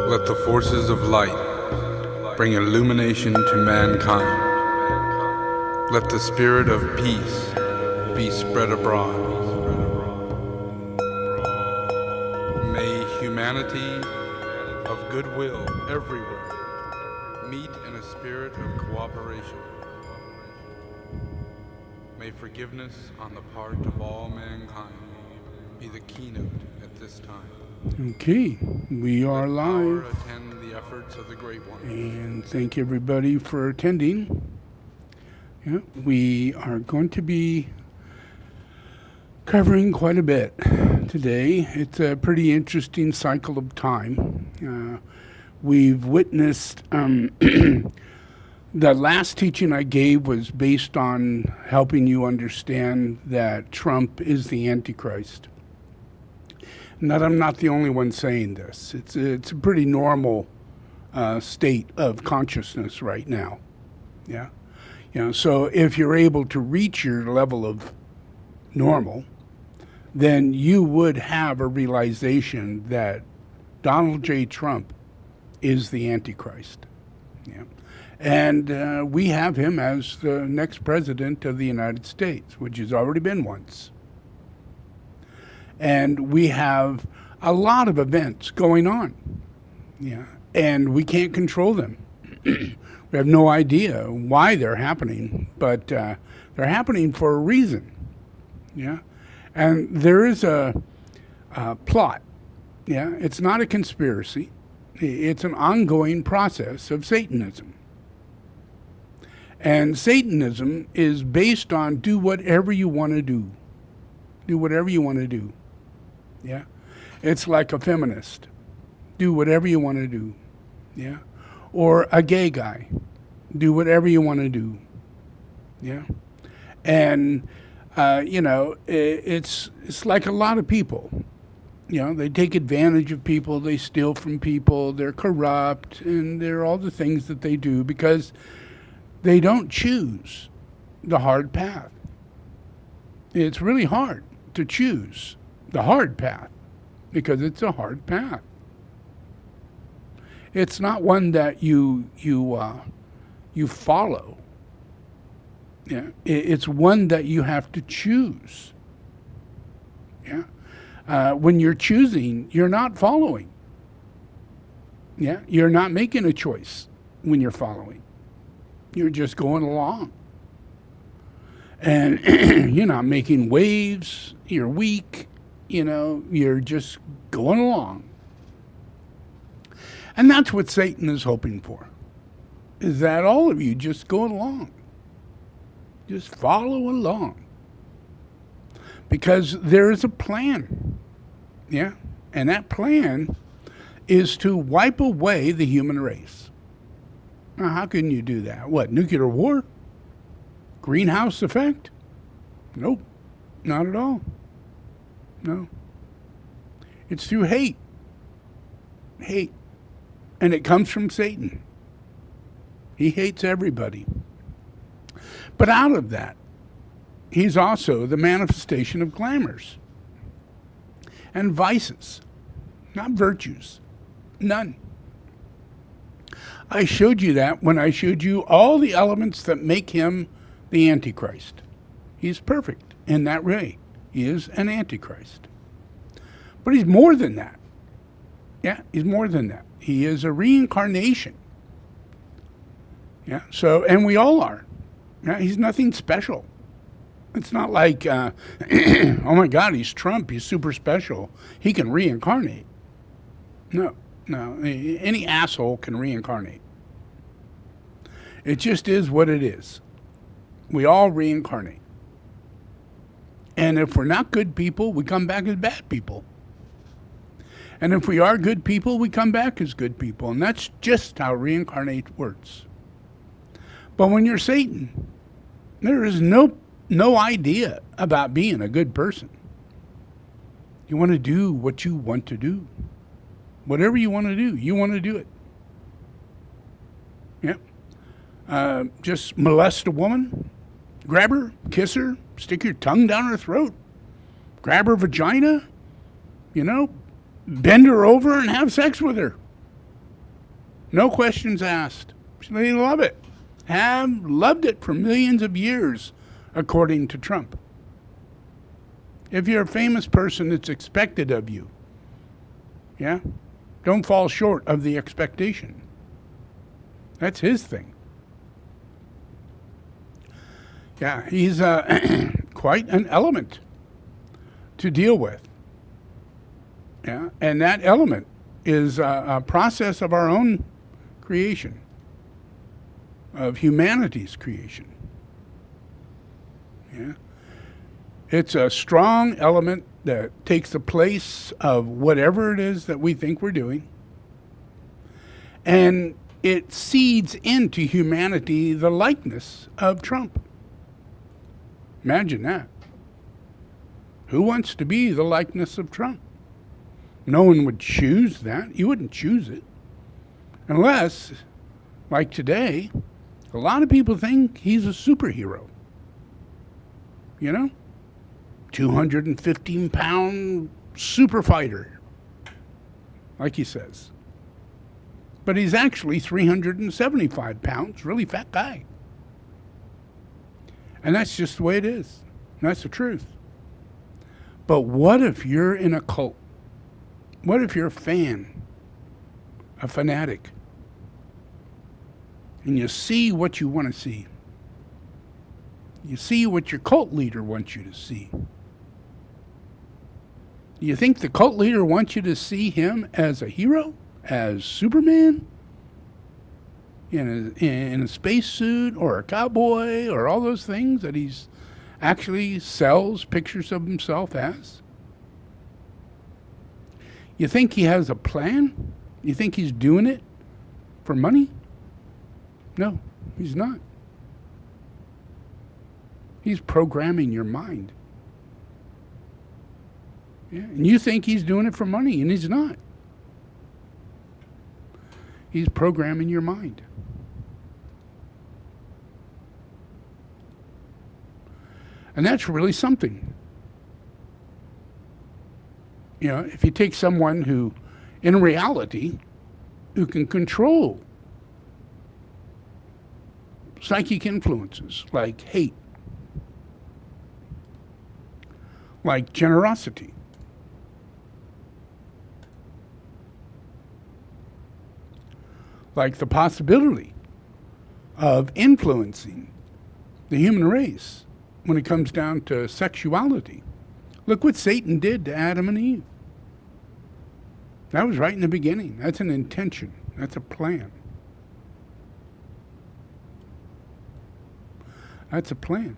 Let the forces of light bring illumination to mankind. Let the spirit of peace be spread abroad. May humanity of goodwill everywhere meet in a spirit of cooperation. May forgiveness on the part of all mankind be the keynote at this time. Okay, we are live. Attend the efforts of the Great One. And thank everybody for attending. Yeah, we are going to be covering quite a bit today. It's a pretty interesting cycle of time. We've witnessed, the last teaching I gave was based on helping you understand that Trump is the Antichrist. That I'm not the only one saying this. It's a pretty normal state of consciousness right now. Yeah, so if you're able to reach your level of normal, then you would have a realization that Donald J. Trump is the Antichrist. Yeah, and we have him as the next president of the United States, which has already been once. And we have a lot of events going on, yeah, and we can't control them. We have no idea why they're happening, but they're happening for a reason, yeah. And there is a plot, yeah. It's not a conspiracy. It's an ongoing process of Satanism. And Satanism is based on do whatever you want to do. Do whatever you want to do. Yeah, it's like a feminist. Do whatever you want to do. Yeah, or a gay guy. Do whatever you want to do. Yeah, and it's like a lot of people. You know, they take advantage of people. They steal from people. They're corrupt, and they're all the things that they do because they don't choose the hard path. It's really hard to choose the hard path because it's a hard path. It's not one that you follow. Yeah, it's one that you have to choose. Yeah, when you're choosing, you're not following. Yeah, you're not making a choice when you're following. You're just going along. And you're not making waves. You're weak. You're just going along. And that's what Satan is hoping for, is that all of you just go along. Just follow along. Because there is a plan. Yeah? And that plan is to wipe away the human race. Now, how can you do that? What, nuclear war? Greenhouse effect? Nope, not at all. No. It's through hate. Hate. And it comes from Satan. He hates everybody. But out of that, he's also the manifestation of glamours and vices, not virtues. None. I showed you that when I showed you all the elements that make him the Antichrist. He's perfect in that way. He is an Antichrist. But he's more than that. Yeah, he's more than that. He is a reincarnation. Yeah, so, and we all are. Yeah, he's nothing special. It's not like, oh my God, he's Trump. He's super special. He can reincarnate. No. Any asshole can reincarnate. It just is what it is. We all reincarnate. And if we're not good people, we come back as bad people. And if we are good people, we come back as good people. And that's just how reincarnate works. But when you're Satan, there is no idea about being a good person. You want to do what you want to do. Whatever you want to do, you want to do it. Yeah. Just molest a woman, grab her, kiss her, stick your tongue down her throat, grab her vagina, bend her over and have sex with her. No questions asked. They love it. Have loved it for millions of years, according to Trump. If you're a famous person, it's expected of you. Yeah? Don't fall short of the expectation. That's his thing. Yeah, he's quite an element to deal with. Yeah, and that element is a process of our own creation, of humanity's creation. Yeah, it's a strong element that takes the place of whatever it is that we think we're doing, and it seeds into humanity the likeness of Trump. Imagine that. Who wants to be the likeness of Trump? No one would choose that. You wouldn't choose it. Unless, like today, a lot of people think he's a superhero. You know? 215-pound super fighter, like he says. But he's actually 375 pounds, really fat guy. And that's just the way it is. And that's the truth. But what if you're in a cult? What if you're a fan, a fanatic, and you see what you want to see? You see what your cult leader wants you to see. You think the cult leader wants you to see him as a hero? As Superman? In a spacesuit or a cowboy or all those things that he's actually sells pictures of himself as? You think he has a plan? You think he's doing it for money? No, he's not. He's programming your mind. Yeah, and you think he's doing it for money, and he's not. He's programming your mind. And that's really something. You know, if you take someone who, in reality, who can control psychic influences like hate, like generosity, like the possibility of influencing the human race when it comes down to sexuality. Look what Satan did to Adam and Eve. That was right in the beginning. That's an intention. That's a plan. That's a plan.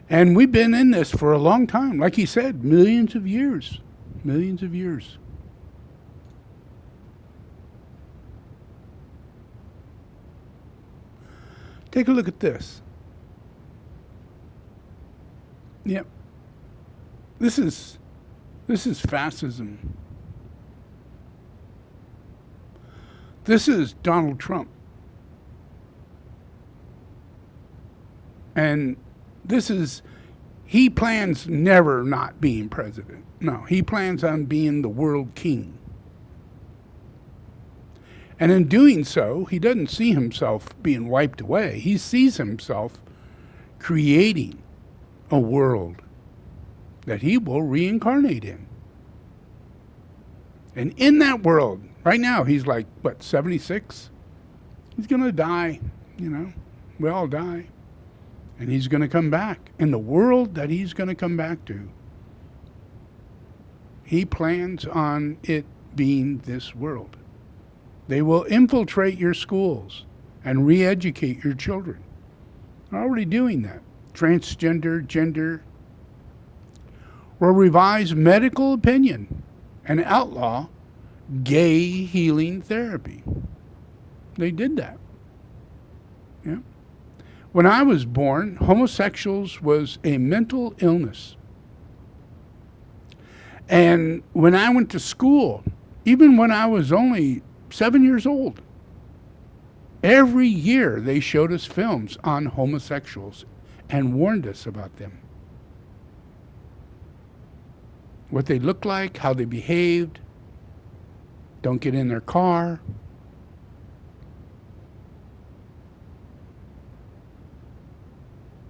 And we've been in this for a long time. Like he said, millions of years. Millions of years. Take a look at this. Yep. This is fascism. This is Donald Trump. And he plans never not being president. No, he plans on being the world king. And in doing so, he doesn't see himself being wiped away. He sees himself creating a world that he will reincarnate in. And in that world, right now, he's like, 76? He's going to die, you know. We all die. And he's going to come back. And the world that he's going to come back to, he plans on it being this world. They will infiltrate your schools and re-educate your children. They're already doing that. Transgender, gender, or revise medical opinion and outlaw gay healing therapy. They did that. Yeah. When I was born, homosexuals was a mental illness. And when I went to school, even when I was only 7 years old, every year they showed us films on homosexuals and warned us about them. What they looked like, how they behaved, Don't get in their car.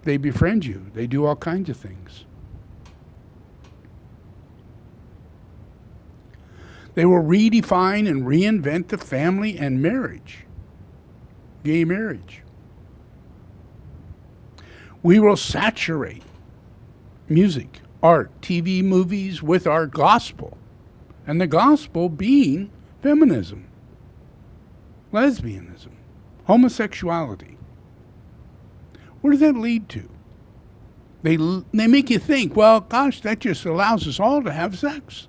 They befriend you. They do all kinds of things. They will redefine and reinvent the family and marriage, gay marriage. We will saturate music, art, TV, movies with our gospel, and the gospel being feminism, lesbianism, homosexuality. What does that lead to? They make you think, well, gosh, that just allows us all to have sex.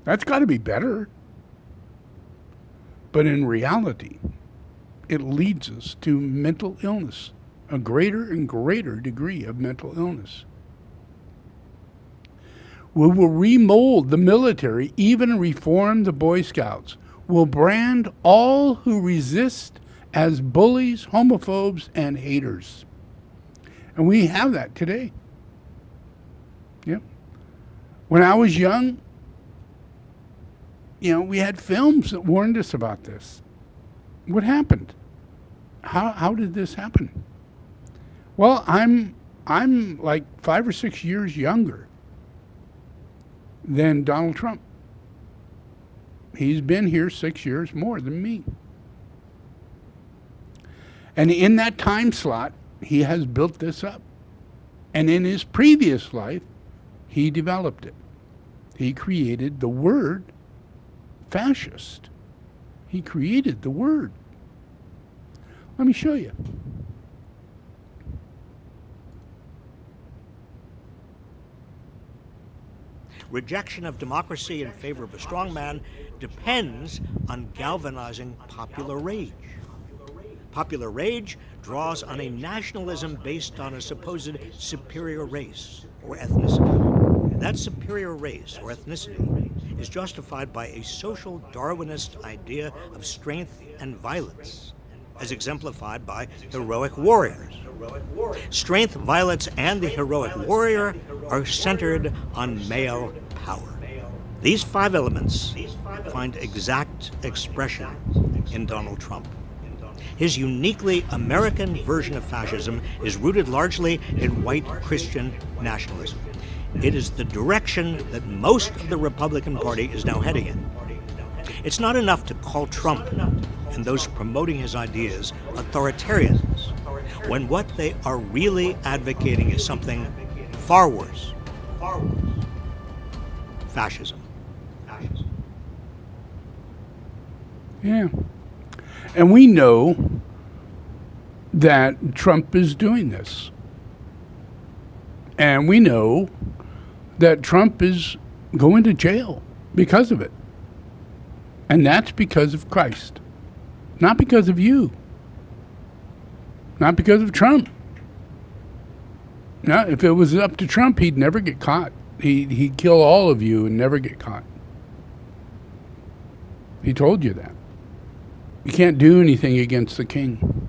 That's got to be better. But in reality, it leads us to mental illness, a greater and greater degree of mental illness. We will remold the military, even reform the Boy Scouts. We'll brand all who resist as bullies, homophobes, and haters. And we have that today. Yep. When I was young, we had films that warned us about this. What happened? How did this happen? Well, I'm like 5 or 6 years younger than Donald Trump. He's been here 6 years more than me. And in that time slot, he has built this up. And in his previous life, he developed it. He created the word fascist. He created the word. Let me show you. Rejection of democracy in favor of a strong man depends on galvanizing popular rage. Popular rage draws on a nationalism based on a supposed superior race or ethnicity. That superior race or ethnicity is justified by a social Darwinist idea of strength and violence, as exemplified by heroic warriors. Strength, violence, and the heroic warrior are centered on male power. These 5 elements find exact expression in Donald Trump. His uniquely American version of fascism is rooted largely in white Christian nationalism. It is the direction that most of the Republican Party is now heading in. It's not enough to call Trump and those promoting his ideas authoritarians, when what they are really advocating is something far worse. Fascism. Yeah. And we know that Trump is doing this. And we know that Trump is going to jail because of it. And that's because of Christ. Not because of you. Not because of Trump. No, if it was up to Trump, he'd never get caught. He'd kill all of you and never get caught. He told you that. You can't do anything against the king.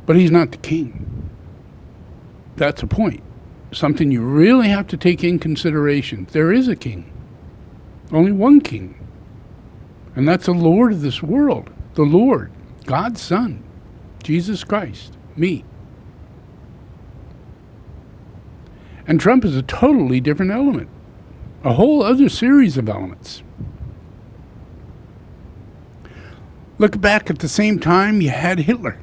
But he's not the king. That's the point. Something you really have to take in consideration. There is a king. Only one king. And that's the Lord of this world. The Lord, God's Son, Jesus Christ, me. And Trump is a totally different element. A whole other series of elements. Look back at the same time you had Hitler.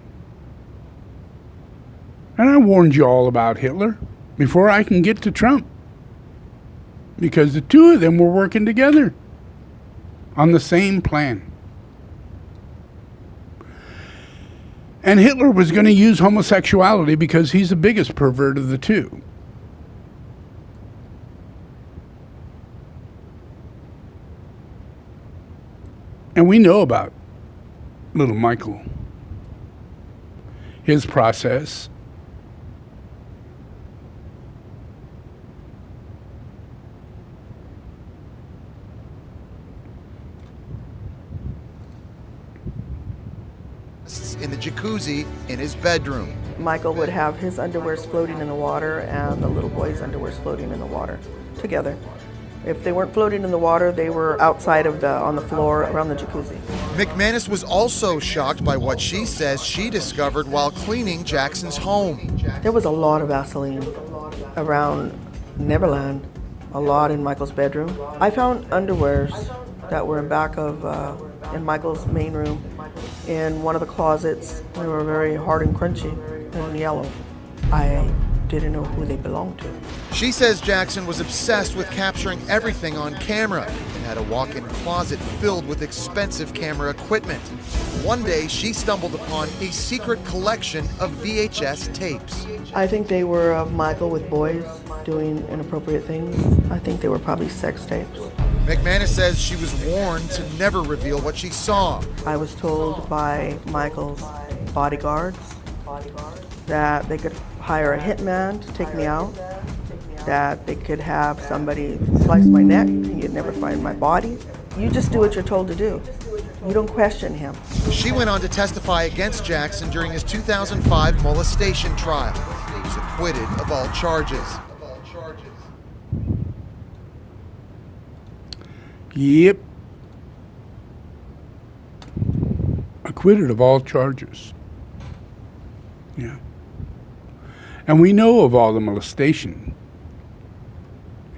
And I warned you all about Hitler before I can get to Trump. Because the two of them were working together on the same plan. And Hitler was going to use homosexuality because he's the biggest pervert of the two. And we know about little Michael, his process. In the jacuzzi in his bedroom. Michael would have his underwears floating in the water and the little boy's underwears floating in the water together. If they weren't floating in the water, they were outside of on the floor around the jacuzzi. McManus was also shocked by what she says she discovered while cleaning Jackson's home. There was a lot of Vaseline around Neverland, a lot in Michael's bedroom. I found underwears that were in Michael's main room. In one of the closets, they were very hard and crunchy and yellow. I didn't know who they belonged to. She says Jackson was obsessed with capturing everything on camera and had a walk-in closet filled with expensive camera equipment. One day, she stumbled upon a secret collection of VHS tapes. I think they were of Michael with boys doing inappropriate things. I think they were probably sex tapes. McManus says she was warned to never reveal what she saw. I was told by Michael's bodyguards that they could hire a hitman to take me out, that they could have somebody slice my neck and you'd never find my body. You just do what you're told to do. You don't question him. She went on to testify against Jackson during his 2005 molestation trial. He was acquitted of all charges. Yep. Acquitted of all charges. Yeah. And we know of all the molestation.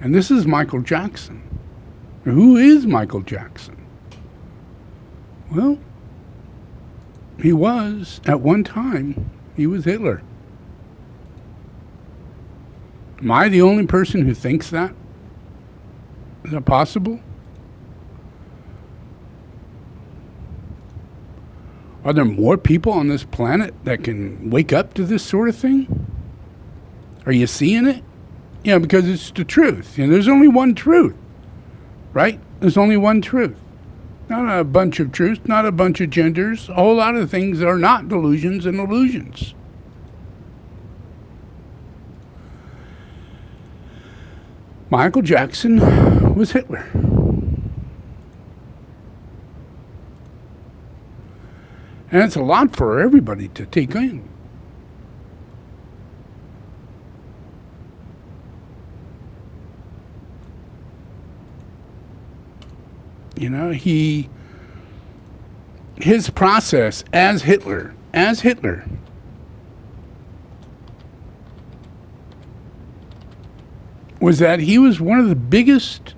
And this is Michael Jackson. Who is Michael Jackson? Well, he was, at one time, he was Hitler. Am I the only person who thinks that? Is that possible? Are there more people on this planet that can wake up to this sort of thing? Are you seeing it? Yeah, because it's the truth. You know, there's only one truth, right? There's only one truth. Not a bunch of truths, not a bunch of genders. A whole lot of things are not delusions and illusions. Michael Jackson was Hitler. And it's a lot for everybody to take in. You know, his process as Hitler, was that he was one of the biggest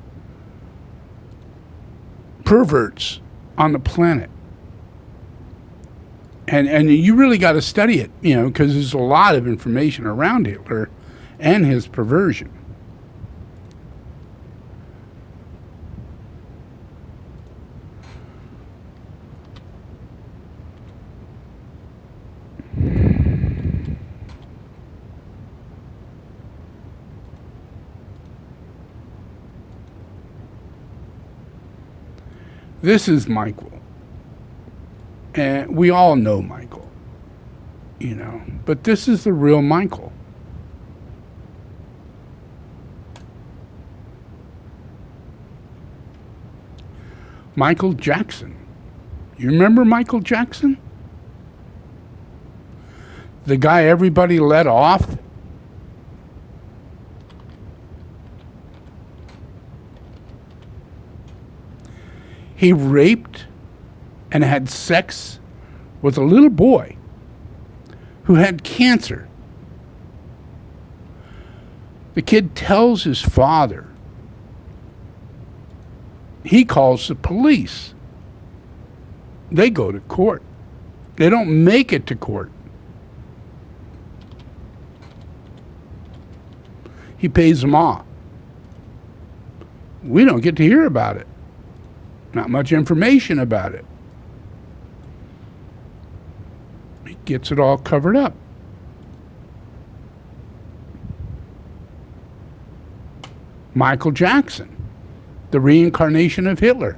perverts on the planet. And you really got to study it, you know, because there's a lot of information around Hitler and his perversion. This is Michael. And we all know Michael, you know, but this is the real Michael. Michael Jackson. You remember Michael Jackson? The guy everybody let off? He raped and had sex with a little boy who had cancer. The kid tells his father. He calls the police. They go to court. They don't make it to court. He pays them off. We don't get to hear about it. Not much information about it. He gets it all covered up. Michael Jackson, the reincarnation of Hitler.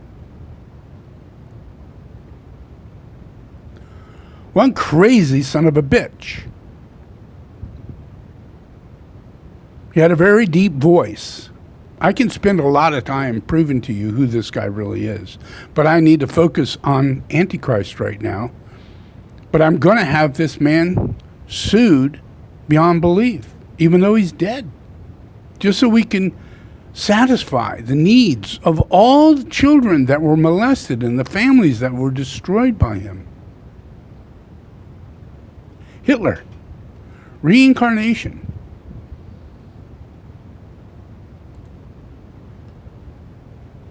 One crazy son of a bitch. He had a very deep voice. I can spend a lot of time proving to you who this guy really is, but I need to focus on Antichrist right now. But I'm going to have this man sued beyond belief, even though he's dead, just so we can satisfy the needs of all the children that were molested and the families that were destroyed by him. Hitler, reincarnation.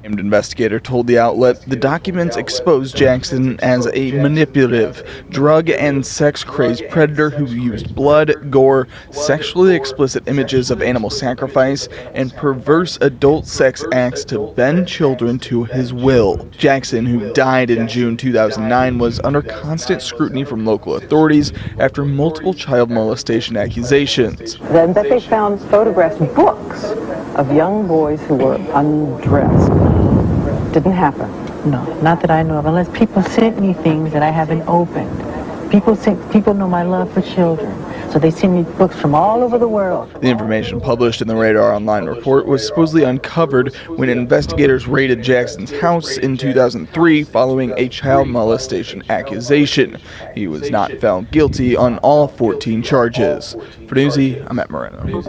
Named investigator told the outlet the documents exposed Jackson as a manipulative, drug and sex-crazed predator who used blood, gore, sexually explicit images of animal sacrifice, and perverse adult sex acts to bend children to his will. Jackson, who died in June 2009, was under constant scrutiny from local authorities after multiple child molestation accusations. Then that they found photographs, books of young boys who were undressed. Didn't happen. No, not that I know of, unless people sent me things that I haven't opened. People know my love for children, so they send me books from all over the world. The information published in the Radar Online report was supposedly uncovered when investigators raided Jackson's house in 2003 following a child molestation accusation. He was not found guilty on all 14 charges. For Newsy, I'm Matt Moreno.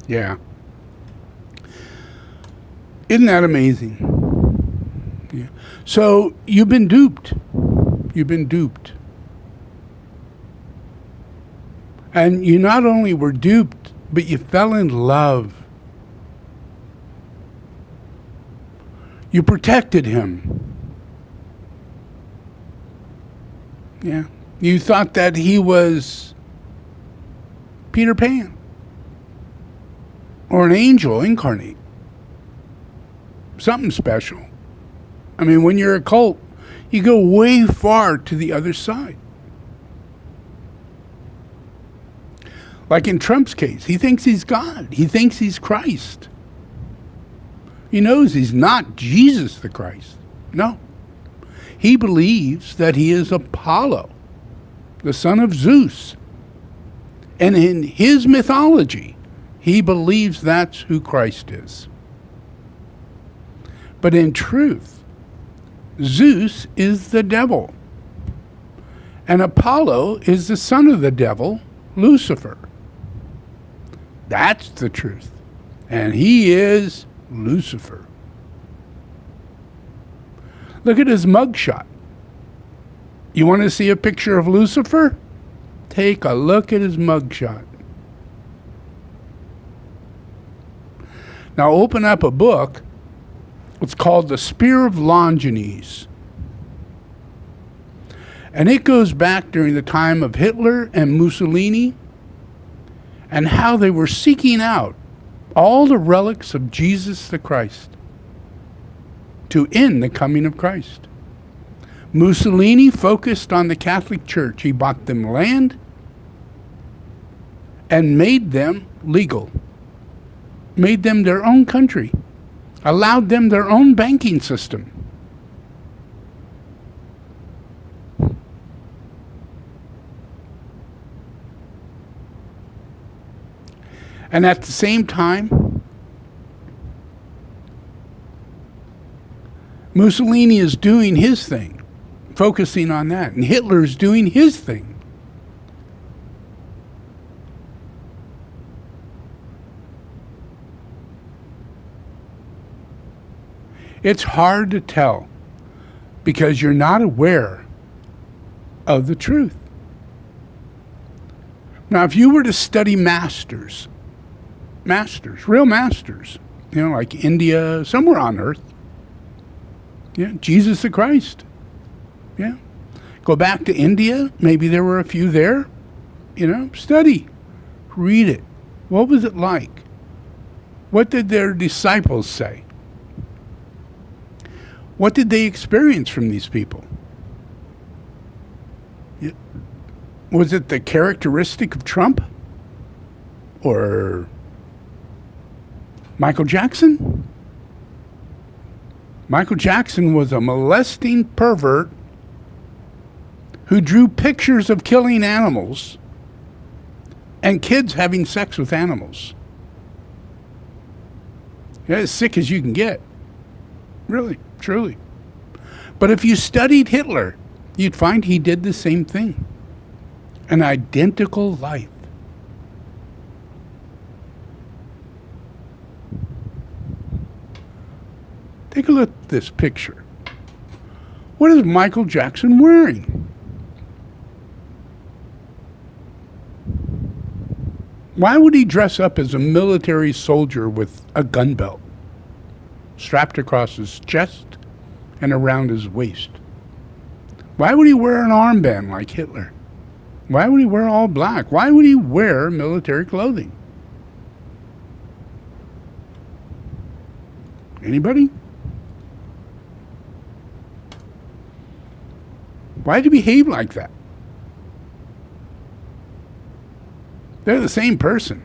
Yeah. Isn't that amazing? Yeah. So you've been duped. You've been duped. And you not only were duped, but you fell in love. You protected him. Yeah. You thought that he was Peter Pan or an angel incarnate. Something special. I mean, when you're a cult, you go way far to the other side. Like in Trump's case, he thinks he's God. He thinks he's Christ. He knows he's not Jesus the Christ. No. He believes that he is Apollo, the son of Zeus. And in his mythology, he believes that's who Christ is. But in truth, Zeus is the devil. And Apollo is the son of the devil, Lucifer. That's the truth. And he is Lucifer. Look at his mugshot. You want to see a picture of Lucifer? Take a look at his mugshot. Now open up a book. It's called The Spear of Longinus. And it goes back during the time of Hitler and Mussolini and how they were seeking out all the relics of Jesus the Christ to end the coming of Christ. Mussolini focused on the Catholic Church. He bought them land and made them legal, made them their own country, allowed them their own banking system. And at the same time, Mussolini is doing his thing, focusing on that, and Hitler is doing his thing. It's hard to tell because you're not aware of the truth. Now, if you were to study masters, real masters, like India, somewhere on earth, Jesus the Christ, go back to India, maybe there were a few there, study, read it. What was it like? What did their disciples say? What did they experience from these people? Was it the characteristic of Trump? Or Michael Jackson? Michael Jackson was a molesting pervert who drew pictures of killing animals and kids having sex with animals. As sick as you can get. Really. Truly. But if you studied Hitler, you'd find he did the same thing. An identical life. Take a look at this picture. What is Michael Jackson wearing? Why would he dress up as a military soldier with a gun belt strapped across his chest and around his waist? Why would he wear an armband like Hitler? Why would he wear all black? Why would he wear military clothing? Anybody? Why did he behave like that? They're the same person.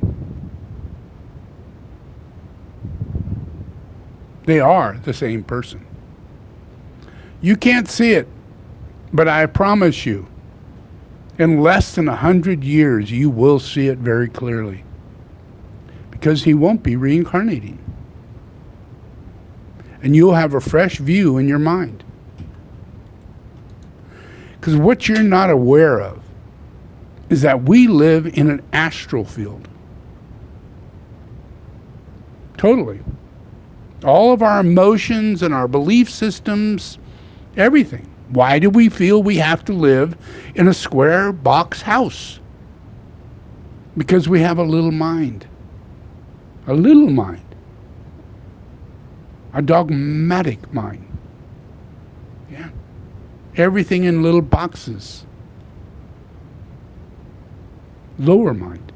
They are the same person. You can't see it, but I promise you, in less than 100 years, you will see it very clearly. Because he won't be reincarnating. And you'll have a fresh view in your mind. Because what you're not aware of is that we live in an astral field. Totally. All of our emotions and our belief systems, everything. Why do we feel we have to live in a square box house? Because we have a little mind. A little mind. A dogmatic mind. Yeah. Everything in little boxes. Lower mind.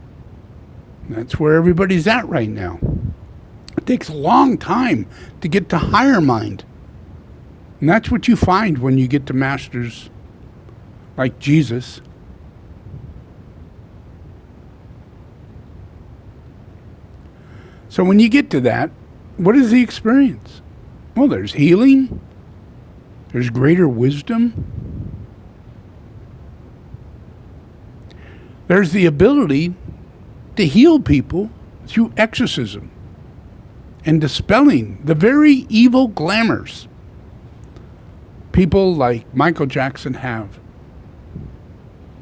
That's where everybody's at right now. It takes a long time to get to higher mind. And that's what you find when you get to masters like Jesus. So when you get to that, what is the experience? Well, there's healing. There's greater wisdom. There's the ability to heal people through exorcism and dispelling the very evil glamours people like Michael Jackson have.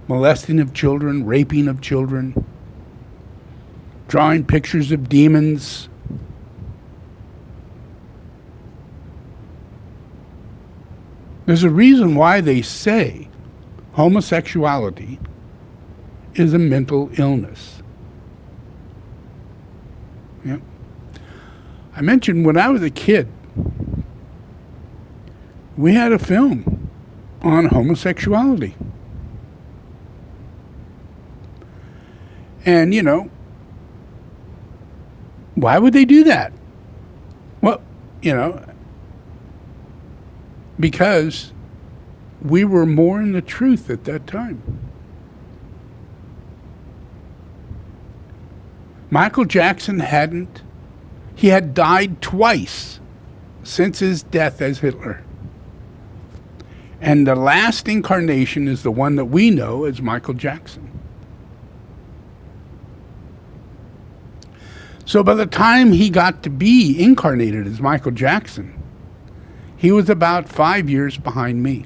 Molesting of children, raping of children, drawing pictures of demons. There's a reason why they say homosexuality is a mental illness. Yep. I mentioned when I was a kid, we had a film on homosexuality. And, you know, why would they do that? Well, you know, because we were more in the truth at that time. Michael Jackson had died twice since his death as Hitler. And the last incarnation is the one that we know as Michael Jackson. So by the time he got to be incarnated as Michael Jackson, he was about 5 years behind me.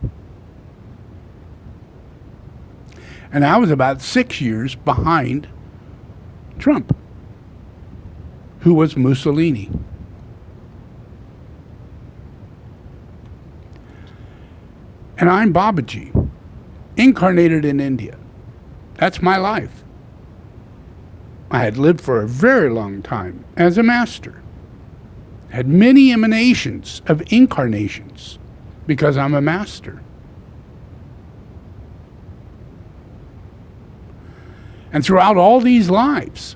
And I was about 6 years behind Trump, who was Mussolini. And I'm Babaji, incarnated in India. That's my life. I had lived for a very long time as a master. Had many emanations of incarnations because I'm a master. And throughout all these lives,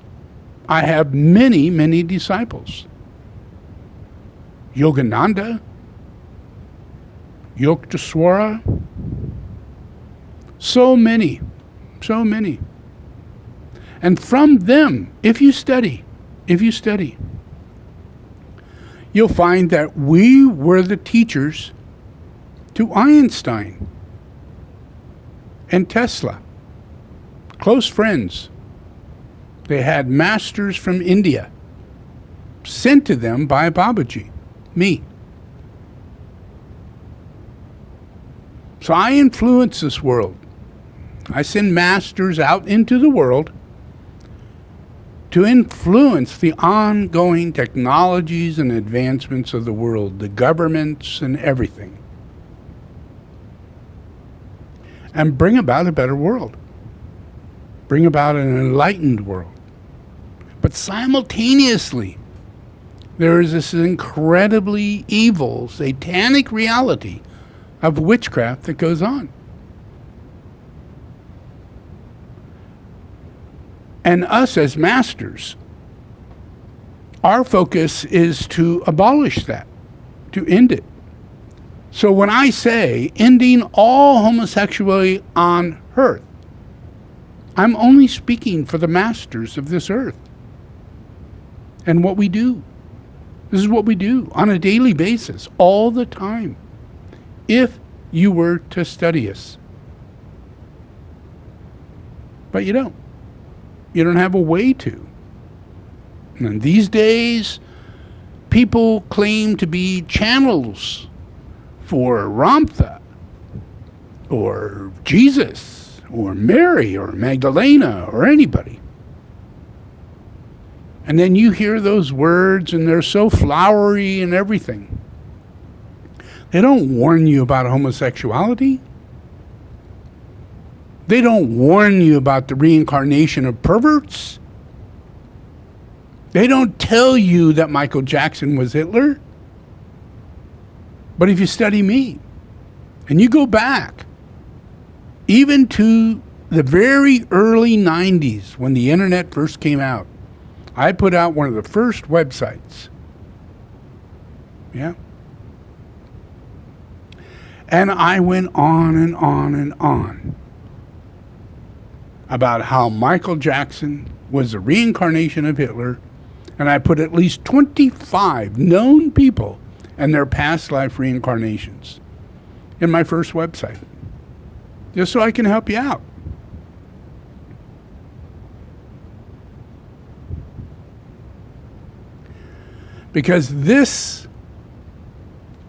I have many, many disciples. Yogananda, Yokteswara, so many. And from them, if you study, you'll find that we were the teachers to Einstein and Tesla, close friends. They had masters from India sent to them by Babaji, me. So I influence this world. I send masters out into the world to influence the ongoing technologies and advancements of the world, the governments and everything, and bring about a better world. Bring about an enlightened world. But simultaneously, there is this incredibly evil, satanic reality of witchcraft that goes on. And us as masters, our focus is to abolish that, to end it. So when I say ending all homosexuality on earth, I'm only speaking for the masters of this earth and what we do. This is what we do on a daily basis, all the time, if you were to study us. But you don't. You don't have a way to. And these days, people claim to be channels for Ramtha, or Jesus, or Mary, or Magdalena, or anybody. And then you hear those words, and they're so flowery and everything. They don't warn you about homosexuality. They don't warn you about the reincarnation of perverts. They don't tell you that Michael Jackson was Hitler. But if you study me, and you go back, even to the very early 90s, when the internet first came out, I put out one of the first websites. Yeah. And I went on and on and on about how Michael Jackson was a reincarnation of Hitler, and I put at least 25 known people and their past life reincarnations in my first website, just so I can help you out. Because this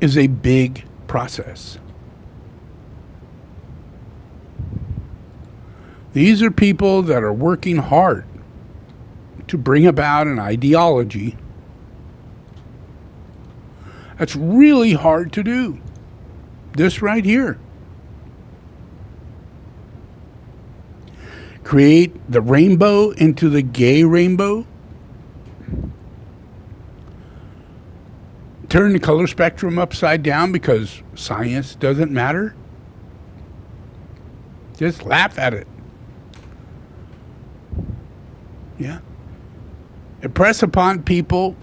is a big process. These are people that are working hard to bring about an ideology that's really hard to do. This right here. Create the rainbow into the gay rainbow. Turn the color spectrum upside down because science doesn't matter. Just laugh at it. Yeah. Impress upon people,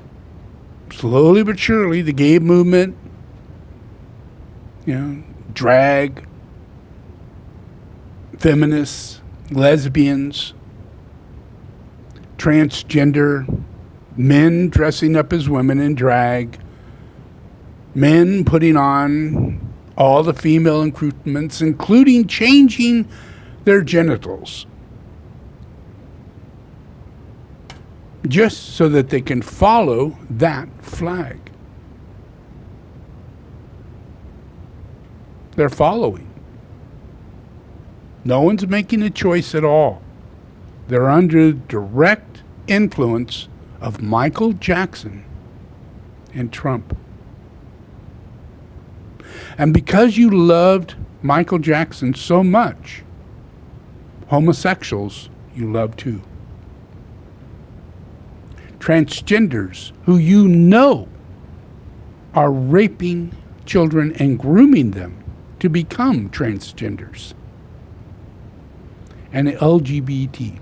slowly but surely, the gay movement, drag, feminists, lesbians, transgender, men dressing up as women in drag, men putting on all the female accoutrements, including changing their genitals, just so that they can follow that flag. They're following. No one's making a choice at all. They're under direct influence of Michael Jackson and Trump. And because you loved Michael Jackson so much, homosexuals you love too. Transgenders who you know are raping children and grooming them to become transgenders. And LGBT.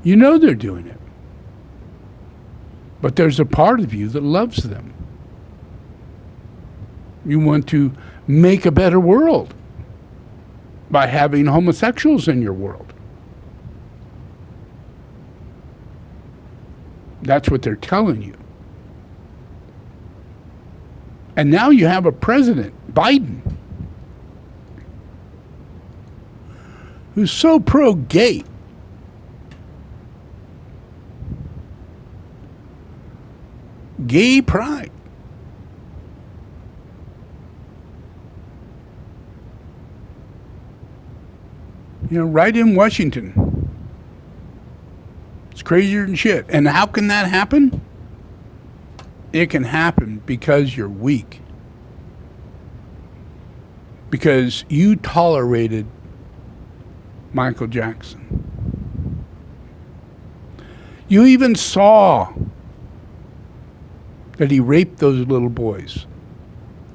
You know they're doing it. But there's a part of you that loves them. You want to make a better world by having homosexuals in your world. That's what they're telling you. And now you have a president, Biden, who's so pro-gay. Gay pride. Right in Washington. crazier than shit. And how can that happen? It can happen because you're weak. Because you tolerated Michael Jackson. You even saw that he raped those little boys.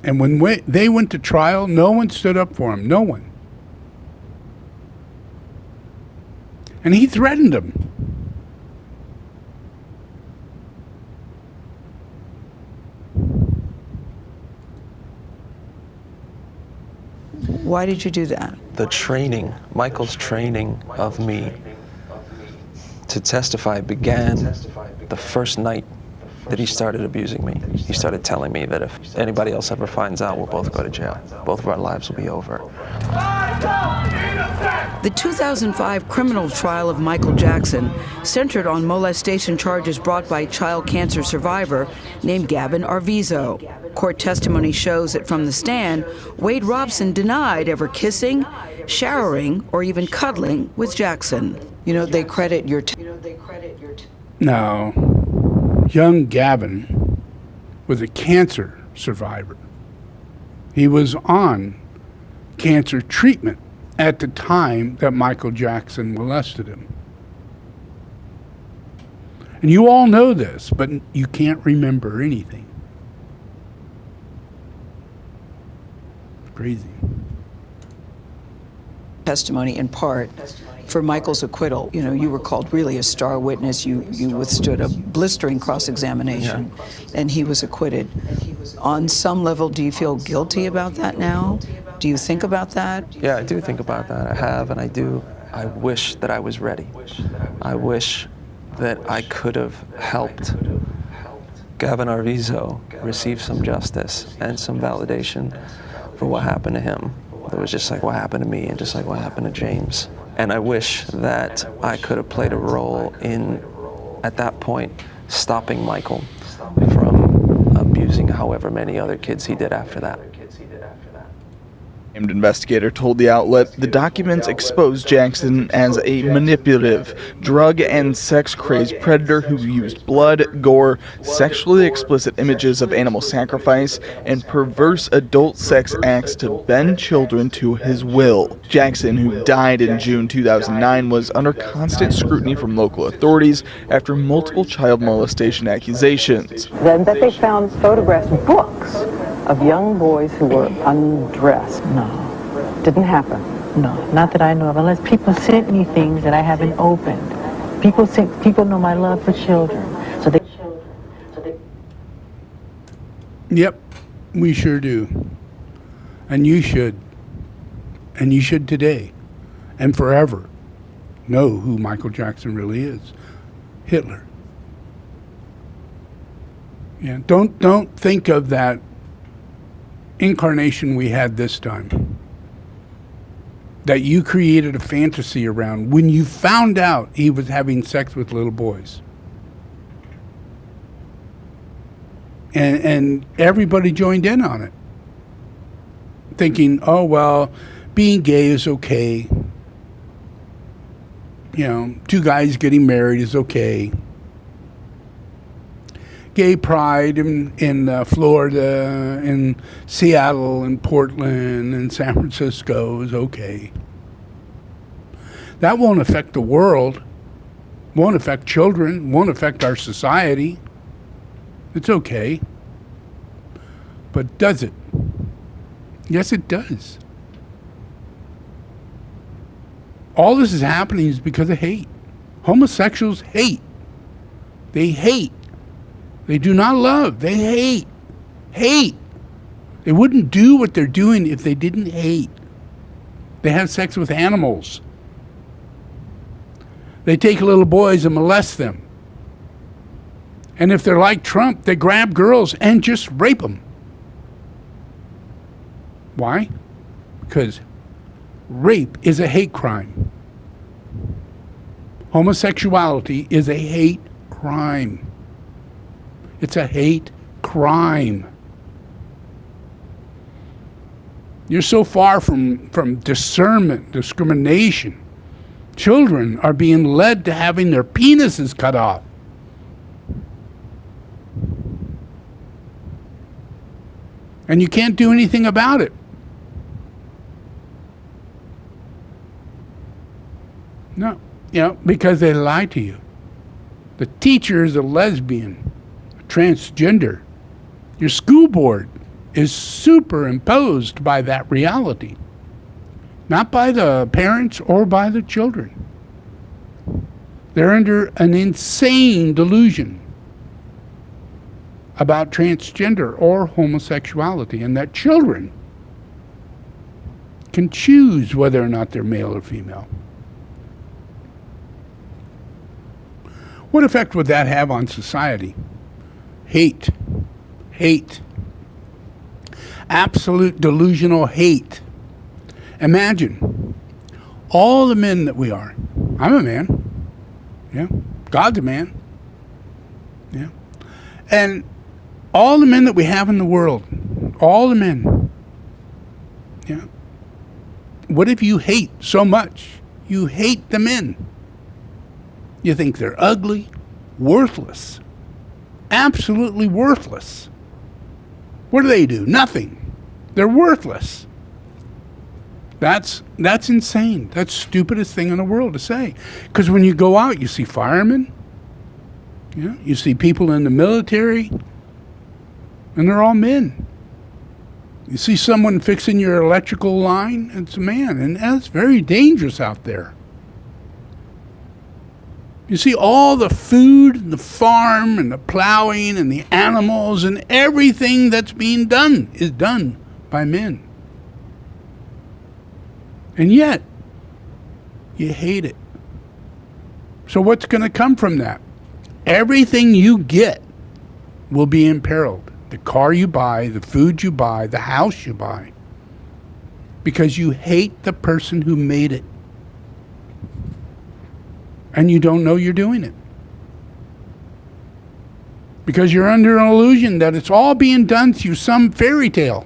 And when they went to trial, no one stood up for him. No one. And he threatened them. Why did you do that? The training, Michael's training of me to testify began the first night that he started abusing me. He started telling me that if anybody else ever finds out, we'll both go to jail. Both of our lives will be over. The 2005 criminal trial of Michael Jackson centered on molestation charges brought by a child cancer survivor named Gavin Arvizo. Court testimony shows that from the stand, Wade Robson denied ever kissing, showering, or even cuddling with Jackson. You know, they credit your... Now, young Gavin was a cancer survivor. He was on cancer treatment at the time that Michael Jackson molested him. And you all know this, but you can't remember anything. Crazy. testimony in part for Michael's acquittal. You know, you were called really a star witness. You withstood a blistering cross-examination, and he was acquitted. On some level, do you feel guilty about that now? Do you think about that? Yeah, I do think about that. I have, and I do. I wish that I was ready. I wish that I could have helped Gavin Arvizo receive some justice and some validation for what happened to him. It was just like what happened to me and just like what happened to James. And I wish that I could have played a role in, at that point, stopping Michael from abusing however many other kids he did after that. Named investigator told the outlet the documents exposed Jackson as a manipulative, drug and sex-crazed predator who used blood, gore, sexually explicit images of animal sacrifice, and perverse adult sex acts to bend children to his will. Jackson, who died in June 2009, was under constant scrutiny from local authorities after multiple child molestation accusations. Then that they found photographs, books of young boys who were undressed. No, didn't happen. No, not that I know of, unless people sent me things that I haven't opened. People know my love for children. So they Yep, we sure do. And you should. And you should today and forever know who Michael Jackson really is. Hitler. Yeah, don't think of that incarnation we had this time that you created a fantasy around when you found out he was having sex with little boys. And everybody joined in on it, thinking, oh, well, being gay is okay. You know, two guys getting married is okay. Gay pride in Florida, in Seattle, and Portland, and San Francisco is okay. That won't affect the world, won't affect children, won't affect our society. It's okay. But does it? Yes, it does. All this is happening is because of hate. Homosexuals hate. They hate. They do not love. They hate. Hate. They wouldn't do what they're doing if they didn't hate. They have sex with animals. They take little boys and molest them. And if they're like Trump, they grab girls and just rape them. Why? Because rape is a hate crime. Homosexuality is a hate crime. It's a hate crime. You're so far from discernment, discrimination, Children are being led to having their penises cut off. And you can't do anything about it. No, because they lie to you. The teacher is a lesbian, a transgender. Your school board is superimposed by that reality, not by the parents or by the children. They're under an insane delusion about transgender or homosexuality, and that children can choose whether or not they're male or female. What effect would that have on society? Hate. Absolute delusional hate. Imagine all the men that we are. I'm a man. Yeah. God's a man. Yeah. And all the men that we have in the world, all the men. Yeah. What if you hate so much? You hate the men. You think they're ugly, worthless, absolutely worthless. What do? Nothing. They're worthless. That's insane. That's the stupidest thing in the world to say. Because when you go out, you see firemen, you see people in the military, and they're all men. You see someone fixing your electrical line, it's a man, and that's very dangerous out there. You see all the food, and the farm, and the plowing, and the animals, and everything that's being done is done by men. And yet, you hate it. So what's going to come from that? Everything you get will be imperiled. The car you buy, the food you buy, the house you buy. Because you hate the person who made it. And you don't know you're doing it. Because you're under an illusion that it's all being done through some fairy tale.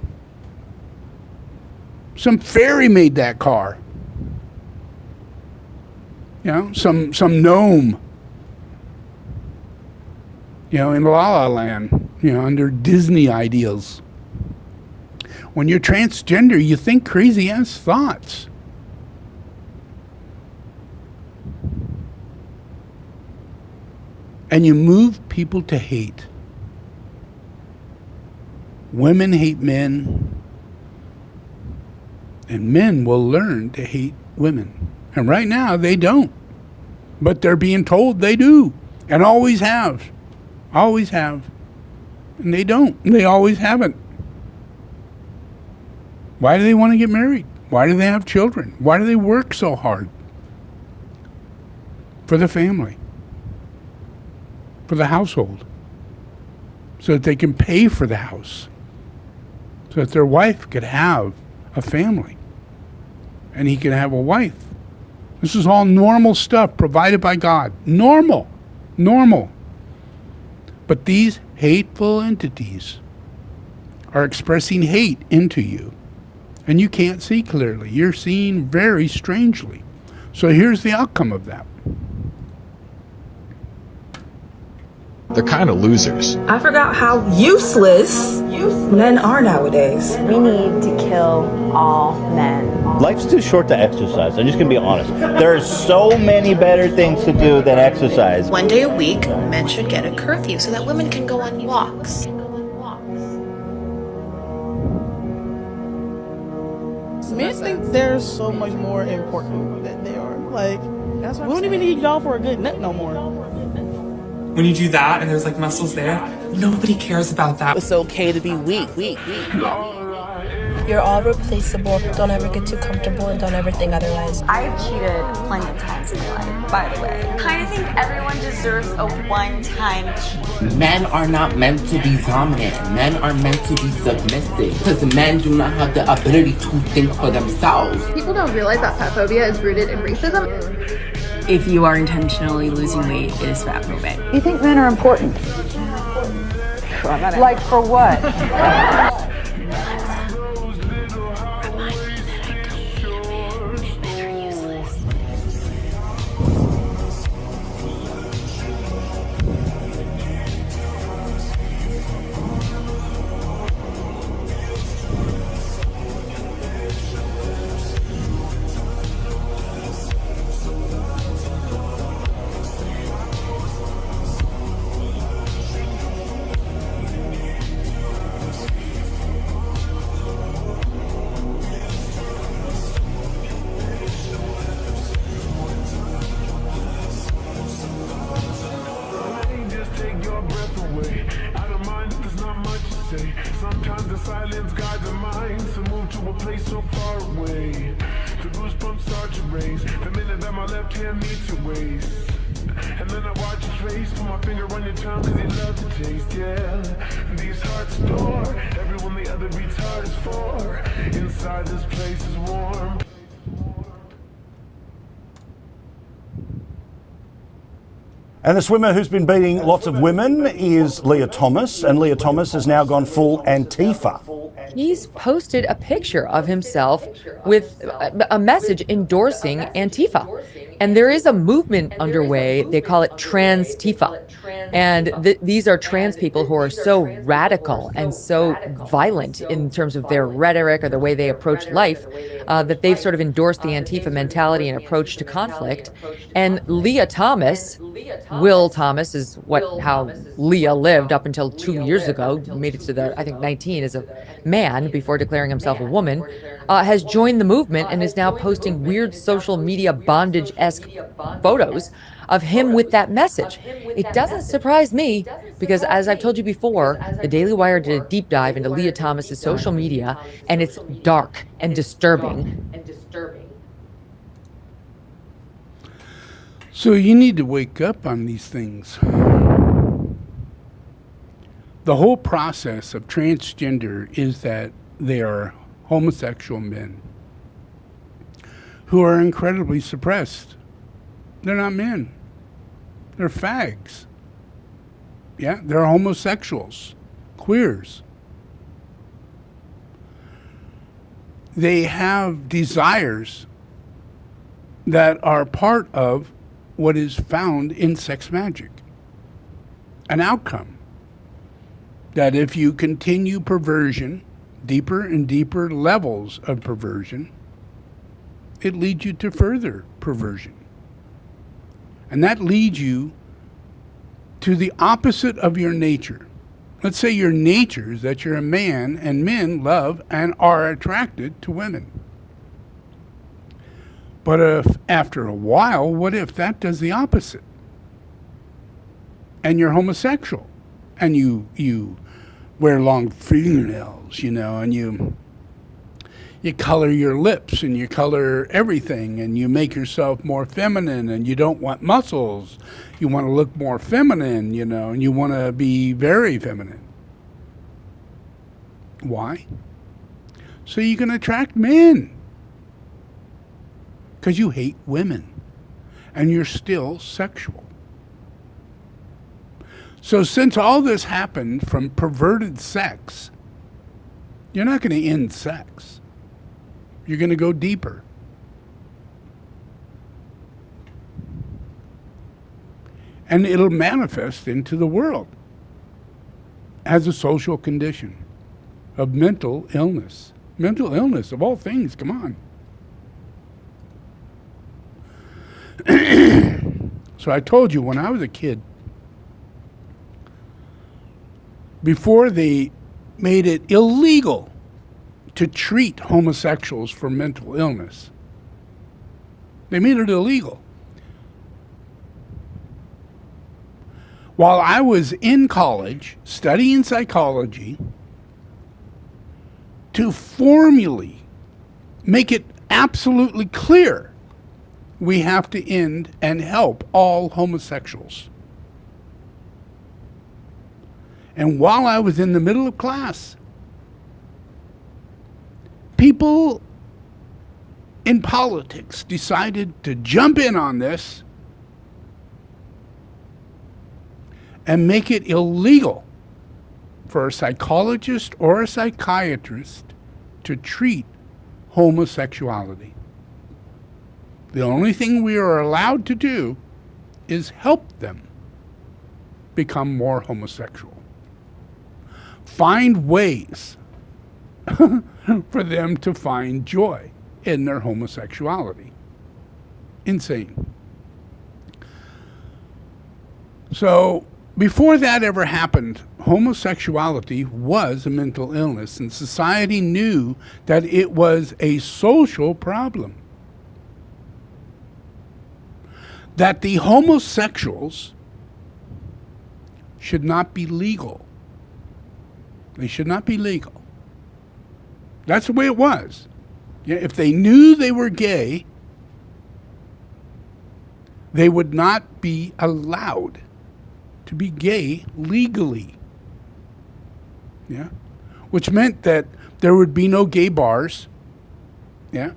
Some fairy made that car. Some gnome. In La La Land, under Disney ideals. When you're transgender, you think crazy-ass thoughts. And you move people to hate. Women hate men. And men will learn to hate women. And right now, they don't. But they're being told they do. And always have. Always have. And they don't. They always haven't. Why do they want to get married? Why do they have children? Why do they work so hard? For the family. For the household. So that they can pay for the house. So that their wife could have a family. And he can have a wife. This is all normal stuff provided by God. Normal. But these hateful entities are expressing hate into you. And you can't see clearly. You're seeing very strangely. So here's the outcome of that. They're kind of losers. I forgot how useless men are nowadays. We need to kill all men. Life's too short to exercise. I'm just going to be honest. There are so many better things to do than exercise. One day a week, men should get a curfew so that women can go on walks. Men think they're so much more important than they are. Like, we don't even need y'all for a good nut no more. When you do that and there's like muscles there, nobody cares about that. It's okay to be weak. You're all replaceable. Don't ever get too comfortable and don't ever think otherwise. I've cheated plenty of times in my life, by the way. I kind of think everyone deserves a one-time cheat. Men are not meant to be dominant. Men are meant to be submissive. Because men do not have the ability to think for themselves. People don't realize that fat phobia is rooted in racism. If you are intentionally losing weight, it is fat phobic. You think men are important? Like for what? a place so far away. The goosebumps start to raise the minute that my left hand meets your waist. And then I watch your face, put my finger on your tongue, cause you love the taste, yeah. These hearts adore everyone the other beats heart is for. Inside this place is warm. And the swimmer who's been beating lots of women is Leah Thomas, and Leah Thomas has now gone full Antifa. He's posted a picture of himself with a message endorsing Antifa. And there is a movement underway. They call it Trans-Tifa. And these are trans people who are so radical and so violent in terms of their rhetoric or the way they approach life that they've sort of endorsed the Antifa mentality and approach to conflict. And Leah Thomas, Will Thomas is how Leah lived up until 2 years ago, made it to I think 19 as a man before declaring himself a woman, has joined the movement and is now posting weird social media bondage-esque photos of him with that message. It doesn't surprise me because, as I've told you before, the Daily Wire did a deep dive into Leah Thomas's social media, and it's dark and disturbing. So you need to wake up on these things. The whole process of transgender is that they are homosexual men who are incredibly suppressed. They're not men. They're fags. Yeah, they're homosexuals, queers. They have desires that are part of what is found in sex magic. An outcome that if you continue perversion, deeper and deeper levels of perversion, it leads you to further perversion. And that leads you to the opposite of your nature. Let's say your nature is that you're a man and men love and are attracted to women. But if after a while, what if that does the opposite? And you're homosexual and you wear long fingernails, and you color your lips and you color everything and you make yourself more feminine and you don't want muscles. You want to look more feminine, and you want to be very feminine. Why? So you can attract men. Because you hate women and you're still sexual. So since all this happened from perverted sex, you're not going to end sex. You're going to go deeper. And it'll manifest into the world as a social condition of mental illness. Mental illness, of all things, come on. So I told you when I was a kid, before they made it illegal to treat homosexuals for mental illness, they made it illegal. While I was in college studying psychology, to formally make it absolutely clear we have to end and help all homosexuals. And while I was in the middle of class, people in politics decided to jump in on this and make it illegal for a psychologist or a psychiatrist to treat homosexuality. The only thing we are allowed to do is help them become more homosexual. Find ways for them to find joy in their homosexuality. Insane. So before that ever happened, homosexuality was a mental illness, and society knew that it was a social problem. That the homosexuals should not be legal. They should not be legal. That's the way it was. Yeah, if they knew they were gay, they would not be allowed to be gay legally. Yeah, which meant that there would be no gay bars. Yeah,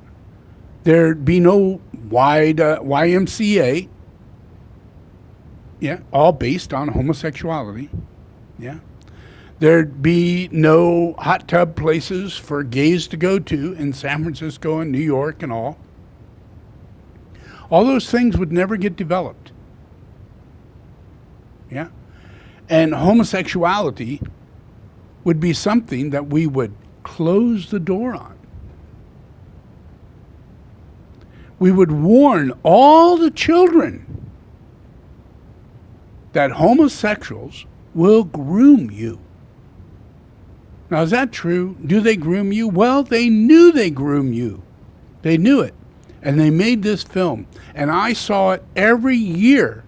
there'd be no wide YMCA. Yeah, all based on homosexuality. Yeah, there'd be no hot tub places for gays to go to in San Francisco and New York and all. All those things would never get developed. Yeah, and homosexuality would be something that we would close the door on. We would warn all the children that homosexuals will groom you. Now, is that true? Do they groom you? Well, they knew they groom you. They knew it. And they made this film. And I saw it every year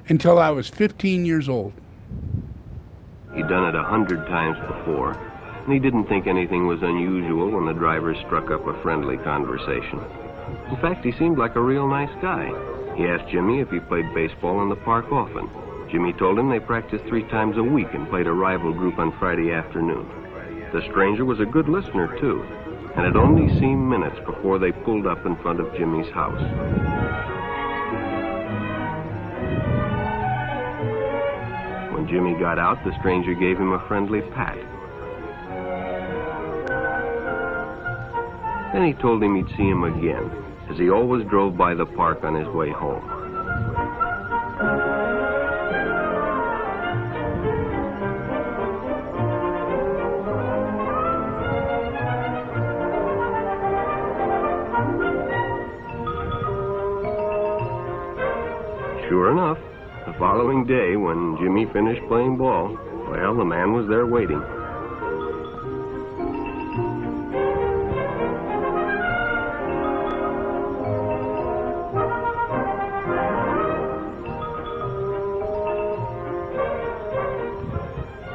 until I was 15 years old. He'd done it 100 times before, and he didn't think anything was unusual when the driver struck up a friendly conversation. In fact, he seemed like a real nice guy. He asked Jimmy if he played baseball in the park often. Jimmy told him they practiced 3 times a week and played a rival group on Friday afternoon. The stranger was a good listener, too, and it only seemed minutes before they pulled up in front of Jimmy's house. When Jimmy got out, the stranger gave him a friendly pat. Then he told him he'd see him again, as he always drove by the park on his way home. Sure enough, the following day, when Jimmy finished playing ball, well, the man was there waiting.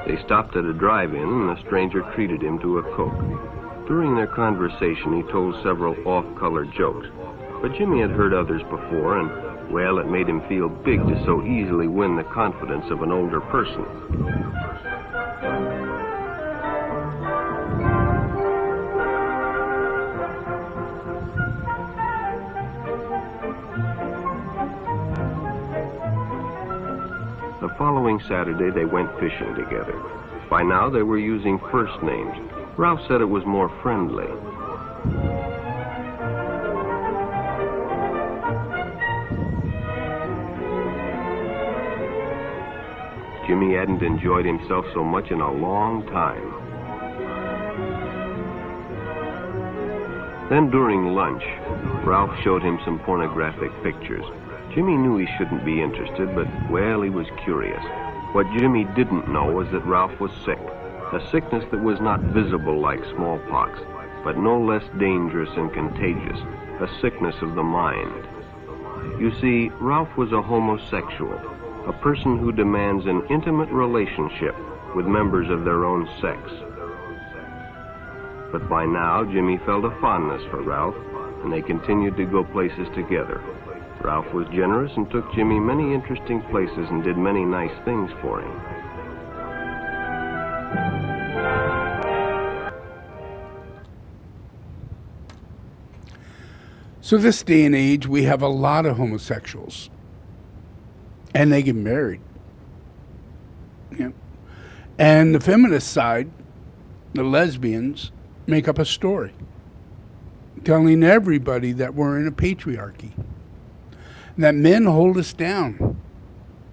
They stopped at a drive-in, and the stranger treated him to a Coke. During their conversation, he told several off-color jokes, but Jimmy had heard others before, and, well, it made him feel big to so easily win the confidence of an older person. The following Saturday, they went fishing together. By now, they were using first names. Ralph said it was more friendly. Jimmy hadn't enjoyed himself so much in a long time. Then during lunch, Ralph showed him some pornographic pictures. Jimmy knew he shouldn't be interested, but, well, he was curious. What Jimmy didn't know was that Ralph was sick, a sickness that was not visible like smallpox, but no less dangerous and contagious, a sickness of the mind. You see, Ralph was a homosexual, a person who demands an intimate relationship with members of their own sex. But by now, Jimmy felt a fondness for Ralph, and they continued to go places together. Ralph was generous and took Jimmy many interesting places and did many nice things for him. So this day and age, we have a lot of homosexuals. And they get married. Yeah. And the feminist side, the lesbians, make up a story telling everybody that we're in a patriarchy, that men hold us down.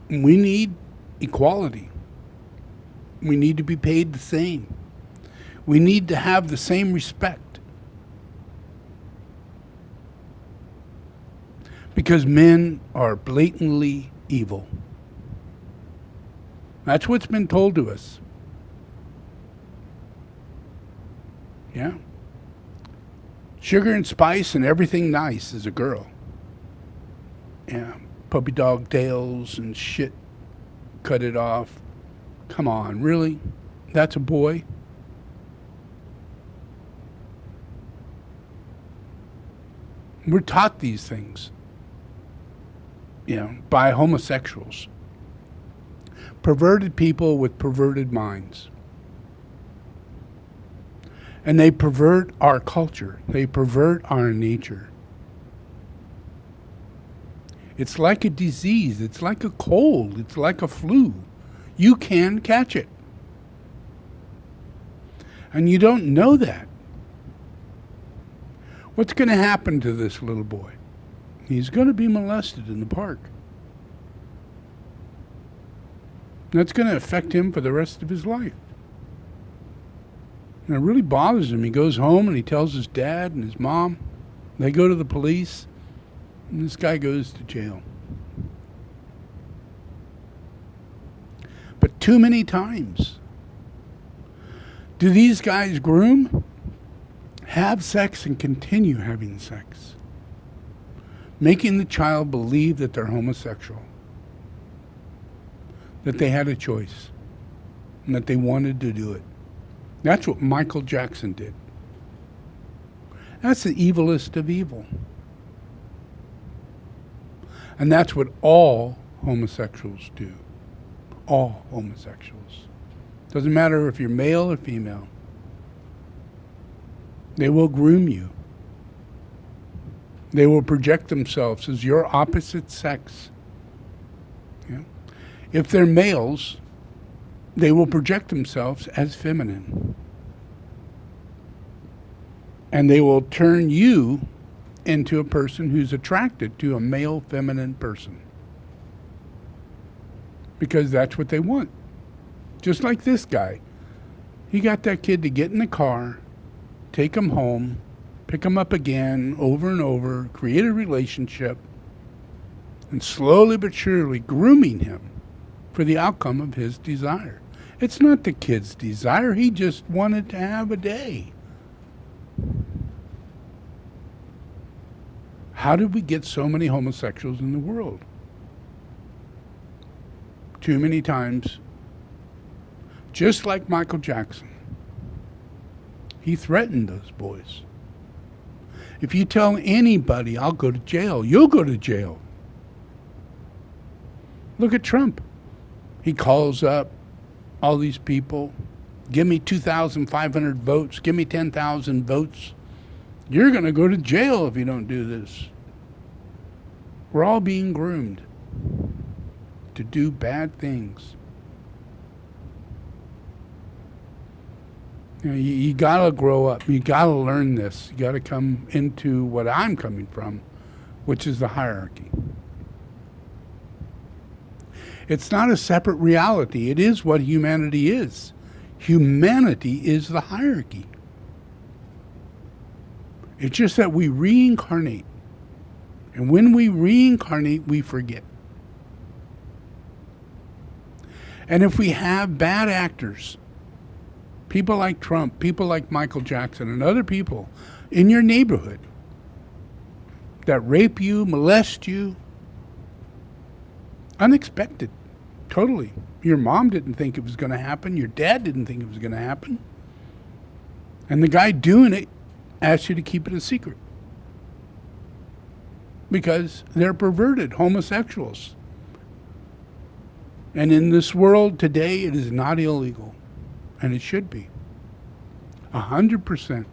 We need equality. We need to be paid the same. We need to have the same respect. Because men are blatantly evil. That's what's been told to us. Yeah. Sugar and spice and everything nice is a girl. Yeah. Puppy dog tails and shit. Cut it off. Come on, really? That's a boy? We're taught these things, by homosexuals. Perverted people with perverted minds. And they pervert our culture. They pervert our nature. It's like a disease. It's like a cold. It's like a flu. You can catch it. And you don't know that. What's going to happen to this little boy? He's going to be molested in the park. That's going to affect him for the rest of his life. And it really bothers him. He goes home and he tells his dad and his mom. They go to the police, and this guy goes to jail. But too many times, do these guys groom, have sex, and continue having sex, making the child believe that they're homosexual, that they had a choice, and that they wanted to do it. That's what Michael Jackson did. That's the evilest of evil. And that's what all homosexuals do. All homosexuals. Doesn't matter if you're male or female. They will groom you. They will project themselves as your opposite sex. Yeah? If they're males, they will project themselves as feminine. And they will turn you into a person who's attracted to a male feminine person. Because that's what they want. Just like this guy. He got that kid to get in the car, take him home, pick him up again over and over, create a relationship, and slowly but surely grooming him for the outcome of his desire. It's not the kid's desire. He just wanted to have a day. How did we get so many homosexuals in the world? Too many times, just like Michael Jackson, he threatened those boys. If you tell anybody, I'll go to jail, you'll go to jail. Look at Trump. He calls up all these people, give me 2,500 votes, give me 10,000 votes. You're going to go to jail if you don't do this. We're all being groomed to do bad things. You got to grow up. You got to learn this. You got to come into what I'm coming from, which is the hierarchy. It's not a separate reality. It is what humanity is. Humanity is the hierarchy. It's just that we reincarnate. And when we reincarnate, we forget. And if we have bad actors, people like Trump, people like Michael Jackson, and other people in your neighborhood that rape you, molest you, unexpected, totally. Your mom didn't think it was going to happen. Your dad didn't think it was going to happen. And the guy doing it asked you to keep it a secret. Because they're perverted homosexuals. And in this world today, it is not illegal. And it should be. 100%.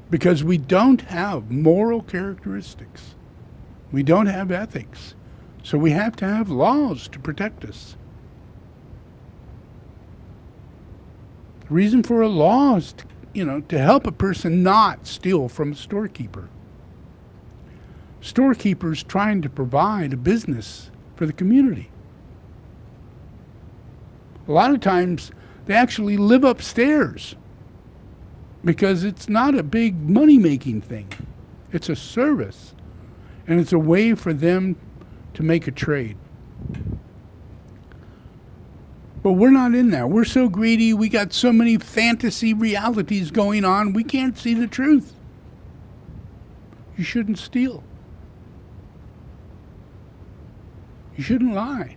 Because we don't have moral characteristics. We don't have ethics. So we have to have laws to protect us. The reason for a law is to help a person not steal from a storekeeper. Storekeepers trying to provide a business for the community. A lot of times they actually live upstairs because it's not a big money-making thing. It's a service, and it's a way for them to make a trade. But we're not in that. We're so greedy. We got so many fantasy realities going on, we can't see the truth. You shouldn't steal. You shouldn't lie.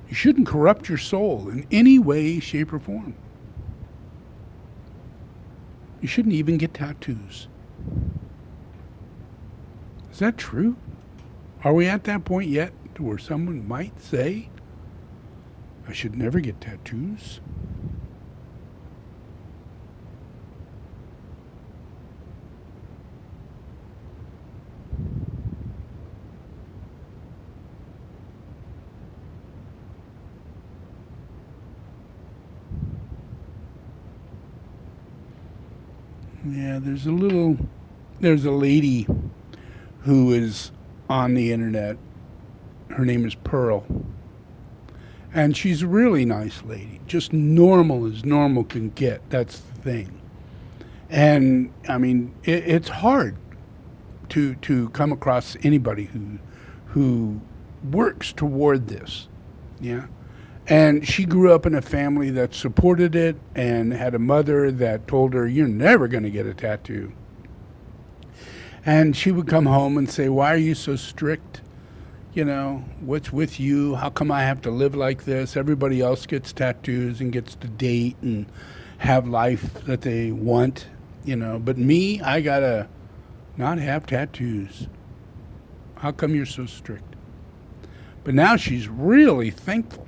You shouldn't corrupt your soul in any way, shape, or form. You shouldn't even get tattoos. Is that true? Are we at that point yet to where someone might say, I should never get tattoos? Yeah, there's a lady who is on the internet. Her name is Pearl. And she's a really nice lady, just normal as normal can get. That's the thing. And I mean, it's hard to come across anybody who works toward this. Yeah. And she grew up in a family that supported it and had a mother that told her, you're never going to get a tattoo. And she would come home and say, why are you so strict? You know, what's with you? How come I have to live like this? Everybody else gets tattoos and gets to date and have life that they want, you know. But me, I got to not have tattoos. How come you're so strict? But now she's really thankful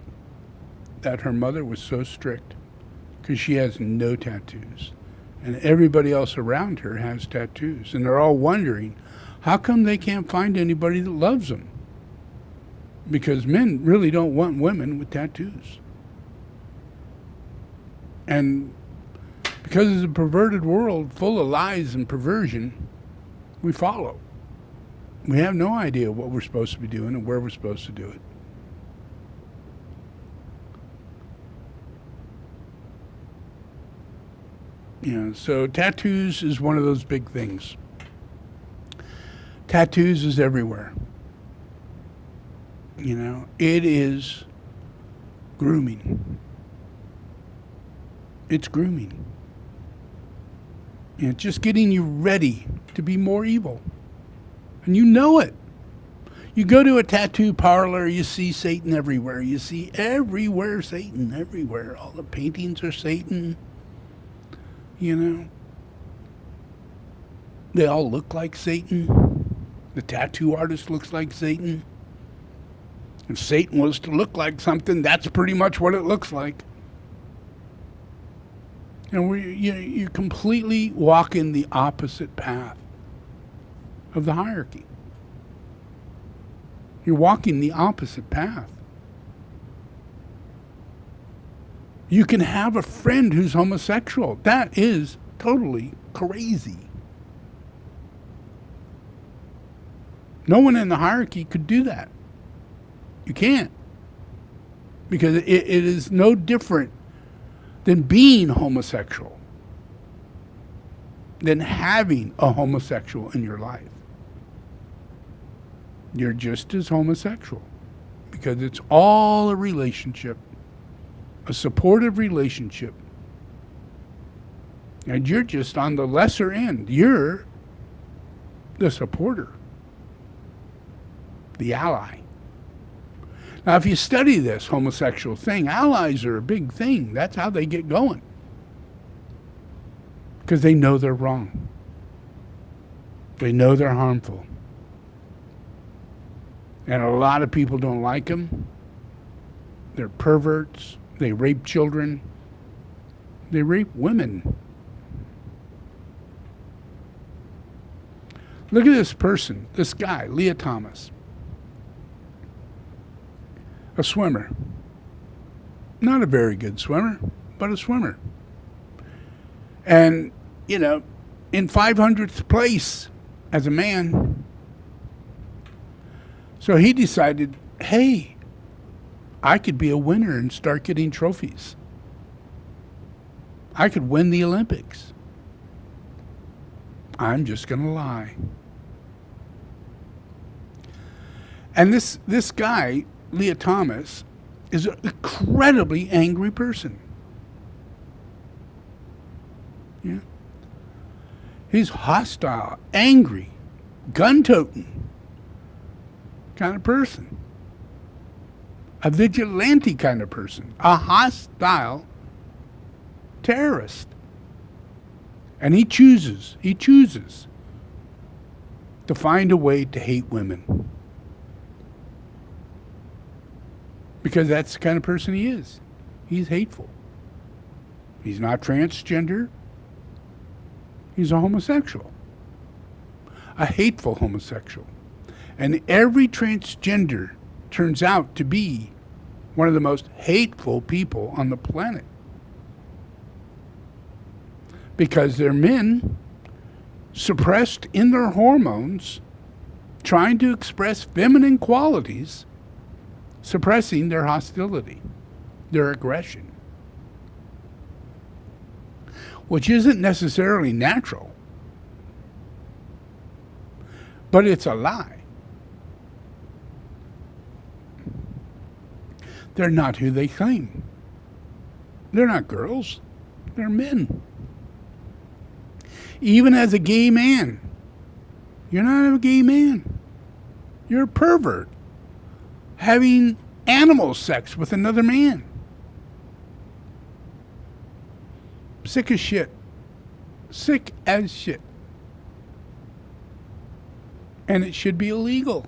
that her mother was so strict because she has no tattoos. And everybody else around her has tattoos. And they're all wondering, how come they can't find anybody that loves them? Because men really don't want women with tattoos. And because it's a perverted world full of lies and perversion, we follow. We have no idea what we're supposed to be doing and where we're supposed to do it. You know, so tattoos is one of those big things. Tattoos is everywhere. You know, it is grooming. It's grooming. And it's just getting you ready to be more evil. And you know it. You go to a tattoo parlor, you see Satan everywhere. You see everywhere Satan, everywhere. All the paintings are Satan. You know, they all look like Satan. The tattoo artist looks like Satan. If Satan was to look like something, that's pretty much what it looks like. And you're completely walking the opposite path of the hierarchy. You're walking the opposite path. You can have a friend who's homosexual. That is totally crazy. No one in the hierarchy could do that. You can't. Because it is no different than being homosexual, than having a homosexual in your life. You're just as homosexual because it's all a relationship. A supportive relationship. And you're just on the lesser end. You're the supporter, the ally. Now, if you study this homosexual thing, allies are a big thing. That's how they get going. Because they know they're wrong. They know they're harmful. And a lot of people don't like them. They're perverts. They rape children. They rape women. Look at this person, this guy, Leah Thomas. A swimmer. Not a very good swimmer, but a swimmer. And, you know, in 500th place as a man. So he decided, hey, I could be a winner and start getting trophies. I could win the Olympics. I'm just going to lie. And this guy, Leah Thomas, is an incredibly angry person. Yeah. He's hostile, angry, gun-toting kind of person. A vigilante kind of person. A hostile terrorist. And he chooses to find a way to hate women. Because that's the kind of person he is. He's hateful. He's not transgender. He's a homosexual. A hateful homosexual. And every transgender turns out to be one of the most hateful people on the planet. Because they're men suppressed in their hormones, trying to express feminine qualities, suppressing their hostility, their aggression, which isn't necessarily natural, but it's a lie. They're not who they claim. They're not girls. They're men. Even as a gay man, you're not a gay man. You're a pervert having animal sex with another man. Sick as shit. Sick as shit. And it should be illegal.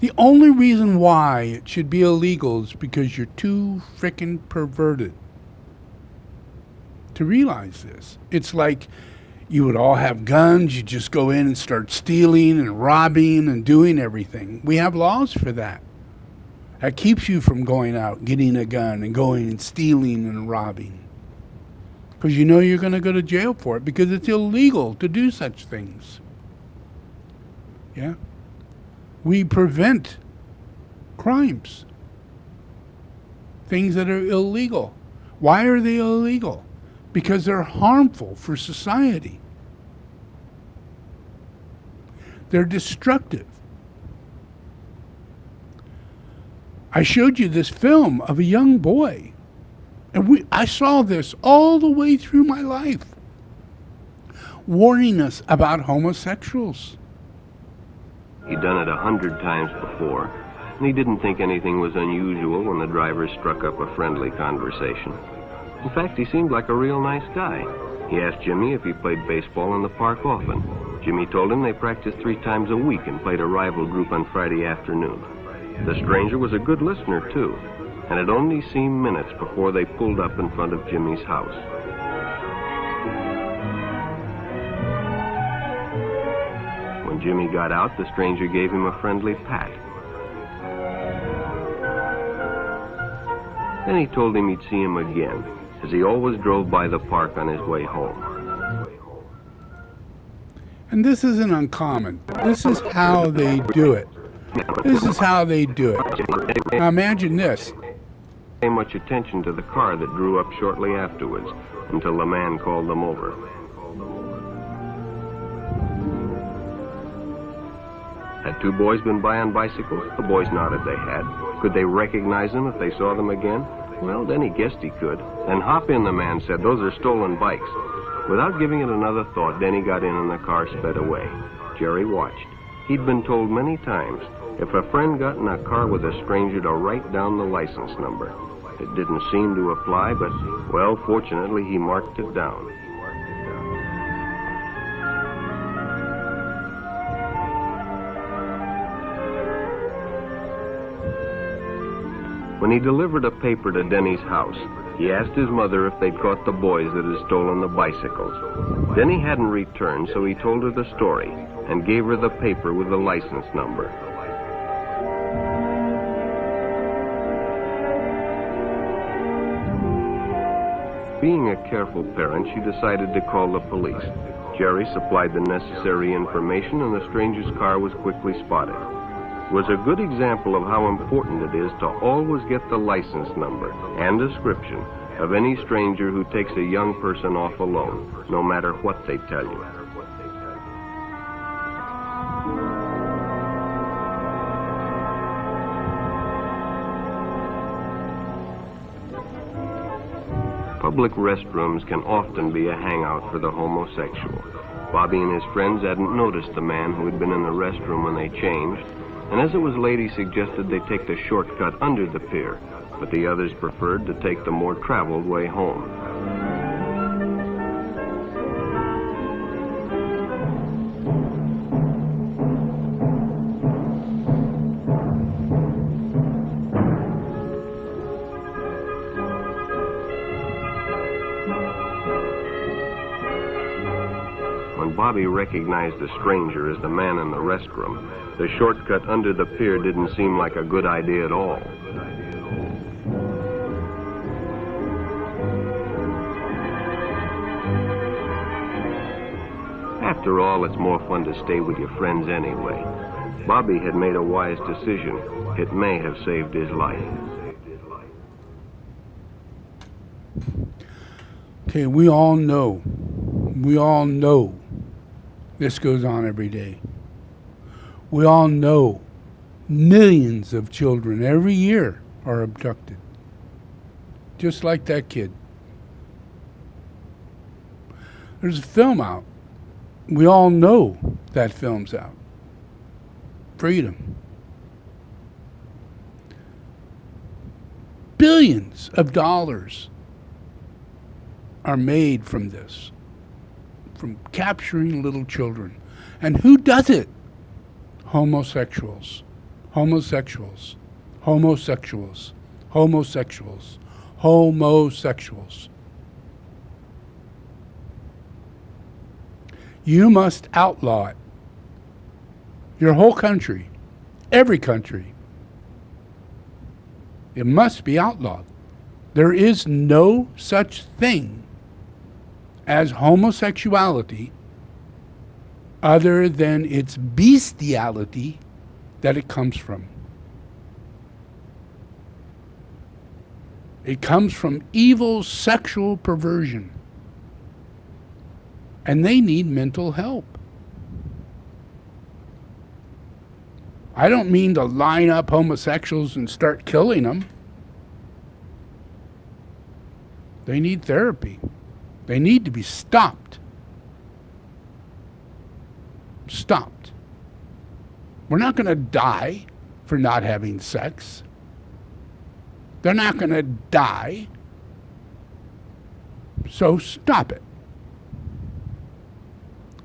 The only reason why it should be illegal is because you're too frickin' perverted to realize this. It's like you would all have guns, you just go in and start stealing and robbing and doing everything. We have laws for that. That keeps you from going out, getting a gun and going and stealing and robbing. Because you know you're going to go to jail for it because it's illegal to do such things. Yeah? We prevent crimes. Things that are illegal. Why are they illegal? Because they're harmful for society. They're destructive. I showed you this film of a young boy, and I saw this all the way through my life, warning us about homosexuals. He'd done it 100 times before, and he didn't think anything was unusual when the driver struck up a friendly conversation. In fact, he seemed like a real nice guy. He asked Jimmy if he played baseball in the park often. Jimmy told him they practiced 3 times a week and played a rival group on Friday afternoon. The stranger was a good listener, too, and it only seemed minutes before they pulled up in front of Jimmy's house. When Jimmy got out, the stranger gave him a friendly pat. Then he told him he'd see him again, as he always drove by the park on his way home. And this isn't uncommon. This is how they do it. This is how they do it. Now imagine this. Pay much attention to the car that drew up shortly afterwards, until the man called them over. Had 2 boys been by on bicycles? The boys nodded they had. Could they recognize them if they saw them again? Well, then he guessed he could. Then hop in, the man said. Those are stolen bikes. Without giving it another thought, Denny got in and the car sped away. Jerry watched. He'd been told many times, if a friend got in a car with a stranger, to write down the license number. It didn't seem to apply, but, well, fortunately, he marked it down. When he delivered a paper to Denny's house, he asked his mother if they'd caught the boys that had stolen the bicycles. Denny hadn't returned, so he told her the story and gave her the paper with the license number. Being a careful parent, she decided to call the police. Jerry supplied the necessary information, and the stranger's car was quickly spotted. It was a good example of how important it is to always get the license number and description of any stranger who takes a young person off alone, no matter what they tell you. Public restrooms can often be a hangout for the homosexual. Bobby and his friends hadn't noticed the man who had been in the restroom when they changed, and as it was late, he suggested they take the shortcut under the pier, but the others preferred to take the more traveled way home. When Bobby recognized the stranger as the man in the restroom, the shortcut under the pier didn't seem like a good idea at all. After all, it's more fun to stay with your friends anyway. Bobby had made a wise decision. It may have saved his life. Okay, we all know this goes on every day. We all know millions of children every year are abducted. Just like that kid. There's a film out. We all know that film's out. Freedom. Billions of dollars are made from this, from capturing little children. And who does it? Homosexuals. Homosexuals. Homosexuals. Homosexuals. Homosexuals. You must outlaw it. Your whole country, every country. It must be outlawed. There is no such thing as homosexuality other than its bestiality that it comes from. It comes from evil sexual perversion. And they need mental help. I don't mean to line up homosexuals and start killing them. They need therapy. They need to be stopped. Stopped. We're not going to die for not having sex. They're not going to die. So stop it.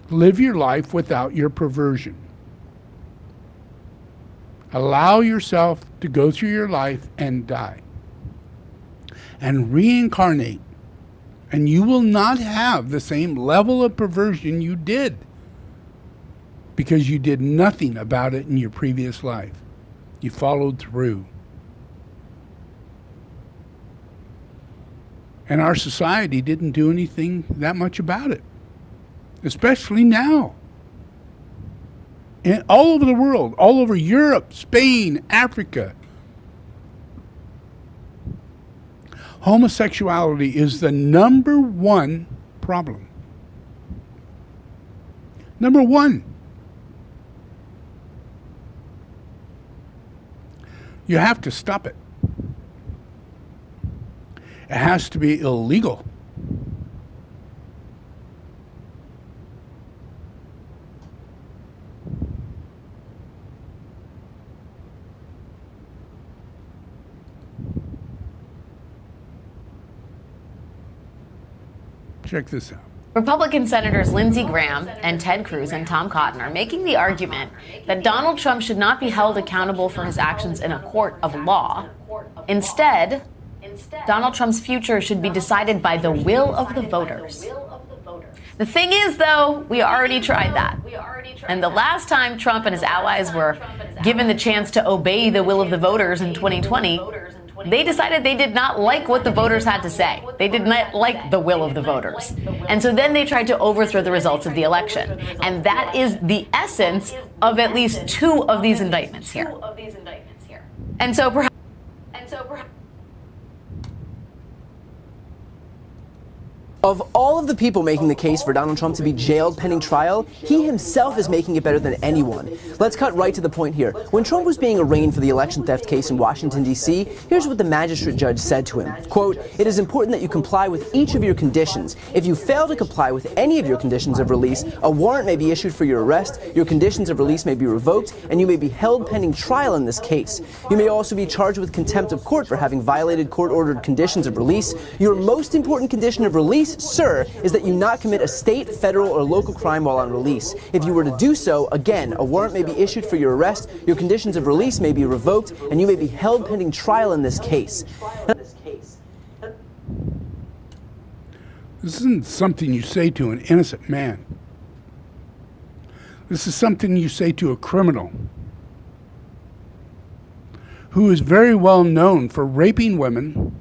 Live your life without your perversion. Allow yourself to go through your life and die. And reincarnate. And you will not have the same level of perversion you did. Because you did nothing about it in your previous life. You followed through. And our society didn't do anything that much about it. Especially now. And all over the world, all over Europe, Spain, Africa. Homosexuality is the number one problem. Number one. You have to stop it. It has to be illegal. Check this out. Republican Senators Lindsey Graham and Ted Cruz and Tom Cotton are making the argument that Donald Trump should not be held accountable for his actions in a court of law. Instead, Donald Trump's future should be decided by the will of the voters. The thing is, though, we already tried that. And the last time Trump and his allies were given the chance to obey the will of the voters in 2020, they decided they did not like what the voters had to say. They did not like the will of the voters. And so then they tried to overthrow the results of the election. And that is the essence of at least two of these indictments here. And so perhaps Of all of the people making the case for Donald Trump to be jailed pending trial, he himself is making it better than anyone. Let's cut right to the point here. When Trump was being arraigned for the election theft case in Washington, D.C., here's what the magistrate judge said to him. Quote, "It is important that you comply with each of your conditions. If you fail to comply with any of your conditions of release, a warrant may be issued for your arrest, your conditions of release may be revoked, and you may be held pending trial in this case. You may also be charged with contempt of court for having violated court-ordered conditions of release. Your most important condition of release, sir, is that you not commit a state, federal, or local crime while on release. If you were to do so, again, a warrant may be issued for your arrest, your conditions of release may be revoked, and you may be held pending trial in this case." This isn't something you say to an innocent man. This is something you say to a criminal who is very well known for raping women,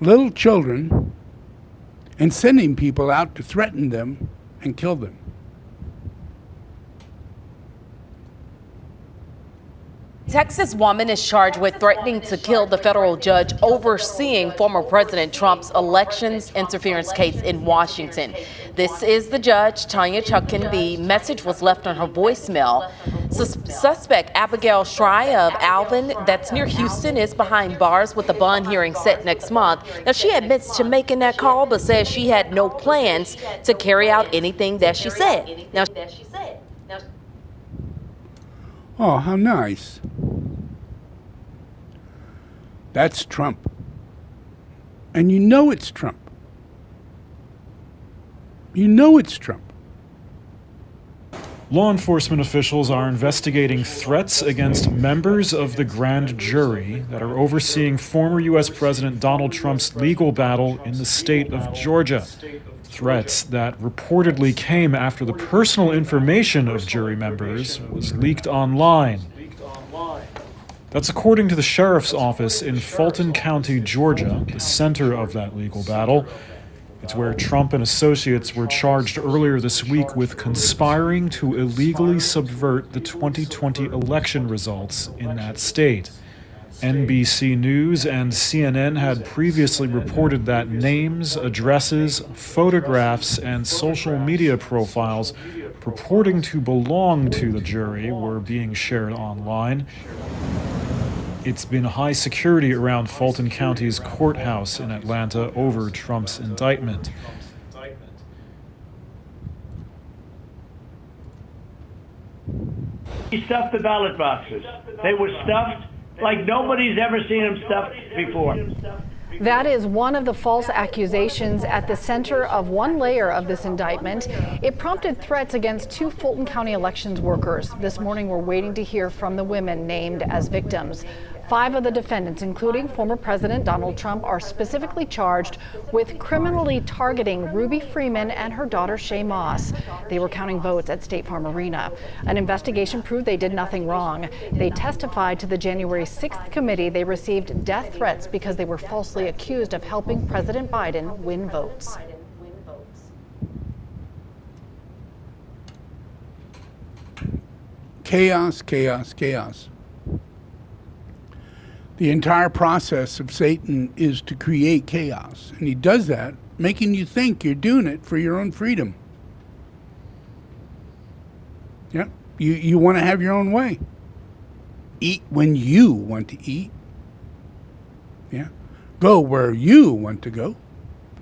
little children, and sending people out to threaten them and kill them. Texas woman is charged with threatening to kill the federal judge overseeing former President Trump's elections interference case in Washington. This is the judge, Tanya Chutkan. The message was left on her voicemail. Suspect Abigail Shry of Alvin, that's near Houston, is behind bars with the bond hearing set next month. Now, she admits to making that call, but says she had no plans to carry out anything that she said. Now, oh, how nice. That's Trump. And you know it's Trump. You know it's Trump. Law enforcement officials are investigating threats against members of the grand jury that are overseeing former U.S. President Donald Trump's legal battle in the state of Georgia. Threats that reportedly came after the personal information of jury members was leaked online. That's according to the sheriff's office in Fulton County, Georgia, the center of that legal battle. It's where Trump and associates were charged earlier this week with conspiring to illegally subvert the 2020 election results in that state. NBC News and CNN had previously reported that names, addresses, photographs, and social media profiles purporting to belong to the jury were being shared online. It's been high security around Fulton County's courthouse in Atlanta over Trump's indictment. He stuffed the ballot boxes. They were stuffed like nobody's ever seen them stuffed before. That is one of the false accusations at the center of one layer of this indictment. It prompted threats against 2 Fulton County elections workers. This morning, we're waiting to hear from the women named as victims. 5 of the defendants, including former President Donald Trump, are specifically charged with criminally targeting Ruby Freeman and her daughter Shay Moss. They were counting votes at State Farm Arena. An investigation proved they did nothing wrong. They testified to the January 6th committee they received death threats because they were falsely accused of helping President Biden win votes. Chaos, chaos, chaos. The entire process of Satan is to create chaos. And he does that, making you think you're doing it for your own freedom. Yeah, you want to have your own way. Eat when you want to eat. Yeah. Go where you want to go.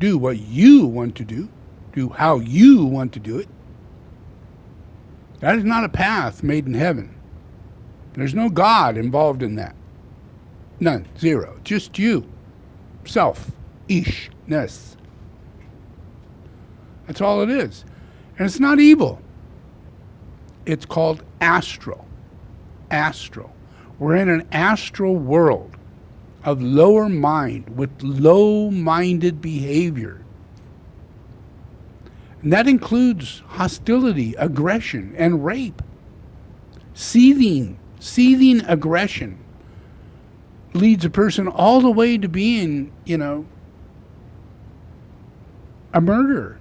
Do what you want to do. Do how you want to do it. That is not a path made in heaven. There's no God involved in that. None. Zero. Just you. Self-ishness. That's all it is. And it's not evil. It's called astral. Astral. We're in an astral world of lower mind with low-minded behavior. And that includes hostility, aggression, and rape. Seething aggression leads a person all the way to being, a murderer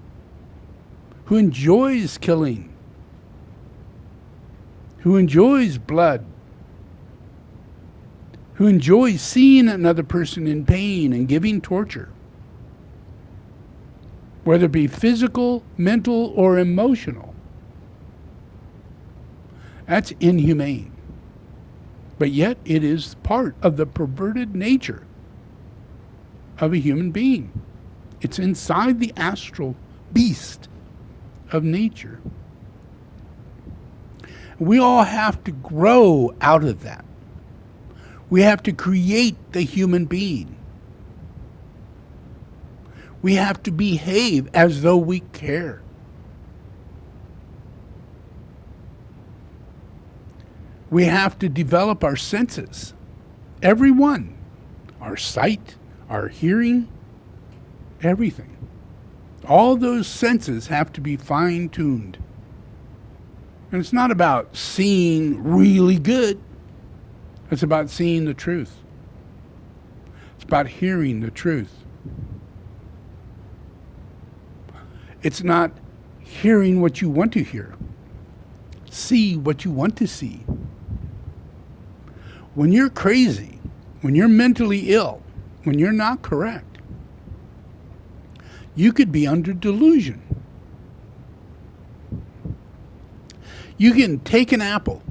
who enjoys killing, who enjoys blood, who enjoys seeing another person in pain and giving torture, whether it be physical, mental, or emotional. That's inhumane. But yet it is part of the perverted nature of a human being. It's inside the astral beast of nature. We all have to grow out of that. We have to create the human being. We have to behave as though we care. We have to develop our senses, every one, our sight, our hearing, everything. All those senses have to be fine-tuned. And it's not about seeing really good. It's about seeing the truth. It's about hearing the truth. It's not hearing what you want to hear. See what you want to see. When you're crazy, when you're mentally ill, when you're not correct, you could be under delusion. You can take an apple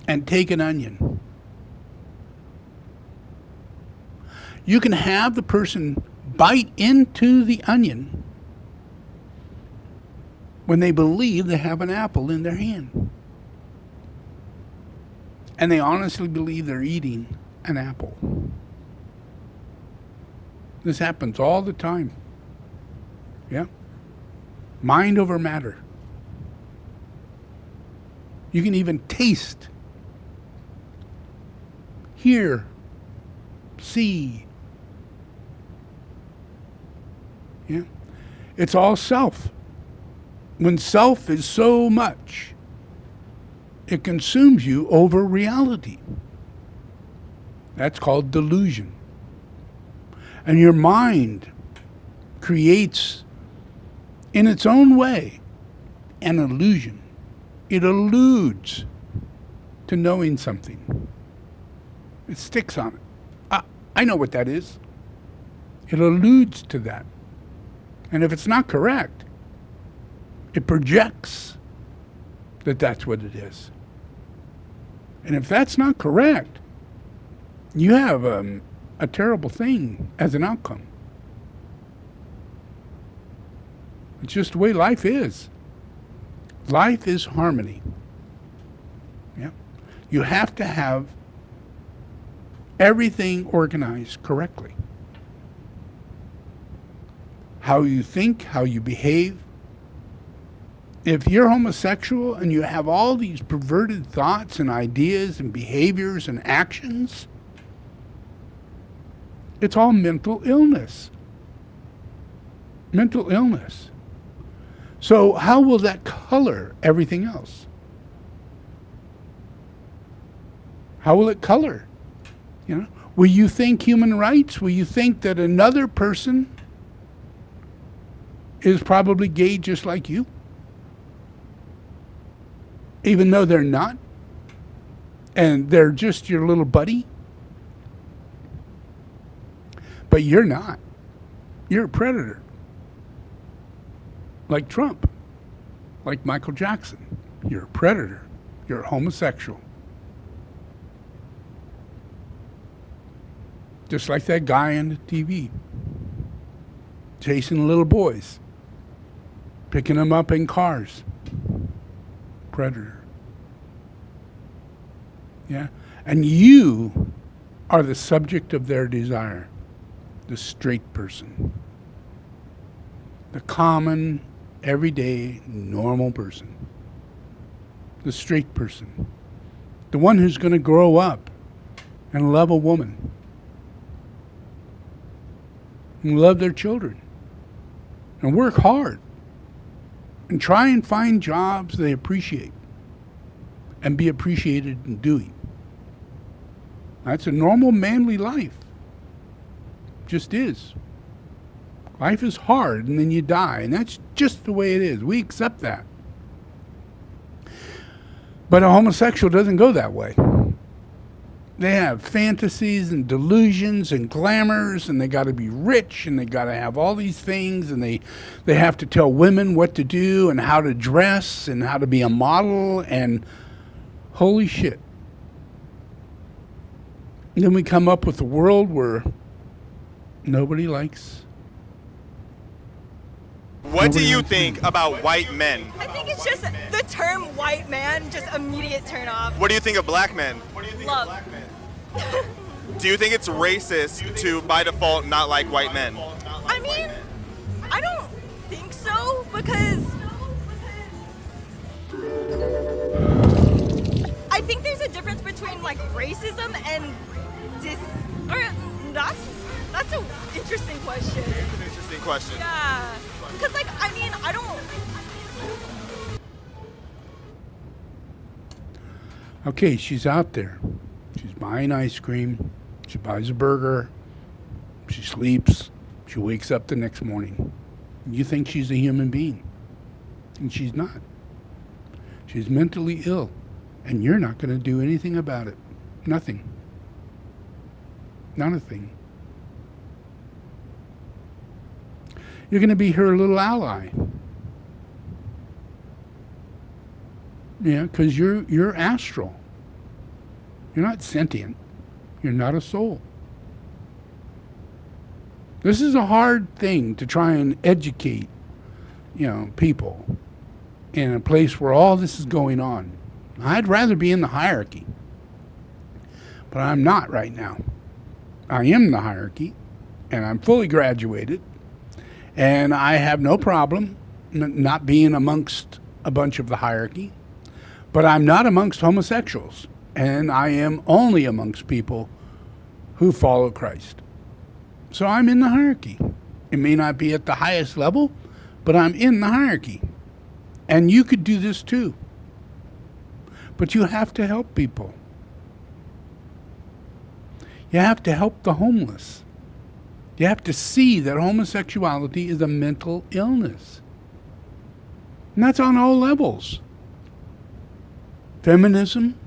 and take an onion. You can have the person bite into the onion when they believe they have an apple in their hand. And they honestly believe they're eating an apple. This happens all the time. Yeah? Mind over matter. You can even taste, hear, see. Yeah? It's all self. When self is so much, it consumes you over reality. That's called delusion. And your mind creates, in its own way, an illusion. It alludes to knowing something. It sticks on it. I know what that is. It alludes to that. And if it's not correct, it projects that that's what it is. And if that's not correct, you have a terrible thing as an outcome. It's just the way life is. Life is harmony. Yeah? You have to have everything organized correctly. How you think, how you behave. If you're homosexual and you have all these perverted thoughts and ideas and behaviors and actions, it's all mental illness. Mental illness. So how will that color everything else? How will it color? You know, will you think human rights? Will you think that another person is probably gay just like you? Even though they're not? And they're just your little buddy? But you're not. You're a predator. Like Trump. Like Michael Jackson. You're a predator. You're a homosexual. Just like that guy on the TV. Chasing little boys. Picking them up in cars. Predator. Yeah? And you are the subject of their desire. The straight person. The common, everyday, normal person. The straight person. The one who's going to grow up and love a woman. And love their children. And work hard. And try and find jobs they appreciate. And be appreciated in doing. That's a normal manly life. Just is. Life is hard and then you die, and that's just the way it is. We accept that. But a homosexual doesn't go that way. They have fantasies and delusions and glamours, and they got to be rich, and they got to have all these things, and they have to tell women what to do and how to dress and how to be a model, and holy shit. And then we come up with a world where nobody likes. What do you think about white men? I think it's just the term white man, just immediate turn off. What do you think of black men? Love. Do you think it's racist to, by default, not like white men? I mean, I don't think so, because I think there's a difference between like racism and that's an interesting question. It's an interesting question. Yeah, because like, I mean, I don't. Okay, she's out there. She's buying ice cream. She buys a burger. She sleeps. She wakes up the next morning. You think she's a human being. And she's not. She's mentally ill. And you're not going to do anything about it. Nothing. Not a thing. You're going to be her little ally. Yeah, because you're astral. You're not sentient. You're not a soul. This is a hard thing to try and educate, people in a place where all this is going on. I'd rather be in the hierarchy, but I'm not right now. I am the hierarchy, and I'm fully graduated, and I have no problem not being amongst a bunch of the hierarchy, but I'm not amongst homosexuals, and I am only amongst people who follow Christ. So I'm in the hierarchy. It may not be at the highest level, but I'm in the hierarchy. And you could do this too. But you have to help people. You have to help the homeless. You have to see that homosexuality is a mental illness. And that's on all levels. Feminism.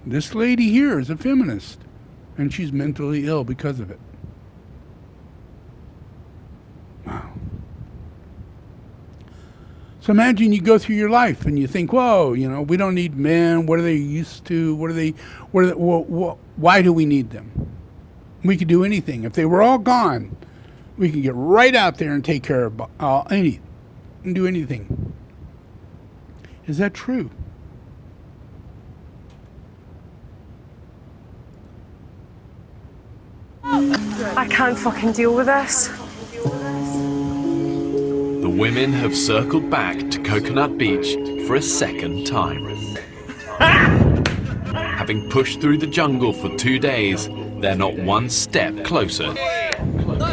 This lady here is a feminist. And she's mentally ill because of it. Wow. So imagine you go through your life and you think, whoa, we don't need men. What are they used to? Why do we need them? We could do anything. If they were all gone, we could get right out there and take care of anything and do anything. Is that true? I can't fucking deal with this. The women have circled back to Coconut Beach for a second time. Having pushed through the jungle for 2 days, they're not one step closer. Brilliant.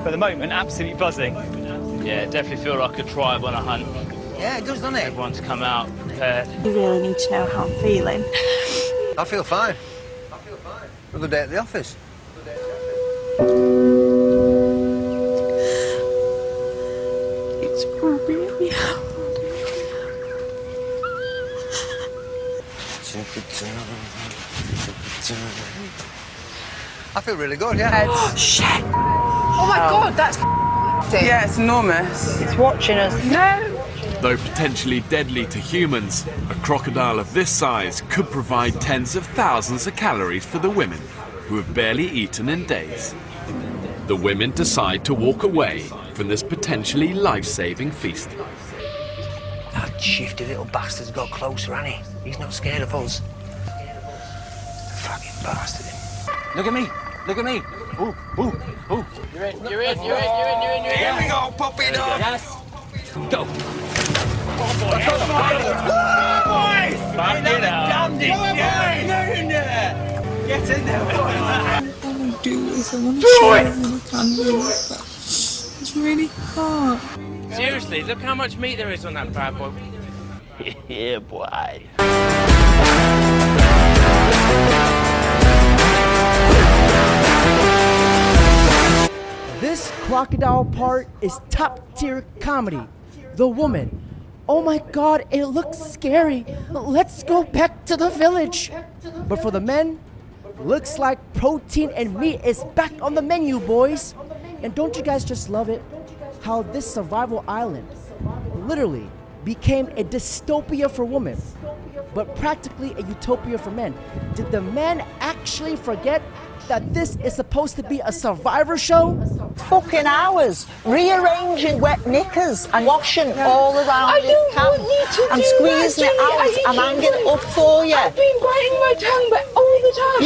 For the moment, absolutely buzzing. Yeah, definitely feel like a tribe on a hunt. Yeah, it does, doesn't it? Everyone's come out prepared. You really need to know how I'm feeling. I feel fine. Another day at the office. It's really hard. I feel really good, yeah. Oh, shit! Oh my god, that's yeah, it's enormous. It's watching us. No! Though potentially deadly to humans, a crocodile of this size could provide tens of thousands of calories for the women, who have barely eaten in days. The women decide to walk away from this potentially life-saving feast. That shifty little bastard's got closer, hasn't he? He's not scared of us. Fucking bastard. Look at me! Look at me! Ooh, ooh, ooh. You're in. Here we go, puppy dog! Yes. Go! Back it up. Get in there, boy! I want to do this. I want to show everyone I can do it, but it's really hard. Seriously, look how much meat there is on that bad boy. Yeah, boy. This crocodile part is top tier comedy. The woman. Oh my god, it looks scary. Let's go back to the village. But for the men, looks like protein and meat is back on the menu, boys. And don't you guys just love it? How this survival island literally became a dystopia for women, but practically a utopia for men. Did the men actually forget that this is supposed to be a survivor show? Fucking hours rearranging wet knickers and washing all around this camp and squeezing it out and hanging it up for you. I've been biting my tongue but all the time.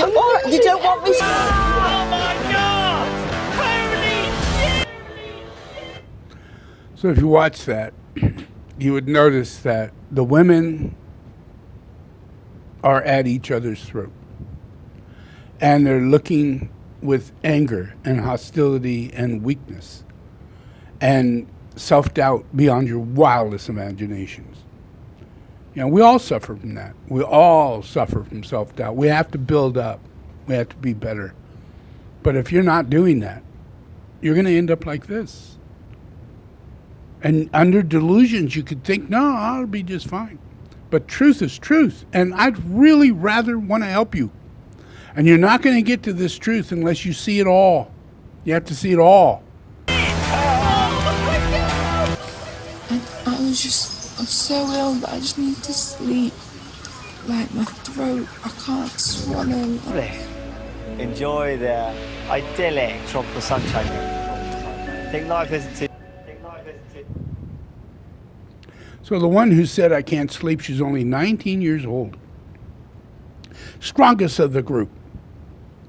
You don't want me. Oh my god! Holy shit! So if you watch that, you would notice that the women are at each other's throat. And they're looking with anger and hostility and weakness and self-doubt beyond your wildest imaginations. You know, we all suffer from that. We all suffer from self-doubt. We have to build up. We have to be better. But if you're not doing that, you're going to end up like this. And under delusions, you could think, no, I'll be just fine. But truth is truth. And I'd really rather want to help you. And you're not going to get to this truth unless you see it all. You have to see it all. I'm so ill that I just need to sleep. Like my throat, I can't swallow. Enjoy the idyllic tropical sunshine. Think life isn't too. So the one who said I can't sleep, she's only 19 years old. Strongest of the group,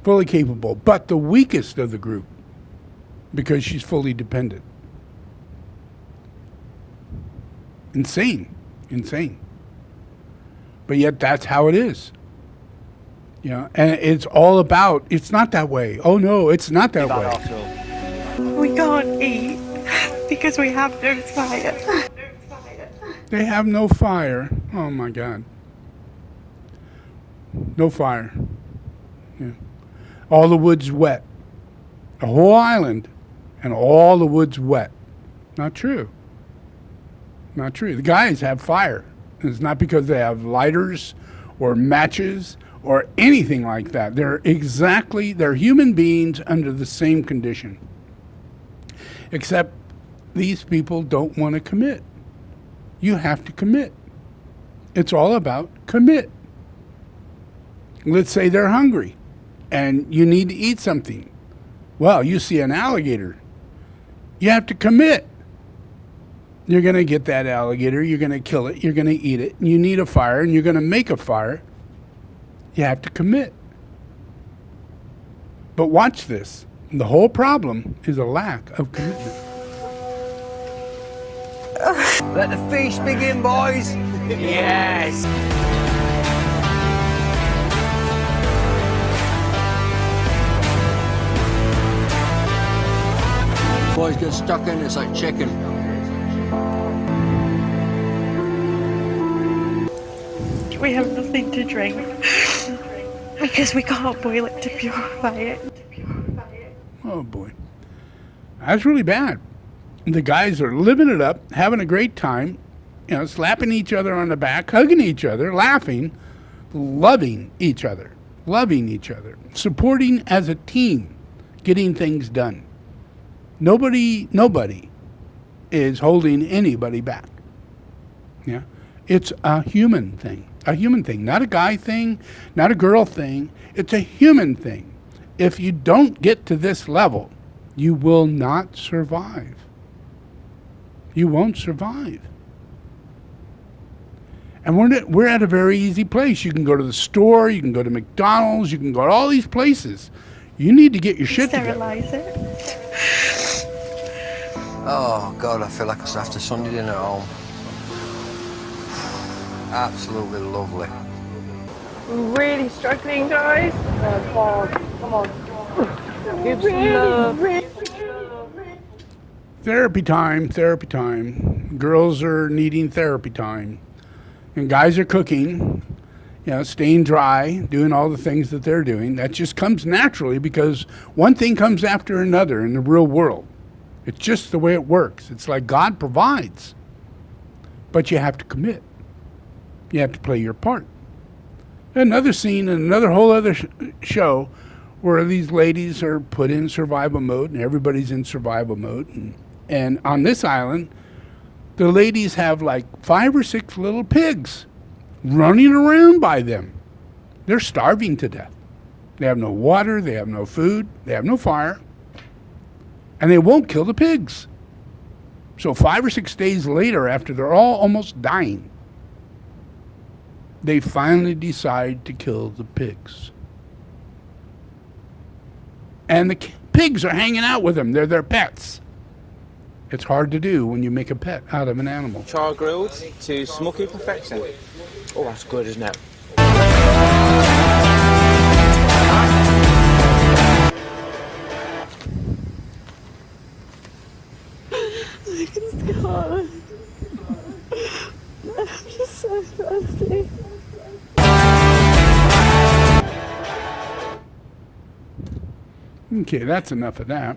fully capable, but the weakest of the group because she's fully dependent. Insane. But yet that's how it is. You know, and it's all about, it's not that way. Oh no, it's not that way. We can't eat because we have no fire. They have no fire. Oh my God. No fire. Yeah. All the wood's wet. The whole island and all the wood's wet. Not true. Not true. The guys have fire. It's not because they have lighters or matches or anything like that. They're human beings under the same condition. Except these people don't want to commit. You have to commit. It's all about commit. Let's say they're hungry and you need to eat something. Well, you see an alligator. You have to commit. You're going to get that alligator, you're going to kill it, you're going to eat it, and you need a fire, and you're going to make a fire. You have to commit. But watch this. The whole problem is a lack of commitment. Let the feast begin, boys. Yes. Boys get stuck in, it's like chicken. We have nothing to drink because we can't boil it to purify it. Oh boy. That's really bad. The guys are living it up, having a great time, you know, slapping each other on the back, hugging each other, laughing, loving each other, supporting as a team, getting things done. Nobody is holding anybody back. Yeah. It's a human thing, not a guy thing, not a girl thing. It's a human thing. If you don't get to this level, you will not survive. You won't survive. And we're at a very easy place. You can go to the store, you can go to McDonald's, you can go to all these places. You need to get your shit together. Sterilize it. Oh God, I feel like it's after Sunday dinner at home. Absolutely lovely. I'm really struggling, guys. Come on. Give some love. Therapy time. Girls are needing therapy time. And guys are cooking, you know, staying dry, doing all the things that they're doing. That just comes naturally because one thing comes after another in the real world. It's just the way it works. It's like God provides. But you have to commit. You have to play your part. Another scene in another whole other show where these ladies are put in survival mode and everybody's in survival mode. And on this island, the ladies have like 5 or 6 little pigs running around by them. They're starving to death. They have no water, they have no food, they have no fire, and they won't kill the pigs. So 5 or 6 days later, after they're all almost dying, they finally decide to kill the pigs. And the pigs are hanging out with them. They're their pets. It's hard to do when you make a pet out of an animal. Char grilled to smoky perfection. Oh, that's good, isn't it? I can still. I'm just so fussy. Okay, that's enough of that.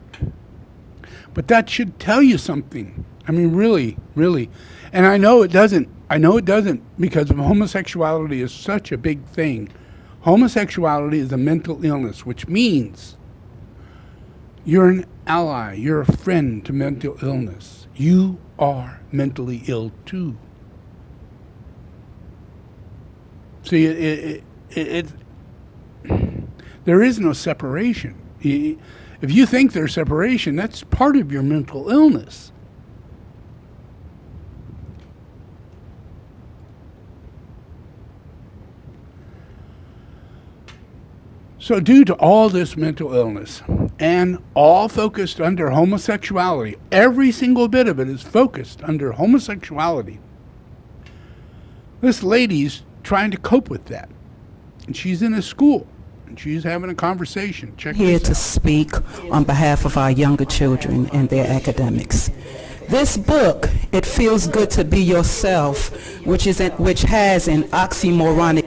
But that should tell you something. I mean, really, really. And I know it doesn't. I know it doesn't, because homosexuality is such a big thing. Homosexuality is a mental illness, which means you're an ally, you're a friend to mental illness. You are mentally ill too. See, there is no separation. If you think there's separation, that's part of your mental illness. So due to all this mental illness, and all focused under homosexuality, every single bit of it is focused under homosexuality, this lady's trying to cope with that. And she's in a school, and she's having a conversation. Check Here this to out. speak on behalf of our younger children and their academics. This book, It Feels Good to Be Yourself, which has an oxymoronic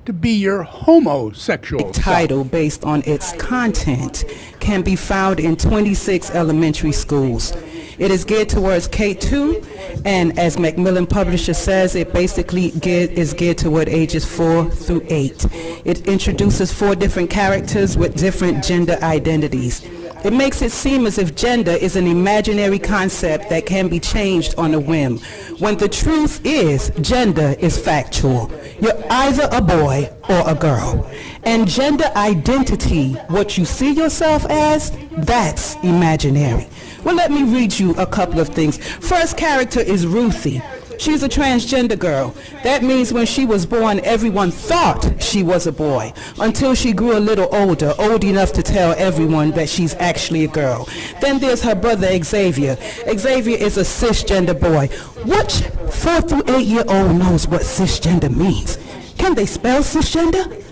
To be your homosexual title based on its content, can be found in 26 elementary schools. It is geared towards K2, and as Macmillan Publisher says, it basically is geared toward ages 4 through 8. It introduces 4 different characters with different gender identities. It makes it seem as if gender is an imaginary concept that can be changed on a whim, when the truth is gender is factual. You're either a boy or a girl. And gender identity, what you see yourself as, that's imaginary. Well, let me read you a couple of things. First character is Ruthie. She's a transgender girl. That means when she was born, everyone thought she was a boy, until she grew a little older, old enough to tell everyone that she's actually a girl. Then there's her brother Xavier. Xavier is a cisgender boy. Which 4 through 8-year-old knows what cisgender means? Can they spell cisgender?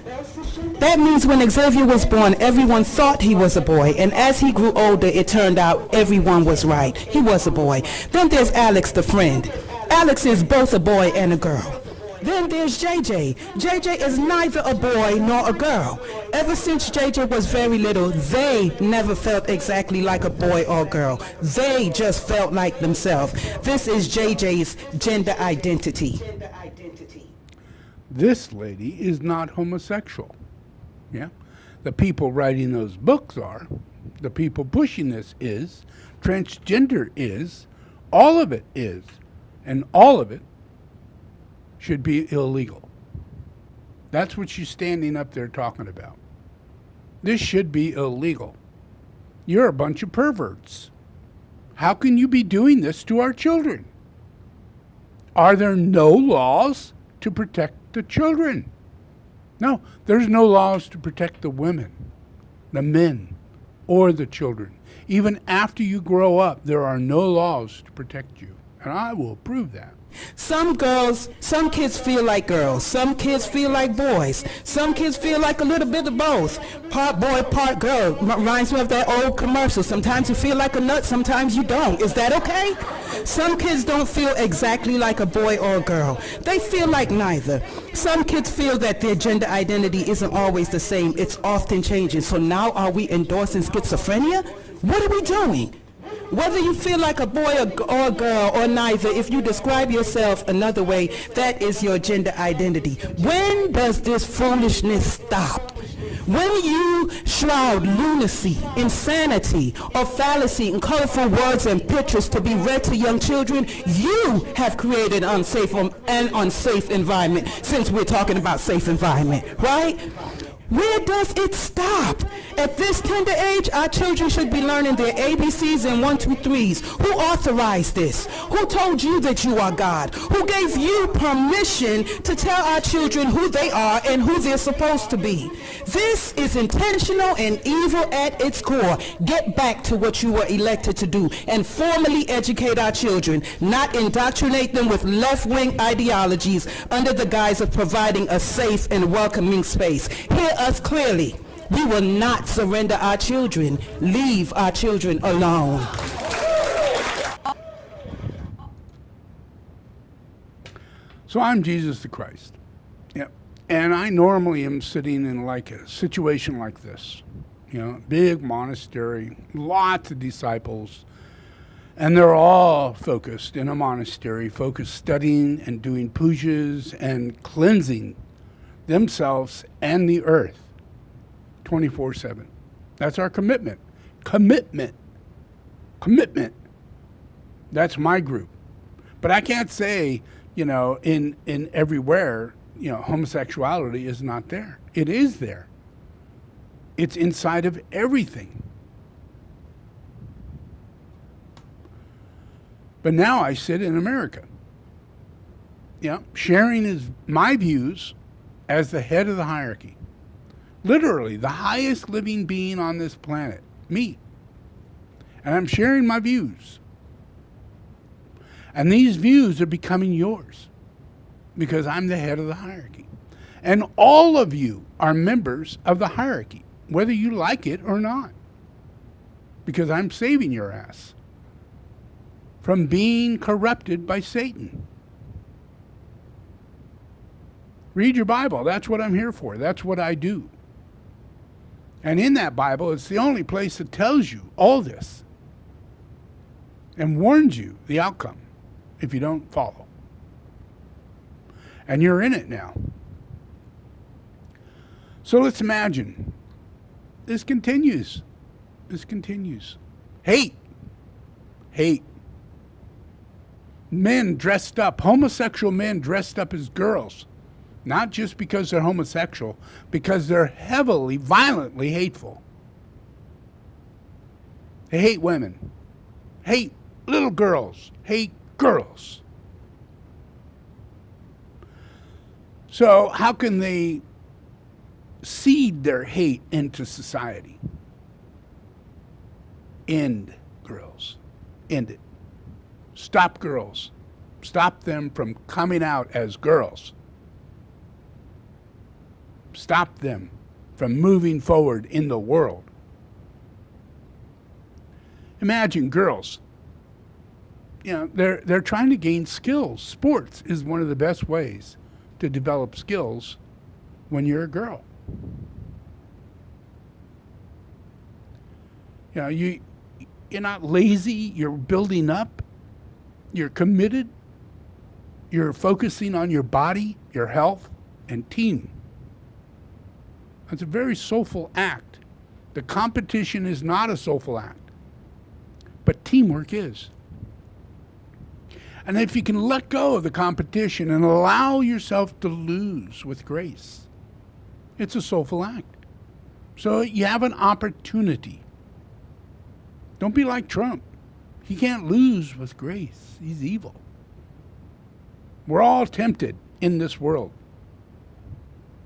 That means when Xavier was born, everyone thought he was a boy, and as he grew older, it turned out everyone was right. He was a boy. Then there's Alex, the friend. Alex is both a boy and a girl. Then there's JJ. JJ is neither a boy nor a girl. Ever since JJ was very little, they never felt exactly like a boy or girl. They just felt like themselves. This is JJ's gender identity. This lady is not homosexual. Yeah? The people writing those books are. The people pushing this is. Transgender is. All of it is. And all of it should be illegal. That's what she's standing up there talking about. This should be illegal. You're a bunch of perverts. How can you be doing this to our children? Are there no laws to protect the children? No, there's no laws to protect the women, the men, or the children. Even after you grow up, there are no laws to protect you. And I will prove that. Some kids feel like girls. Some kids feel like boys. Some kids feel like a little bit of both. Part boy, part girl. Reminds me of that old commercial. Sometimes you feel like a nut, sometimes you don't. Is that okay? Some kids don't feel exactly like a boy or a girl. They feel like neither. Some kids feel that their gender identity isn't always the same. It's often changing. So now are we endorsing schizophrenia? What are we doing? Whether you feel like a boy or a girl or neither, if you describe yourself another way, that is your gender identity. When does this foolishness stop? When you shroud lunacy, insanity, or fallacy in colorful words and pictures to be read to young children, you have created an unsafe environment, since we're talking about safe environment, right? Where does it stop? At this tender age, our children should be learning their ABCs and 1, 2, 3s. Who authorized this? Who told you that you are God? Who gave you permission to tell our children who they are and who they're supposed to be? This is intentional and evil at its core. Get back to what you were elected to do and formally educate our children, not indoctrinate them with left-wing ideologies under the guise of providing a safe and welcoming space. Hear us clearly. We will not surrender our children. Leave our children alone. So I'm Jesus the Christ. Yep. And I normally am sitting in like a situation like this. You know, big monastery, lots of disciples, and they're all focused in a monastery, focused studying and doing pujas and cleansing themselves and the earth 24/7. That's our commitment. Commitment. That's my group. But I can't say, you know, in everywhere, you know, homosexuality is not there. It is there. It's inside of everything. But now I sit in America. Yeah, sharing my views as the head of the hierarchy. Literally, the highest living being on this planet, me. And I'm sharing my views. And these views are becoming yours because I'm the head of the hierarchy. And all of you are members of the hierarchy, whether you like it or not, because I'm saving your ass from being corrupted by Satan. Read your Bible. That's what I'm here for. That's what I do. And in that Bible, it's the only place that tells you all this and warns you the outcome if you don't follow. And you're in it now. So let's imagine this continues. Hate. Men dressed up, homosexual men dressed up as girls. Not just because they're homosexual, because they're heavily, violently hateful. They hate women, hate little girls, hate girls. So how can they seed their hate into society? End girls. End it. Stop girls. Stop them from coming out as girls. Stop them from moving forward in the world. Imagine girls. You know, they're trying to gain skills. Sports is one of the best ways to develop skills when you're a girl. You know, you're not lazy, you're building up, you're committed, you're focusing on your body, your health, and team. It's a very soulful act. The competition is not a soulful act, but teamwork is. And if you can let go of the competition and allow yourself to lose with grace, it's a soulful act. So you have an opportunity. Don't be like Trump. He can't lose with grace. He's evil. We're all tempted in this world.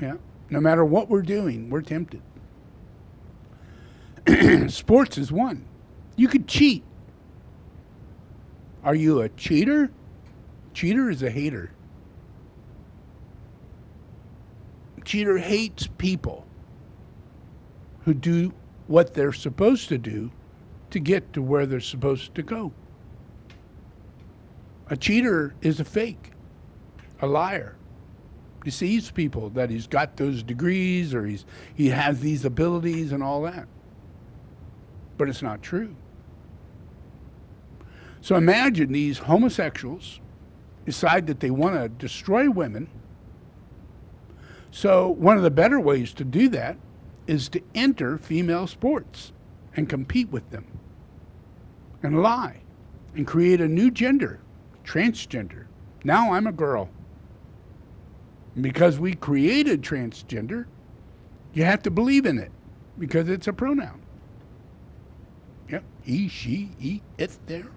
Yeah. No matter what we're doing, we're tempted. Sports is one. You could cheat. Are you a cheater? Cheater is a hater. Cheater hates people who do what they're supposed to do to get to where they're supposed to go. A cheater is a fake, a liar. Deceives people that he's got those degrees or he has these abilities and all that. But it's not true. So imagine these homosexuals decide that they want to destroy women. So one of the better ways to do that is to enter female sports and compete with them and lie and create a new gender, transgender. Now I'm a girl. Because we created transgender, you have to believe in it because it's a pronoun. Yep, he, she, it, it's there.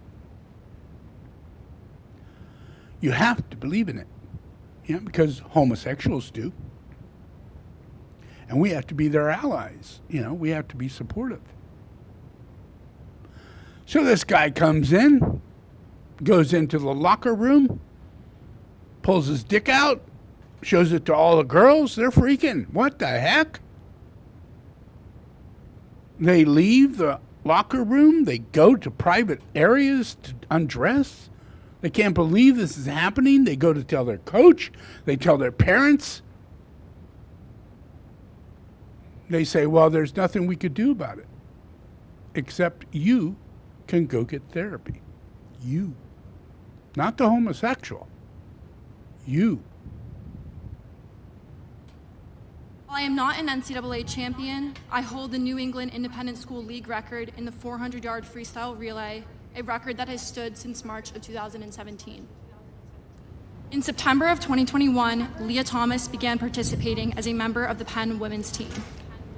You have to believe in it, because homosexuals do. And we have to be their allies, we have to be supportive. So this guy comes in, goes into the locker room, pulls his dick out, shows it to all the girls. They're freaking. What the heck? They leave the locker room. They go to private areas to undress. They can't believe this is happening. They go to tell their coach. They tell their parents. They say, well, there's nothing we could do about it, except you can go get therapy. You. Not the homosexual. You. While I am not an NCAA champion, I hold the New England Independent School League record in the 400-yard freestyle relay, a record that has stood since March of 2017. In September of 2021, Leah Thomas began participating as a member of the Penn women's team.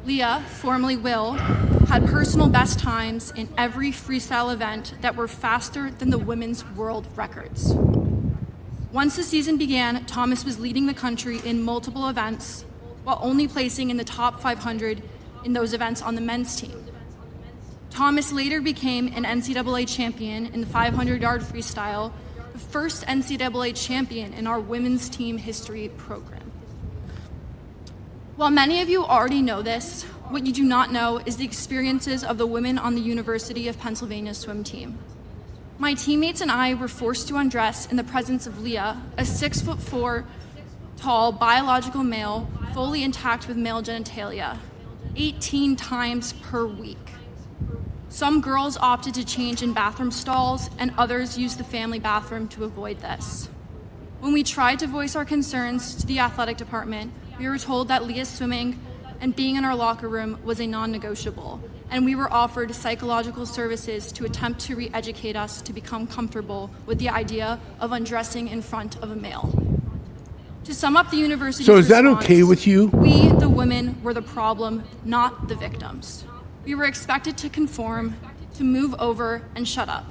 Leah, formerly Will, had personal best times in every freestyle event that were faster than the women's world records. Once the season began, Thomas was leading the country in multiple events, while only placing in the top 500 in those events on the men's team. Thomas later became an NCAA champion in the 500-yard freestyle, the first NCAA champion in our women's team history program. While many of you already know this, what you do not know is the experiences of the women on the University of Pennsylvania swim team. My teammates and I were forced to undress in the presence of Leah, a 6'4" tall biological male, fully intact with male genitalia, 18 times per week. Some girls opted to change in bathroom stalls, and others used the family bathroom to avoid this. When we tried to voice our concerns to the athletic department, we were told that Leah's swimming and being in our locker room was a non-negotiable, and we were offered psychological services to attempt to re-educate us to become comfortable with the idea of undressing in front of a male. To sum up the university's So is that response, okay with you? we, the women, were the problem, not the victims. We were expected to conform, to move over, and shut up.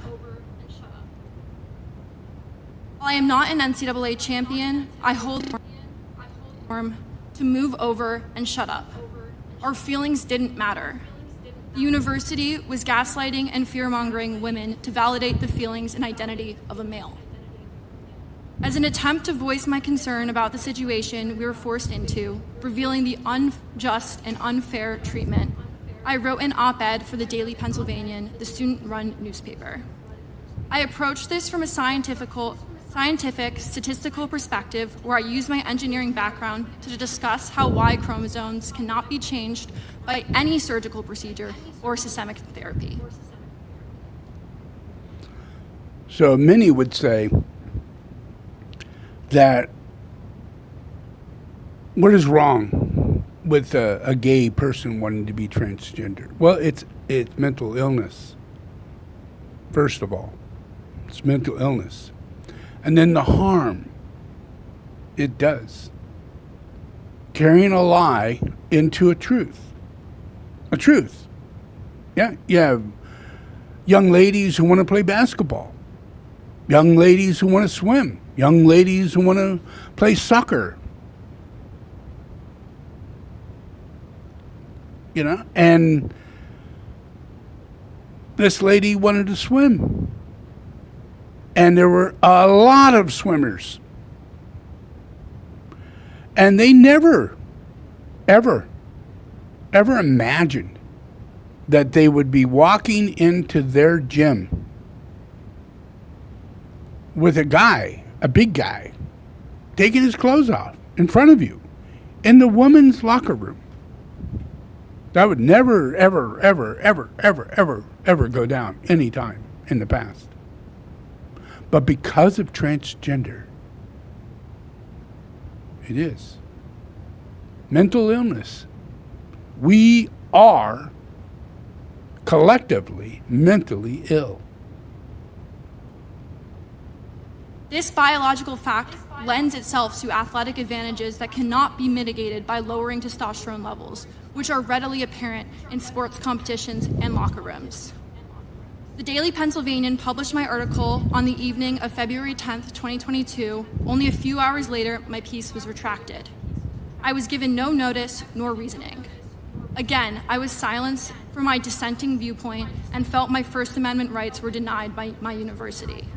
While I am not an NCAA champion, I hold to move over and shut up. Our feelings didn't matter. The university was gaslighting and fear-mongering women to validate the feelings and identity of a male. As an attempt to voice my concern about the situation we were forced into, revealing the unjust and unfair treatment, I wrote an op-ed for the Daily Pennsylvanian, the student-run newspaper. I approached this from a scientific, statistical perspective where I used my engineering background to discuss how Y chromosomes cannot be changed by any surgical procedure or systemic therapy. So many would say that what is wrong with a gay person wanting to be transgender? Well, it's mental illness. First of all, it's mental illness. And then the harm it does. Carrying a lie into a truth. A truth. Yeah, you have young ladies who want to play basketball. Young ladies who want to swim. Young ladies who want to play soccer. You know, and this lady wanted to swim. And there were a lot of swimmers. And they never, ever imagined that they would be walking into their gym with a guy, a big guy, taking his clothes off in front of you in the women's locker room. That would never, ever go down any time in the past. But because of transgender, it is. Mental illness. We are collectively mentally ill. This biological fact lends itself to athletic advantages that cannot be mitigated by lowering testosterone levels, which are readily apparent in sports competitions and locker rooms. The Daily Pennsylvanian published my article on the evening of February 10th, 2022. Only a few hours later, my piece was retracted. I was given no notice nor reasoning. Again, I was silenced for my dissenting viewpoint and felt my First Amendment rights were denied by my university.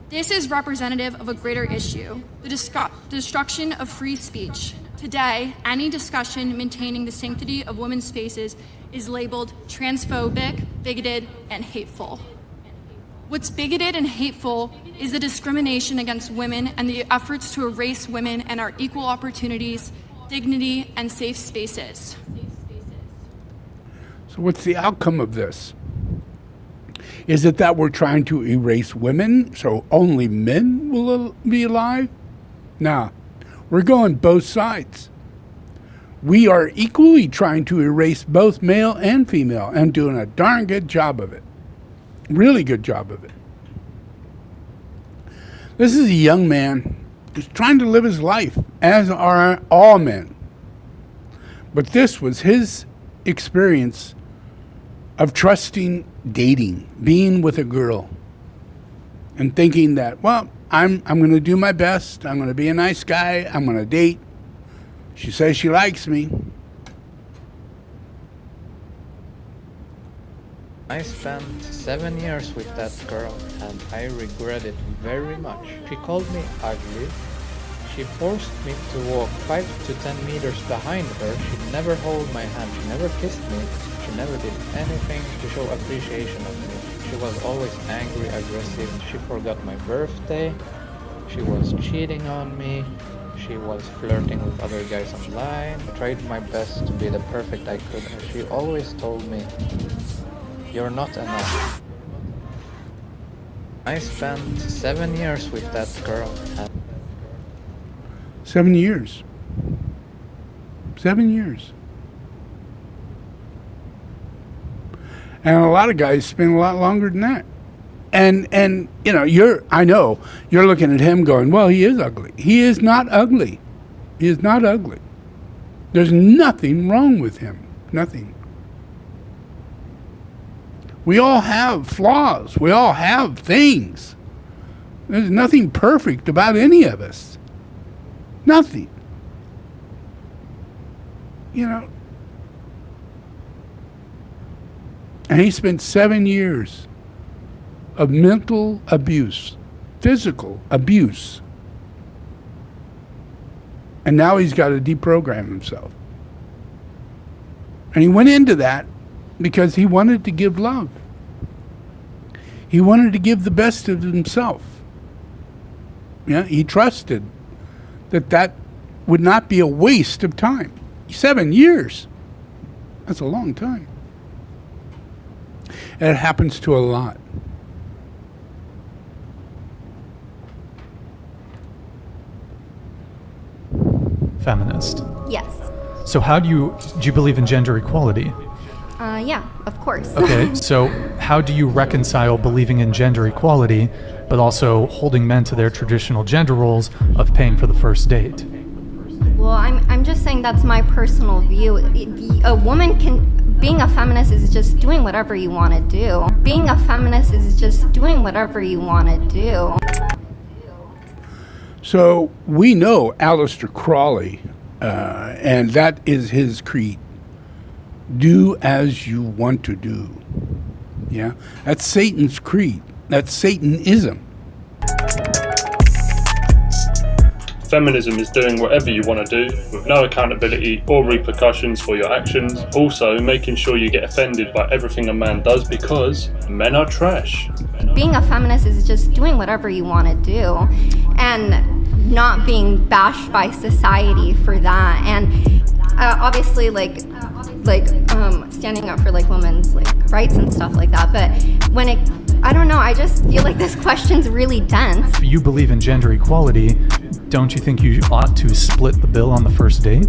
This is representative of a greater issue, the destruction of free speech. Today, any discussion maintaining the sanctity of women's spaces is labeled transphobic, bigoted, and hateful. What's bigoted and hateful is the discrimination against women and the efforts to erase women and our equal opportunities, dignity, and safe spaces. So what's the outcome of this? Is it that we're trying to erase women so only men will be alive? Nah, we're going both sides. We are equally trying to erase both male and female and doing a darn good job of it. Really good job of it. This is a young man who's trying to live his life, as are all men. But this was his experience of trusting dating, being with a girl, and thinking that, well, I'm going to do my best. I'm going to be a nice guy. I'm going to date. She says she likes me. I spent 7 years with that girl and I regret it very much. She called me ugly. She forced me to walk 5 to 10 meters behind her. She never held my hand. She never kissed me. She never did anything to show appreciation of me. She was always angry, aggressive. She forgot my birthday. She was cheating on me. She was flirting with other guys online. I tried my best to be the perfect I could, and she always told me, "You're not enough." I spent 7 years with that girl. 7 years. 7 years. And a lot of guys spend a lot longer than that. And you know, I know you're looking at him going, well, he is ugly. He is not ugly. He is not ugly. There's nothing wrong with him. Nothing. We all have flaws. We all have things. There's nothing perfect about any of us. Nothing. You know. And he spent 7 years of mental abuse, physical abuse. And now he's got to deprogram himself. And he went into that because he wanted to give love. He wanted to give the best of himself. Yeah, he trusted that would not be a waste of time. 7 years. That's a long time. And it happens to a lot. Feminist. Yes. So how do you believe in gender equality? Yeah, of course. Okay, so how do you reconcile believing in gender equality, but also holding men to their traditional gender roles of paying for the first date? Well, I'm just saying that's my personal view. A woman being a feminist is just doing whatever you want to do. Being a feminist is just doing whatever you want to do. So we know Aleister Crowley, and that is his creed. Do as you want to do. Yeah, that's Satan's creed. That's Satanism. Feminism is doing whatever you want to do with no accountability or repercussions for your actions. Also, making sure you get offended by everything a man does because men are trash. Being a feminist is just doing whatever you want to do and not being bashed by society for that. And obviously, like standing up for like women's like rights and stuff like that. But when I don't know, I just feel like this question's really dense. You believe in gender equality. Don't you think you ought to split the bill on the first date?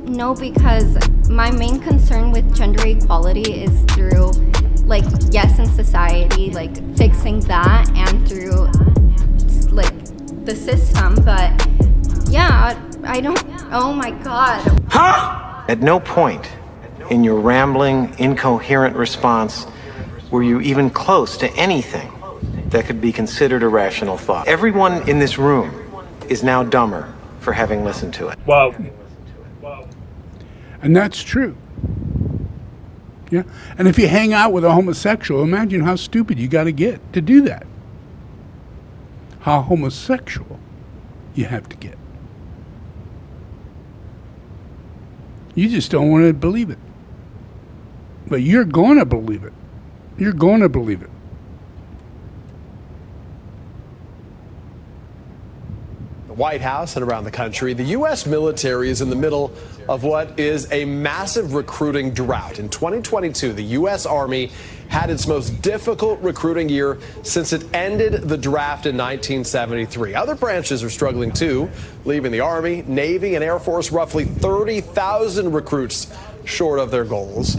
No, because my main concern with gender equality is through, like, yes, in society, like, fixing that and through, like, the system. But, yeah, I don't, oh my God. Huh? At no point in your rambling, incoherent response were you even close to anything that could be considered a rational thought. Everyone in this room is now dumber for having listened to it. Wow. And that's true. Yeah. And if you hang out with a homosexual, imagine how stupid you got to get to do that. How homosexual you have to get. You just don't want to believe it. But you're going to believe it. You're going to believe it. the White House and around the country, the U.S. military is in the middle of what is a massive recruiting drought. In 2022, the U.S. Army had its most difficult recruiting year since it ended the draft in 1973. Other branches are struggling too, leaving the Army, Navy, and Air Force roughly 30,000 recruits short of their goals.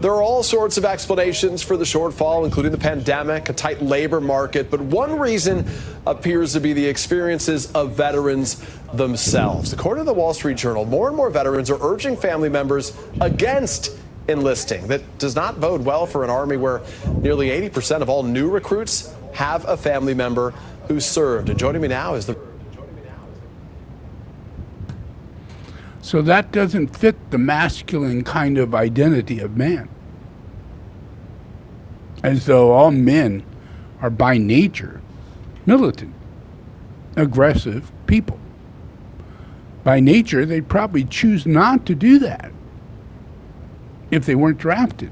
There are all sorts of explanations for the shortfall, including the pandemic, a tight labor market, but one reason appears to be the experiences of veterans themselves. According to the Wall Street Journal, more and more veterans are urging family members against enlisting. That does not bode well for an army where nearly 80% of all new recruits have a family member who served. And joining me now is the... So that doesn't fit the masculine kind of identity of man. As though all men are by nature militant, aggressive people. By nature, they'd probably choose not to do that if they weren't drafted,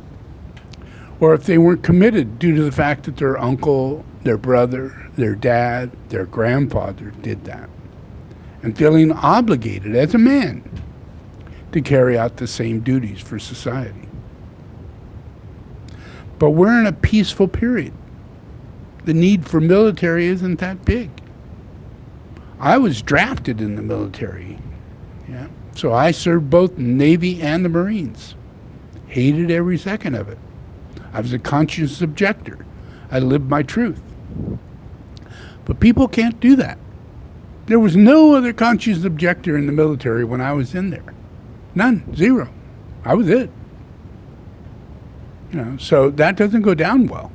or if they weren't committed due to the fact that their uncle, their brother, their dad, their grandfather did that, and feeling obligated as a man to carry out the same duties for society. But we're in a peaceful period. The need for military isn't that big. I was drafted in the military, yeah. So I served both the Navy and the Marines. Hated every second of it. I was a conscious objector. I lived my truth. But people can't do that. There was no other conscious objector in the military when I was in there. None. Zero. I was it. So that doesn't go down well.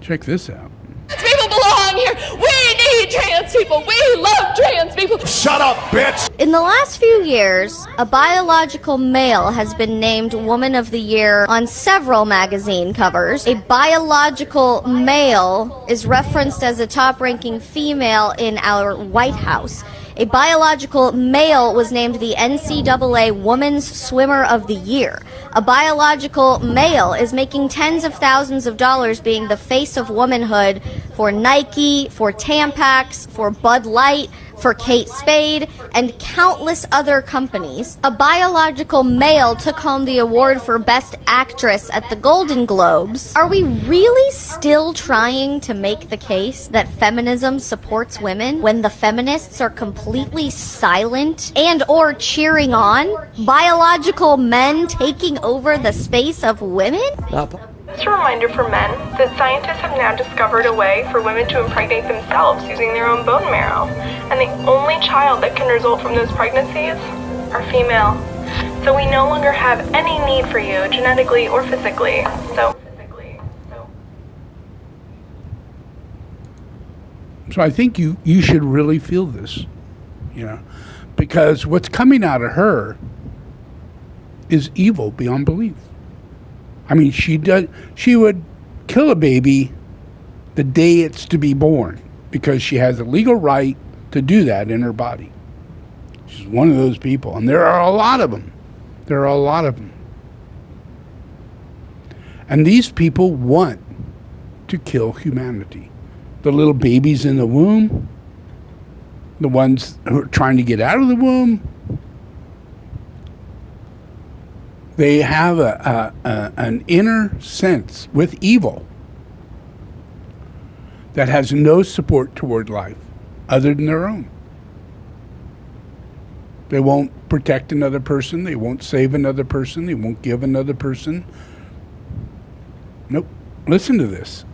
Check this out. People belong here. We need trans people. We love trans people. Shut up, bitch! In the last few years, a biological male has been named Woman of the Year on several magazine covers. A biological male is referenced as a top-ranking female in our White House. A biological male was named the NCAA Women's Swimmer of the Year. A biological male is making tens of thousands of dollars being the face of womanhood for Nike, for Tampax, for Bud Light, for Kate Spade, and countless other companies. A biological male took home the award for Best Actress at the Golden Globes. Are we really still trying to make the case that feminism supports women when the feminists are completely silent and or cheering on biological men taking over the space of women? Just a reminder for men that scientists have now discovered a way for women to impregnate themselves using their own bone marrow. And the only child that can result from those pregnancies are female. So we no longer have any need for you, genetically or physically. So I think you should really feel this, because what's coming out of her is evil beyond belief. I mean, she would kill a baby the day it's to be born because she has a legal right to do that in her body. She's one of those people, and there are a lot of them. And these people want to kill humanity. The little babies in the womb, the ones who are trying to get out of the womb, they have an inner sense with evil that has no support toward life other than their own. They won't protect another person. They won't save another person. They won't give another person. Nope. Listen to this.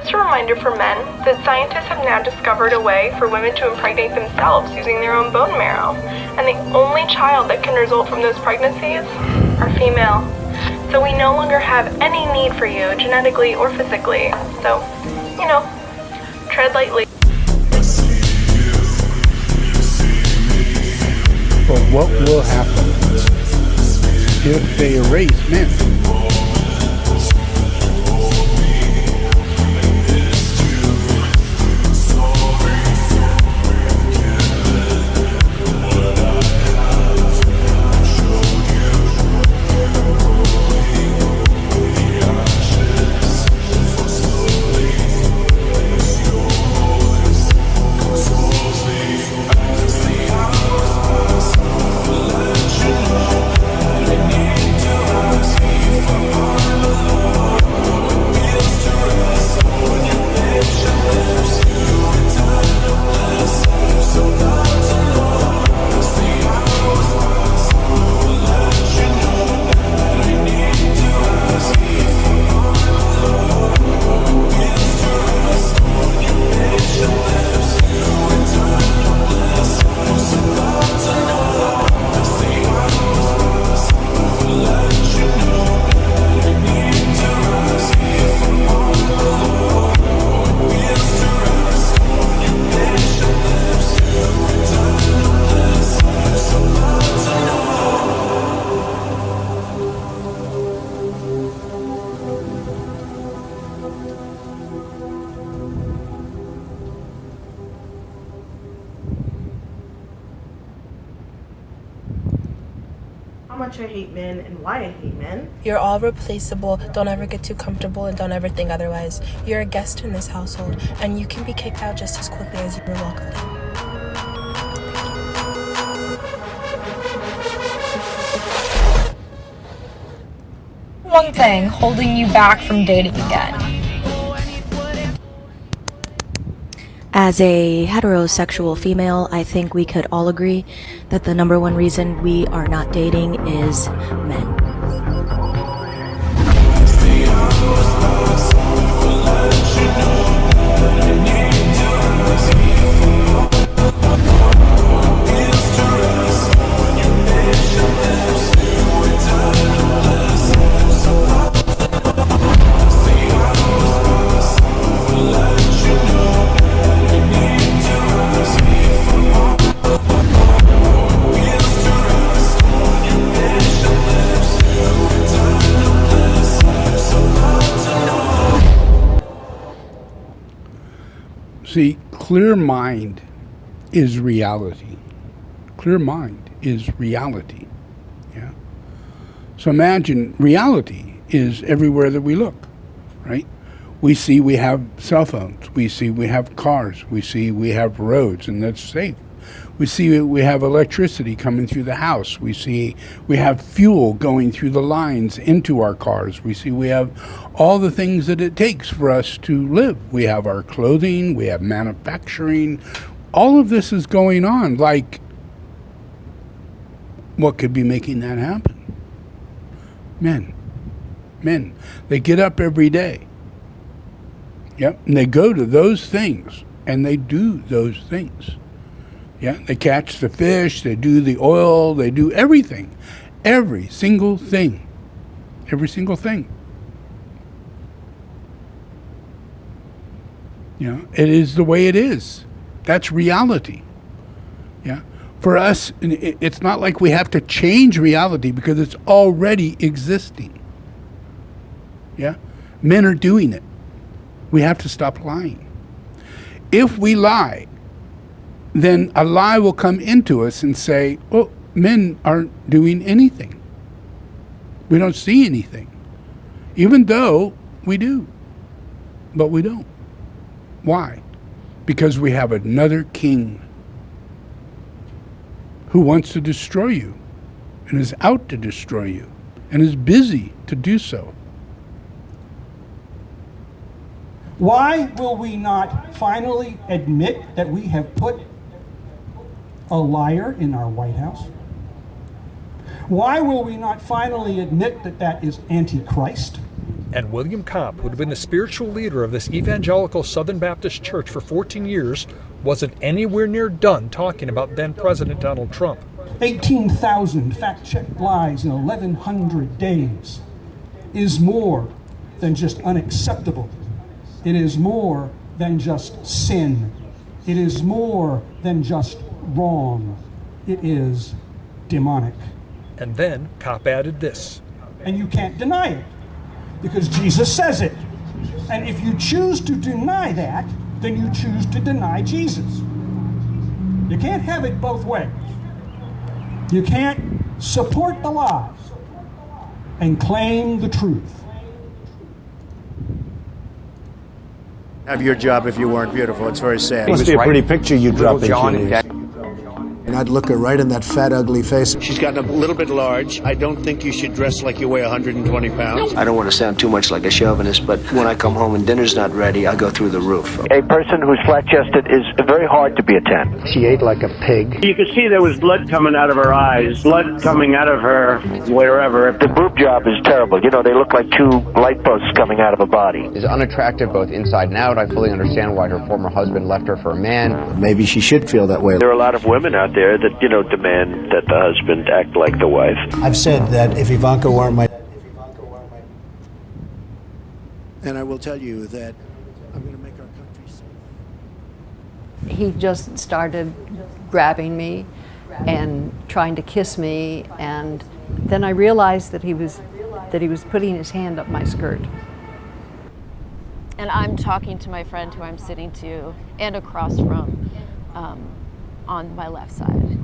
just a reminder for men that scientists have now discovered a way for women to impregnate themselves using their own bone marrow. And the only child that can result from those pregnancies are female. So we no longer have any need for you, genetically or physically. So, you know, tread lightly. But what will happen if they erase men? much I hate men and why I hate men. You're all replaceable. Don't ever get too comfortable and don't ever think otherwise. You're a guest in this household, and you can be kicked out just as quickly as you were welcomed in. One thing holding you back from dating again. As a heterosexual female, I think we could all agree that the number one reason we are not dating is men. See, clear mind is reality. Clear mind is reality. Yeah. So imagine reality is everywhere that we look, right? We see we have cell phones. We see we have cars. We see we have roads, and that's safe. We see we have electricity coming through the house. We see we have fuel going through the lines into our cars. We see we have all the things that it takes for us to live. We have our clothing. We have manufacturing. All of this is going on. Like, what could be making that happen? Men. Men. They get up every day. Yep. And they go to those things, and they do those things. Yeah, they catch the fish, they do the oil, they do everything. Every single thing. Every single thing. You know, it is the way it is. That's reality. Yeah. For us, it's not like we have to change reality because it's already existing. Yeah. Men are doing it. We have to stop lying. If we lie, then a lie will come into us and say, oh, men aren't doing anything. We don't see anything. Even though we do. But we don't. Why? Because we have another king who wants to destroy you and is out to destroy you and is busy to do so. Why will we not finally admit that we have put a liar in our White House? Why will we not finally admit that that is Antichrist? And William Cobb, who had been the spiritual leader of this evangelical Southern Baptist church for 14 years, wasn't anywhere near done talking about then President Donald Trump. 18,000 fact-checked lies in 1,100 days is more than just unacceptable. It is more than just sin. It is more than just wrong. It is demonic. And then Kopp added this. And you can't deny it, because Jesus says it. And if you choose to deny that, then you choose to deny Jesus. You can't have it both ways. You can't support the lies and claim the truth. Have your job if you weren't beautiful. It's very sad. It must be a pretty picture you drop into. And I'd look her right in that fat, ugly face. She's gotten a little bit large. I don't think you should dress like you weigh 120 pounds. I don't want to sound too much like a chauvinist, but when I come home and dinner's not ready, I go through the roof. A person who's flat-chested is very hard to be a 10. She ate like a pig. You could see there was blood coming out of her eyes, blood coming out of her wherever. The boob job is terrible. You know, they look like two light posts coming out of a body. Is unattractive both inside and out. I fully understand why her former husband left her for a man. Maybe she should feel that way. There are a lot of women out there that, you know, demand that the husband act like the wife. I've said that if Ivanka weren't my... And I will tell you that I'm going to make our country safe. He just started grabbing me and trying to kiss me, and then I realized that he was putting his hand up my skirt. And I'm talking to my friend who I'm sitting to and across from on my left side.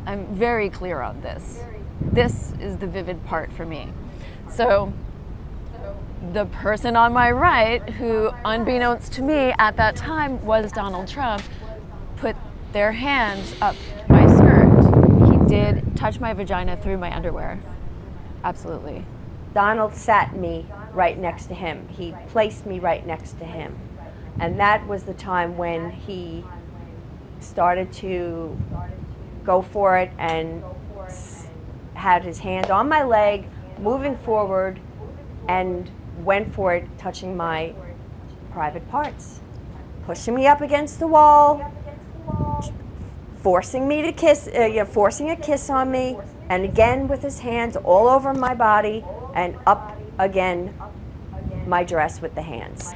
I'm very clear on this. this is the vivid part for me. So the person on my right, who unbeknownst to me at that time was Donald Trump, put their hands up my skirt. He did touch my vagina through my underwear. Absolutely. Donald sat me right next to him. He placed me right next to him. And that was the time when he started to go for it and had his hand on my leg, moving forward, and went for it, touching my private parts, pushing me up against the wall, forcing me to kiss, forcing a kiss on me, and again with his hands all over my body and up again my dress with the hands.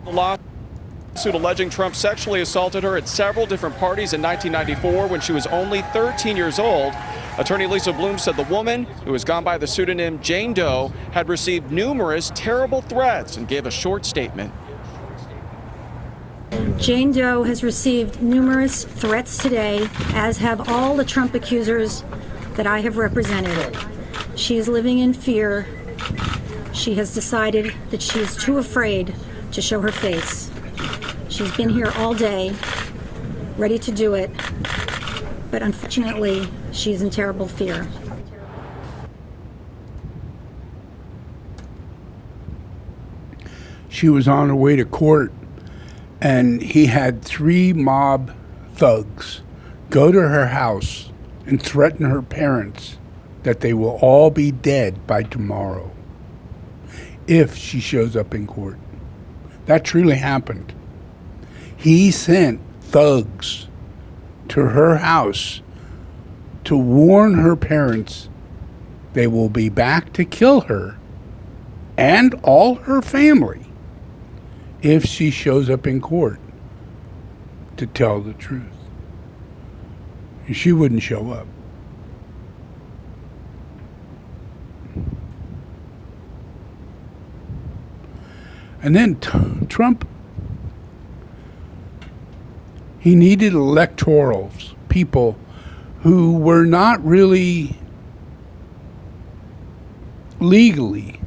The lawsuit alleging Trump sexually assaulted her at several different parties in 1994 when she was only 13 years old. Attorney Lisa Bloom said the woman, who has gone by the pseudonym Jane Doe, had received numerous terrible threats and gave a short statement. Jane Doe has received numerous threats today, as have all the Trump accusers that I have represented. She is living in fear. She has decided that she is too afraid to show her face. She's been here all day, ready to do it, but unfortunately, she's in terrible fear. She was on her way to court, and he had 3 mob thugs go to her house and threaten her parents that they will all be dead by tomorrow if she shows up in court. That truly happened. He sent thugs to her house to warn her parents they will be back to kill her and all her family if she shows up in court to tell the truth. And she wouldn't show up. And then Trump, he needed electorals, people who were not really legally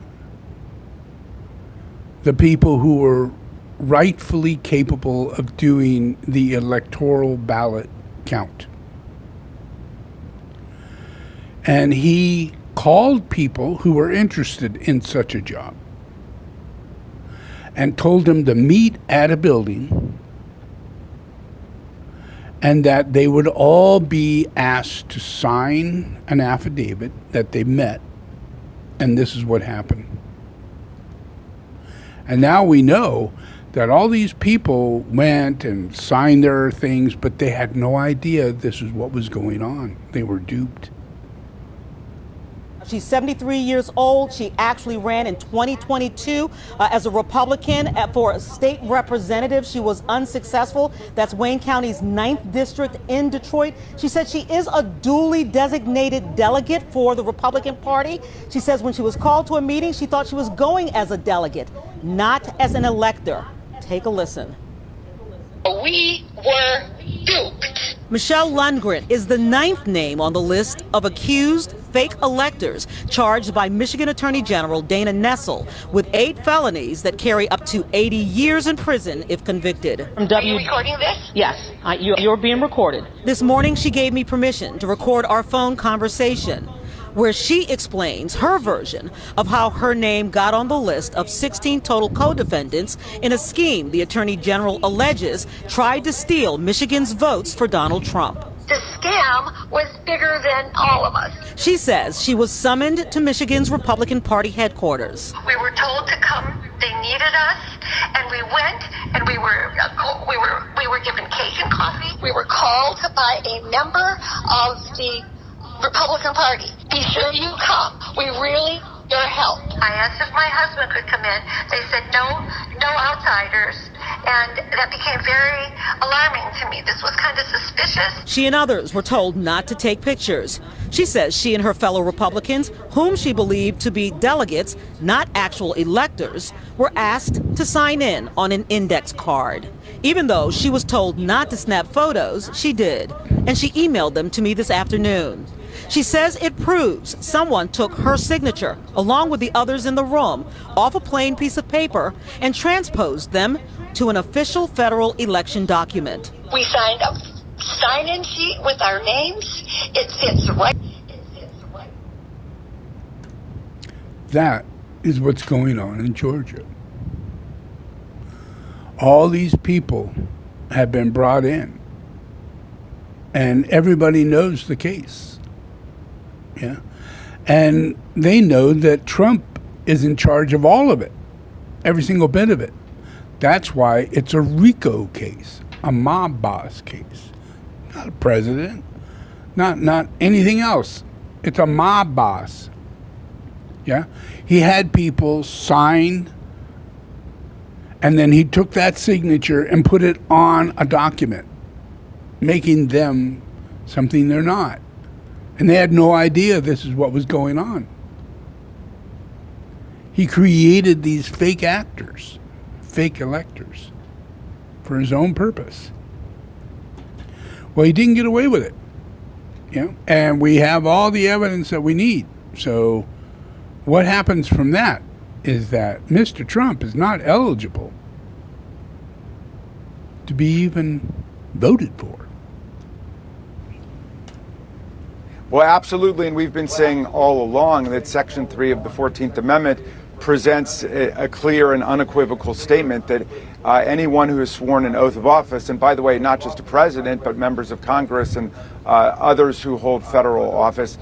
the people who were rightfully capable of doing the electoral ballot count. And he called people who were interested in such a job and told them to meet at a building and that they would all be asked to sign an affidavit that they met, and this is what happened. And now we know that all these people went and signed their things, but they had no idea this is what was going on. They were duped. She's 73 years old. She actually ran in 2022 as a Republican for a state representative. She was unsuccessful. That's Wayne County's 9th district in Detroit. She said she is a duly designated delegate for the Republican Party. She says when she was called to a meeting, she thought she was going as a delegate, not as an elector. Take a listen. We were duped. Michelle Lundgren is the 9th name on the list of accused fake electors charged by Michigan Attorney General Dana Nessel with 8 felonies that carry up to 80 years in prison if convicted. Are you recording this? Yes, you're being recorded. This morning she gave me permission to record our phone conversation, where she explains her version of how her name got on the list of 16 total co-defendants in a scheme the Attorney General alleges tried to steal Michigan's votes for Donald Trump. The scam was bigger than all of us. She says she was summoned to Michigan's Republican Party headquarters. We were told to come. They needed us, and we went, and we were given cake and coffee. We were called by a member of the Republican Party. Be sure you come. We really need your help. I asked if my husband could come in. They said no outsiders. And that became very alarming to me. This was kind of suspicious. She and others were told not to take pictures. She says she and her fellow Republicans, whom she believed to be delegates, not actual electors, were asked to sign in on an index card. Even though she was told not to snap photos, she did. And she emailed them to me this afternoon. She says it proves someone took her signature, along with the others in the room, off a plain piece of paper and transposed them to an official federal election document. We signed a sign-in sheet with our names. It fits right. That is what's going on in Georgia. All these people have been brought in, and everybody knows the case. Yeah. And they know that Trump is in charge of all of it, every single bit of it. That's why it's a RICO case, a mob boss case, not a president, not anything else. It's a mob boss. Yeah. He had people sign, and then he took that signature and put it on a document, making them something they're not. And they had no idea this is what was going on. He created these fake actors, fake electors, for his own purpose. Well, he didn't get away with it. You know? And we have all the evidence that we need. So what happens from that is that Mr. Trump is not eligible to be even voted for. Well, absolutely, and we've been saying all along that Section 3 of the 14th Amendment presents a clear and unequivocal statement that anyone who has sworn an oath of office, and by the way, not just a president, but members of Congress and others who hold federal office,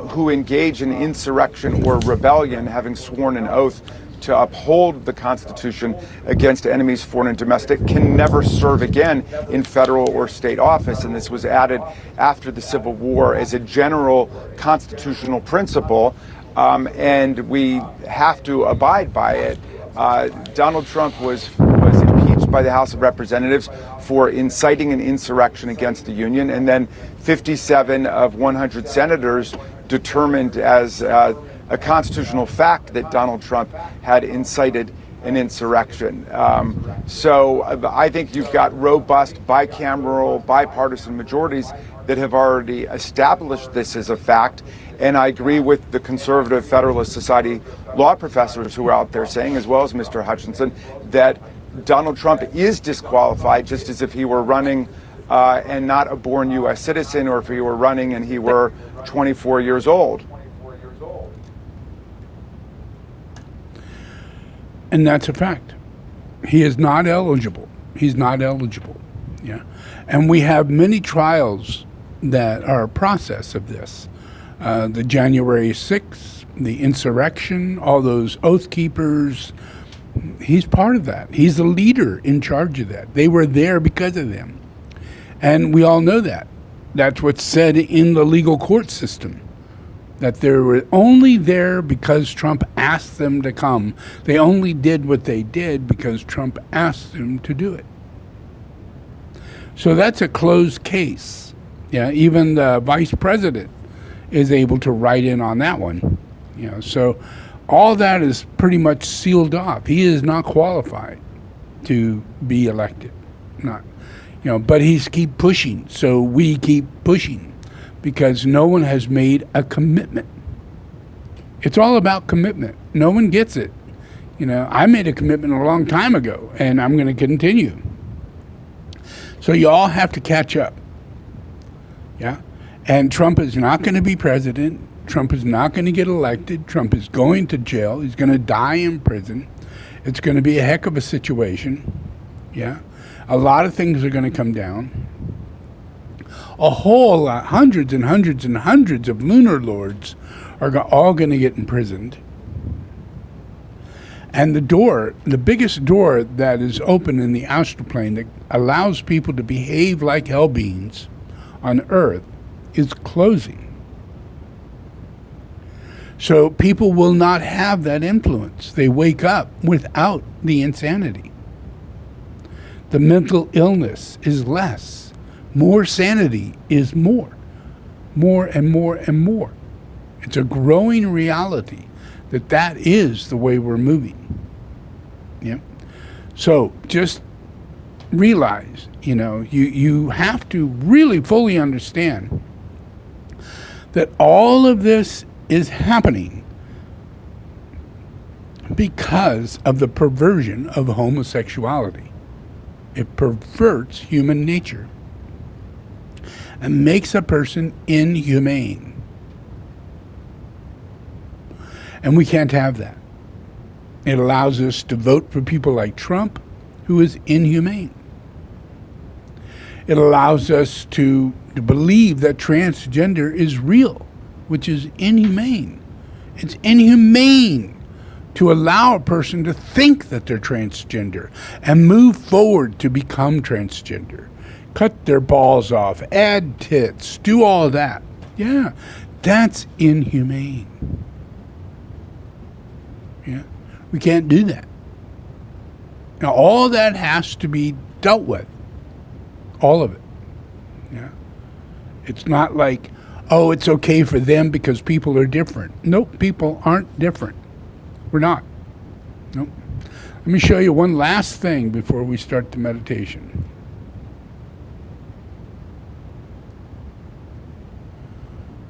who engage in insurrection or rebellion, having sworn an oath to uphold the Constitution against enemies, foreign and domestic, can never serve again in federal or state office. And this was added after the Civil War as a general constitutional principle, and we have to abide by it. Donald Trump was impeached by the House of Representatives for inciting an insurrection against the Union, and then 57 of 100 senators determined as a constitutional fact that Donald Trump had incited an insurrection. So I think you've got robust bicameral, bipartisan majorities that have already established this as a fact. And I agree with the conservative Federalist Society law professors who are out there saying, as well as Mr. Hutchinson, that Donald Trump is disqualified just as if he were running and not a born U.S. citizen, or if he were running and he were 24 years old. And that's a fact. He is not eligible. He's not eligible. Yeah. And we have many trials that are a process of this. The January 6th, the insurrection, all those oath keepers. He's part of that. He's the leader in charge of that. They were there because of them. And we all know that. That's what's said in the legal court system. That they were only there because Trump asked them to come. They only did what they did because Trump asked them to do it. So that's a closed case. Yeah, even the vice president is able to write in on that one. You know, so all that is pretty much sealed off. He is not qualified to be elected. Not, you know, but he's keep pushing. So we keep pushing. Because no one has made a commitment. It's all about commitment. No one gets it. You know, I made a commitment a long time ago, and I'm going to continue. So you all have to catch up. Yeah? And Trump is not going to be president. Trump is not going to get elected. Trump is going to jail. He's going to die in prison. It's going to be a heck of a situation. Yeah? A lot of things are going to come down. A whole lot, hundreds and hundreds and hundreds of lunar lords are all going to get imprisoned. And the biggest door that is open in the astral plane that allows people to behave like hell beings on Earth is closing. So people will not have that influence. They wake up without the insanity. The mental illness is less. More sanity is more. More and more and more. It's a growing reality that is the way we're moving. Yeah. So just realize, you have to really fully understand that all of this is happening because of the perversion of homosexuality. It perverts human nature and makes a person inhumane. And we can't have that. It allows us to vote for people like Trump, who is inhumane. It allows us to believe that transgender is real, which is inhumane. It's inhumane to allow a person to think that they're transgender and move forward to become transgender. Cut their balls off, add tits, do all that. Yeah, that's inhumane. Yeah, we can't do that. Now, all that has to be dealt with. All of it. Yeah. It's not like, oh, it's okay for them because people are different. Nope, people aren't different. We're not. Nope. Let me show you one last thing before we start the meditation.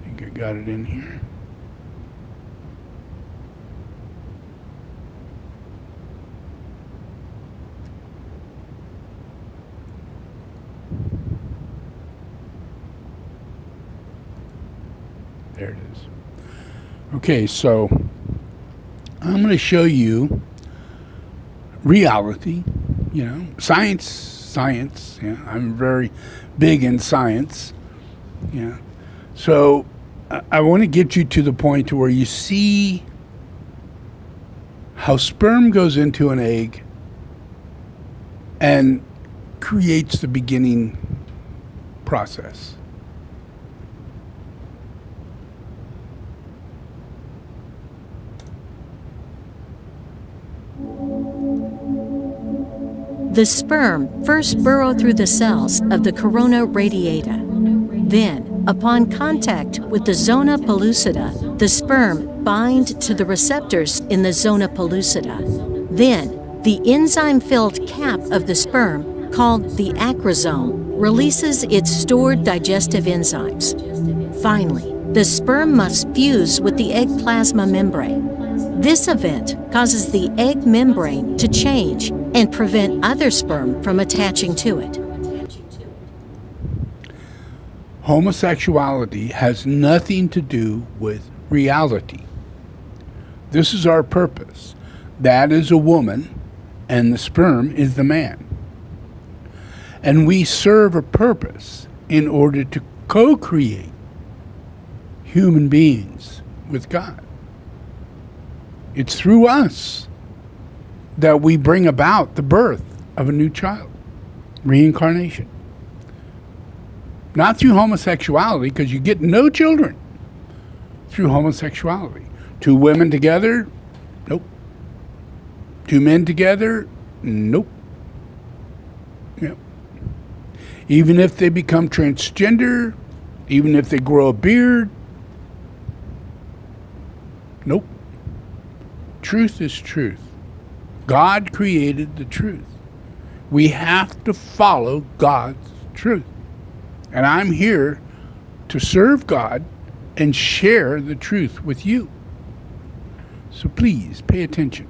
I think I got it in here. There it is. Okay, so I'm going to show you reality, science, yeah. I'm very big in science, yeah. So I want to get you to the point to where you see how sperm goes into an egg and creates the beginning process. The sperm first burrow through the cells of the corona radiata. Then, upon contact with the zona pellucida, the sperm bind to the receptors in the zona pellucida. Then, the enzyme-filled cap of the sperm, called the acrosome, releases its stored digestive enzymes. Finally, the sperm must fuse with the egg plasma membrane. This event causes the egg membrane to change and prevent other sperm from attaching to it. Homosexuality has nothing to do with reality. This is our purpose. That is a woman, and the sperm is the man. And we serve a purpose in order to co-create human beings with God. It's through us that we bring about the birth of a new child, reincarnation. Not through homosexuality, because you get no children through homosexuality. Two women together, nope. Two men together, nope. Yep. Even if they become transgender, even if they grow a beard, nope. Truth is truth. God created the truth. We have to follow God's truth. And I'm here to serve God and share the truth with you. So please pay attention.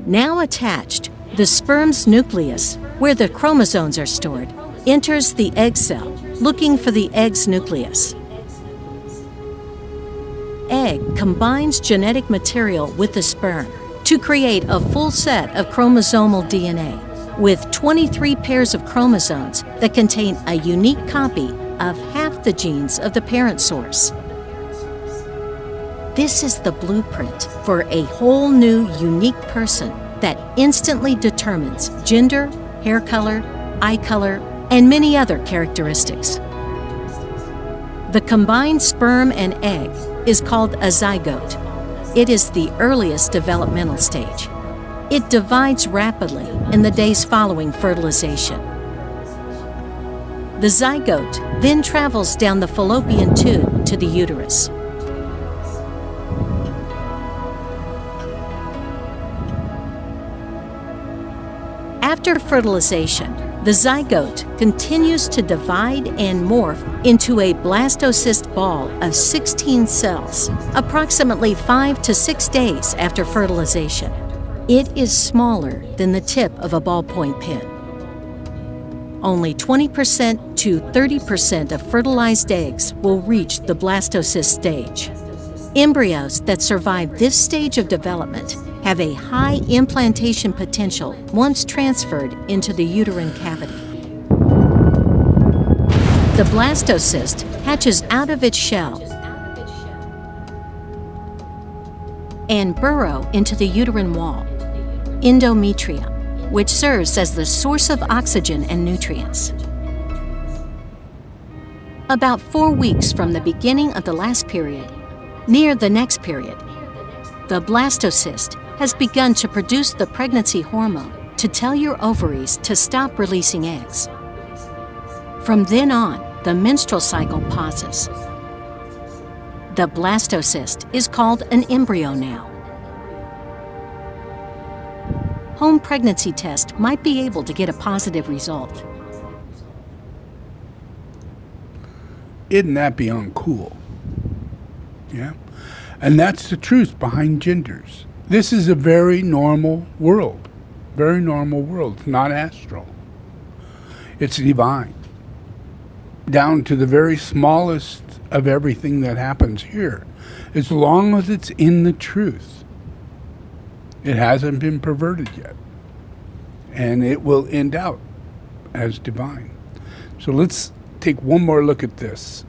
Now attached, the sperm's nucleus, where the chromosomes are stored, enters the egg cell, looking for the egg's nucleus. Egg combines genetic material with the sperm to create a full set of chromosomal DNA with 23 pairs of chromosomes that contain a unique copy of half the genes of the parent source. This is the blueprint for a whole new, unique person that instantly determines gender, hair color, eye color, and many other characteristics. The combined sperm and egg is called a zygote. it is the earliest developmental stage. It divides rapidly in the days following fertilization. The zygote then travels down the fallopian tube to the uterus. After fertilization, the zygote continues to divide and morph into a blastocyst ball of 16 cells, approximately 5 to 6 days after fertilization. It is smaller than the tip of a ballpoint pen. Only 20% to 30% of fertilized eggs will reach the blastocyst stage. Embryos that survive this stage of development have a high implantation potential once transferred into the uterine cavity. The blastocyst hatches out of its shell and burrow into the uterine wall, endometrium, which serves as the source of oxygen and nutrients. About 4 weeks from the beginning of the last period, near the next period, the blastocyst has begun to produce the pregnancy hormone to tell your ovaries to stop releasing eggs. From then on, the menstrual cycle pauses. The blastocyst is called an embryo now. Home pregnancy test might be able to get a positive result. Isn't that beyond cool? Yeah? And that's the truth behind genders. This is a very normal world. Very normal world. It's not astral. It's divine. Down to the very smallest of everything that happens here. As long as it's in the truth. It hasn't been perverted yet. And it will end out as divine. So let's take one more look at this.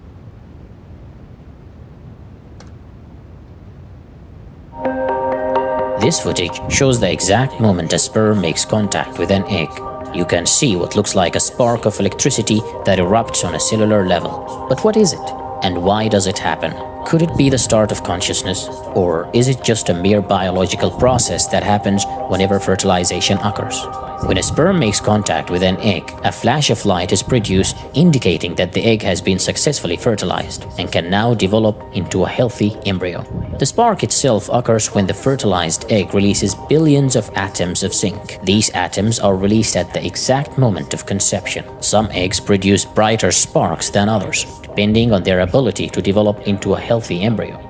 This footage shows the exact moment a sperm makes contact with an egg. You can see what looks like a spark of electricity that erupts on a cellular level. But what is it? And why does it happen? Could it be the start of consciousness? Or is it just a mere biological process that happens whenever fertilization occurs? When a sperm makes contact with an egg, a flash of light is produced indicating that the egg has been successfully fertilized and can now develop into a healthy embryo. The spark itself occurs when the fertilized egg releases billions of atoms of zinc. These atoms are released at the exact moment of conception. Some eggs produce brighter sparks than others, depending on their ability to develop into a healthy embryo.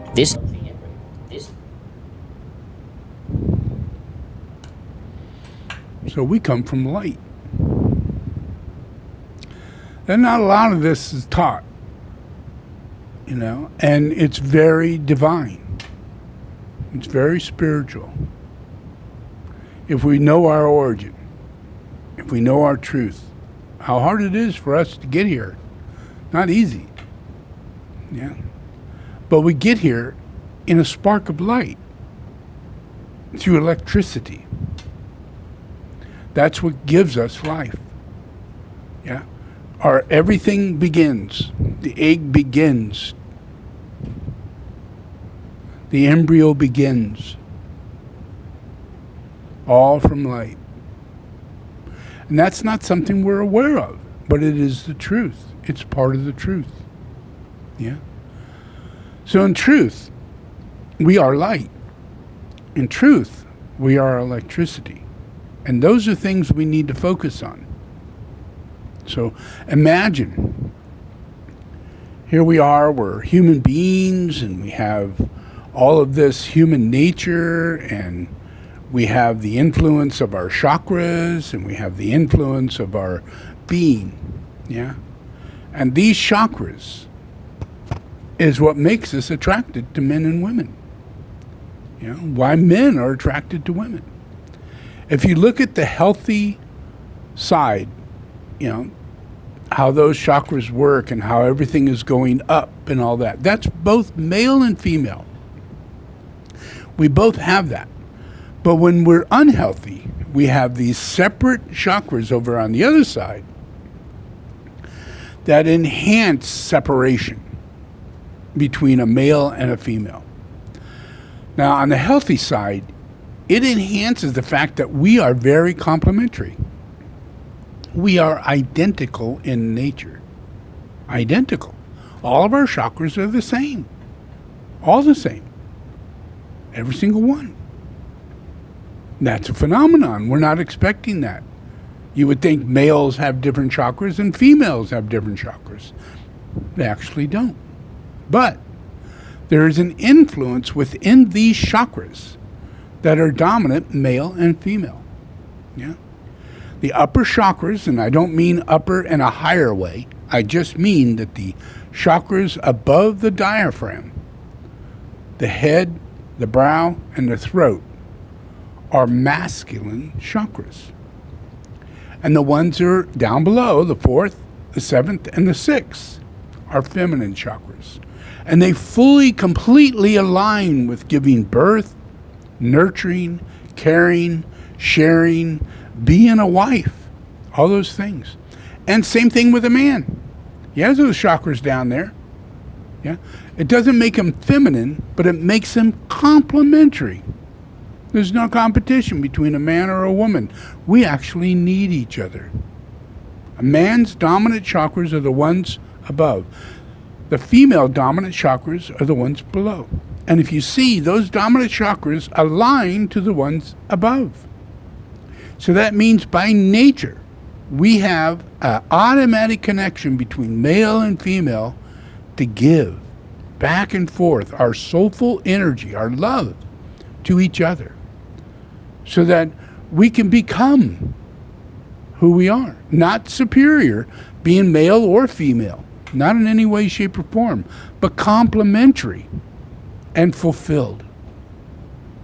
So we come from light. And not a lot of this is taught, you know, and it's very divine. It's very spiritual. If we know our origin, if we know our truth, how hard it is for us to get here. Not easy. Yeah. But we get here in a spark of light through electricity. That's what gives us life. Yeah. Everything begins. The egg begins. The embryo begins. All from light. And that's not something we're aware of, but it is the truth. It's part of the truth. Yeah. So in truth, we are light. In truth, we are electricity. And those are things we need to focus on. So imagine, here we are, we're human beings, and we have all of this human nature, and we have the influence of our chakras, and we have the influence of our being. Yeah? And these chakras is what makes us attracted to men and women. You know, why men are attracted to women. If you look at the healthy side, you know, how those chakras work and how everything is going up and all that, that's both male and female. We both have that. But when we're unhealthy, we have these separate chakras over on the other side that enhance separation between a male and a female. Now, on the healthy side, it enhances the fact that we are very complementary. We are identical in nature. Identical. All of our chakras are the same. All the same. Every single one. That's a phenomenon. We're not expecting that. You would think males have different chakras and females have different chakras. They actually don't. But there is an influence within these chakras that are dominant, male and female. Yeah. The upper chakras, and I don't mean upper in a higher way, I just mean that the chakras above the diaphragm, the head, the brow, and the throat, are masculine chakras. And the ones that are down below, the 4th, the 7th, and the 6th, are feminine chakras. And they fully, completely align with giving birth, nurturing, caring, sharing, being a wife, all those things. And same thing with a man. He has those chakras down there. Yeah, it doesn't make him feminine, but it makes him complementary. There's no competition between a man or a woman. We actually need each other. A man's dominant chakras are the ones above. The female dominant chakras are the ones below. And if you see, those dominant chakras align to the ones above. So that means by nature, we have an automatic connection between male and female to give back and forth our soulful energy, our love to each other, so that we can become who we are. Not superior, being male or female, not in any way, shape, or form, but complementary and fulfilled.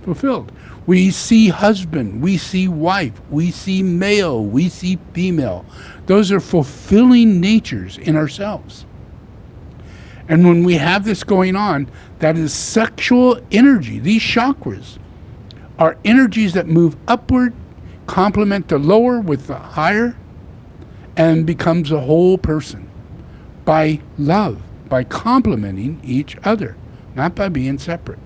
Fulfilled. We see husband, we see wife, we see male, we see female. Those are fulfilling natures in ourselves. And when we have this going on, that is sexual energy. These chakras are energies that move upward, complement the lower with the higher, and becomes a whole person by love, by complementing each other, not by being separate.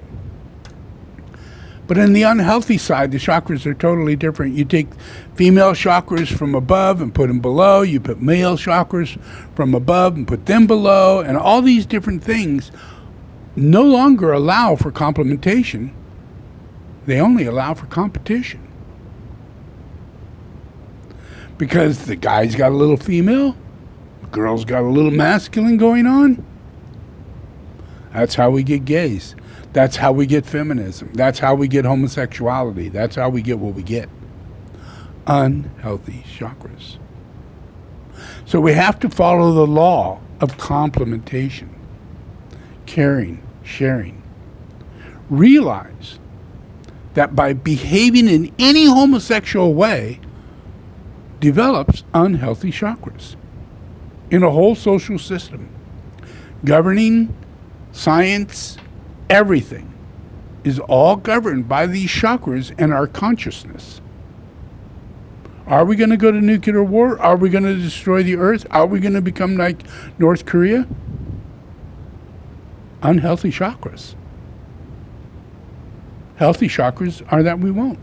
But in the unhealthy side, the chakras are totally different. You take female chakras from above and put them below. You put male chakras from above and put them below. And all these different things no longer allow for complementation. They only allow for competition. Because the guy's got a little female, the girl's got a little masculine going on. That's how we get gays. That's how we get feminism. That's how we get homosexuality. That's how we get what we get. Unhealthy chakras. So we have to follow the law of complementation, caring, sharing. Realize that by behaving in any homosexual way develops unhealthy chakras in a whole social system. Governing, science, everything is all governed by these chakras and our consciousness. Are we going to go to nuclear war? Are we going to destroy the earth? Are we going to become like North Korea? Unhealthy chakras. Healthy chakras are that we won't.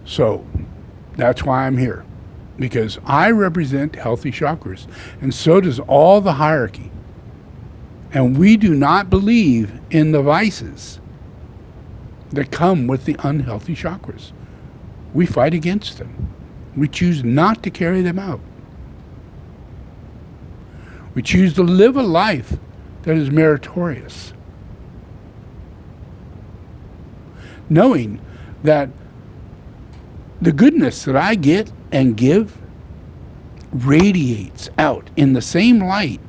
So that's why I'm here, because I represent healthy chakras, and so does all the hierarchy. And we do not believe in the vices that come with the unhealthy chakras. We fight against them. We choose not to carry them out. We choose to live a life that is meritorious, knowing that the goodness that I get and give radiates out in the same light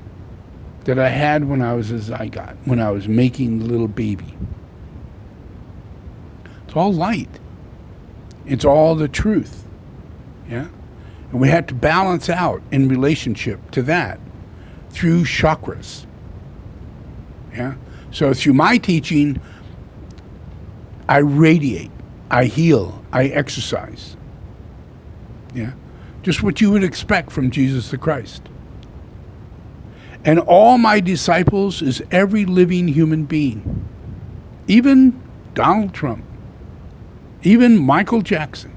that I had when I was a zygote, when I was making the little baby. It's all light. It's all the truth. Yeah? And we have to balance out in relationship to that through chakras. Yeah? So through my teaching, I radiate, I heal, I exercise. Yeah? Just what you would expect from Jesus the Christ. And all my disciples is every living human being. Even Donald Trump. Even Michael Jackson.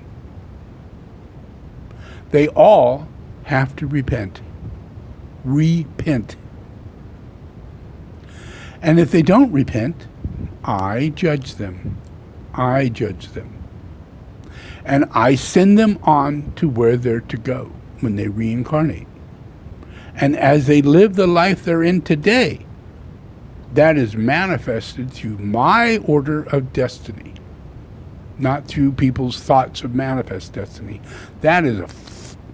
They all have to repent. Repent. And if they don't repent, I judge them. I judge them. And I send them on to where they're to go when they reincarnate. And as they live the life they're in today, that is manifested through my order of destiny, not through people's thoughts of manifest destiny. That is a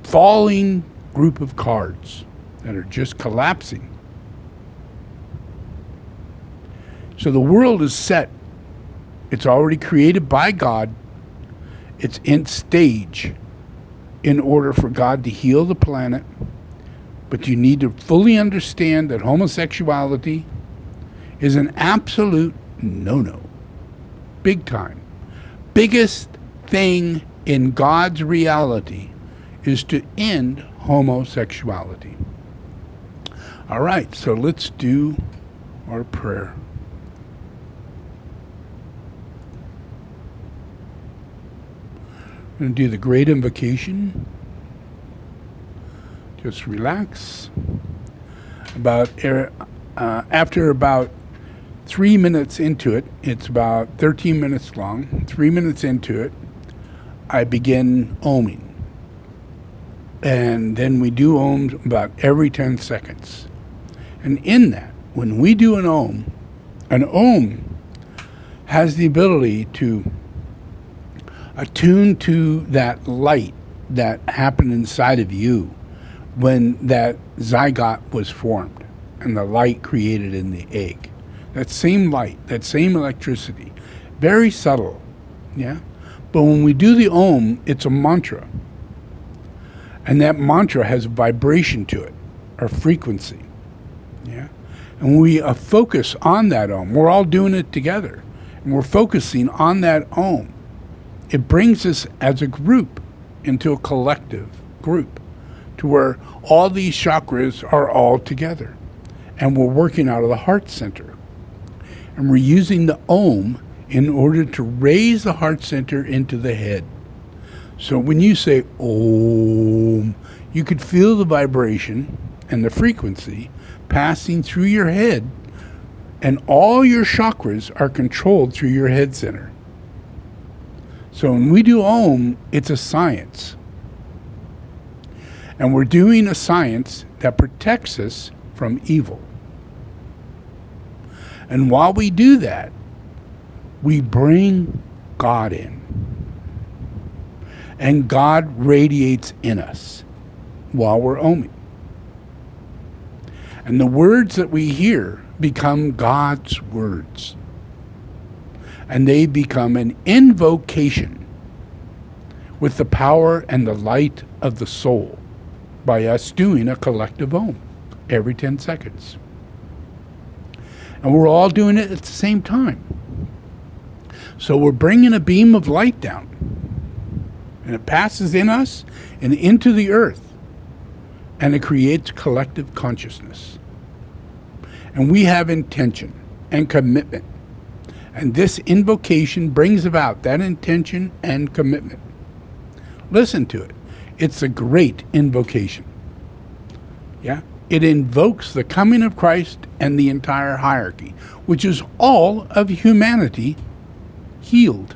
falling group of cards that are just collapsing. So the world is set. It's already created by God. It's in stage in order for God to heal the planet. But you need to fully understand that homosexuality is an absolute no-no. Big time. Biggest thing in God's reality is to end homosexuality. All right, so let's do our prayer. We're going to do the great invocation. Just relax. After about 3 minutes into it, it's about 13 minutes long. 3 minutes into it, I begin oming. And then we do ohms about every 10 seconds. And in that, when we do an ohm has the ability to attune to that light that happened inside of you when that zygote was formed and the light created in the egg. That same light, that same electricity, very subtle, yeah? But when we do the ohm, it's a mantra. And that mantra has a vibration to it, or frequency, yeah? And we focus on that ohm. We're all doing it together. And we're focusing on that ohm. It brings us as a group into a collective group to where all these chakras are all together. And we're working out of the heart center. And we're using the ohm in order to raise the heart center into the head. So when you say Om, you could feel the vibration and the frequency passing through your head, and all your chakras are controlled through your head center. So when we do Om, it's a science. And we're doing a science that protects us from evil. And while we do that, we bring God in. And God radiates in us while we're oming. And the words that we hear become God's words. And they become an invocation with the power and the light of the soul by us doing a collective om every 10 seconds. And we're all doing it at the same time. So we're bringing a beam of light down. And it passes in us and into the earth. And it creates collective consciousness. And we have intention and commitment. And this invocation brings about that intention and commitment. Listen to it. It's a great invocation. Yeah? It invokes the coming of Christ and the entire hierarchy, which is all of humanity healed.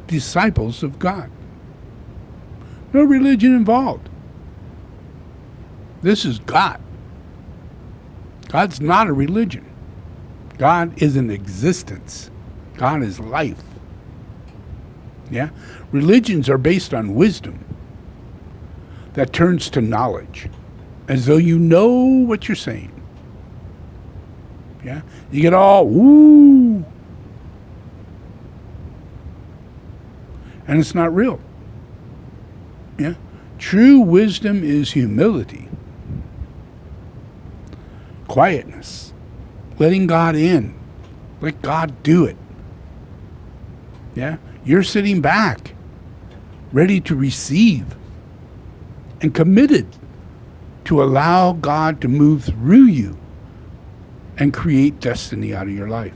Disciples of God. No religion involved. This is God. God's not a religion. God is an existence. God is life. Yeah? Religions are based on wisdom that turns to knowledge, as though you know what you're saying. Yeah? You get all, woo. And it's not real. Yeah? True wisdom is humility. Quietness. Letting God in. Let God do it. Yeah? You're sitting back, ready to receive, and committed to allow God to move through you and create destiny out of your life.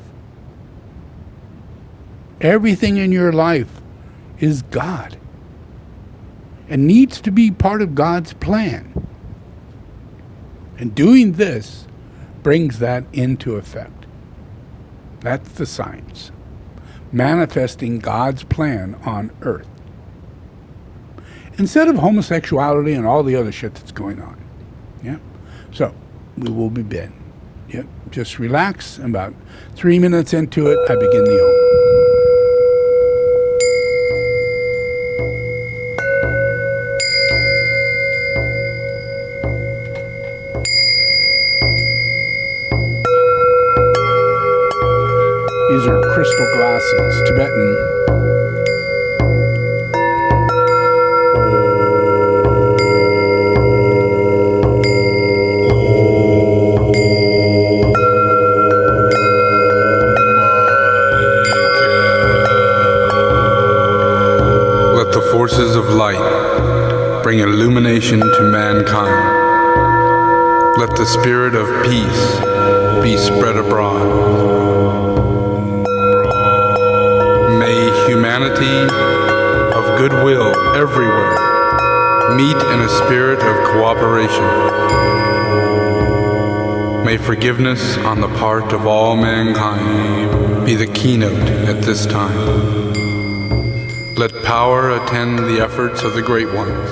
Everything in your life is God and needs to be part of God's plan. And doing this brings that into effect. That's the science. Manifesting God's plan on earth. Instead of homosexuality and all the other shit that's going on. Yeah? So, we will be Ben. Yep. Just relax. About 3 minutes into it, I begin the Om. These are crystal glasses, Tibetan. Let the forces of light bring illumination to mankind. Let the spirit of peace be spread abroad. Humanity of goodwill everywhere meet in a spirit of cooperation. May forgiveness on the part of all mankind be the keynote at this time. Let power attend the efforts of the great ones.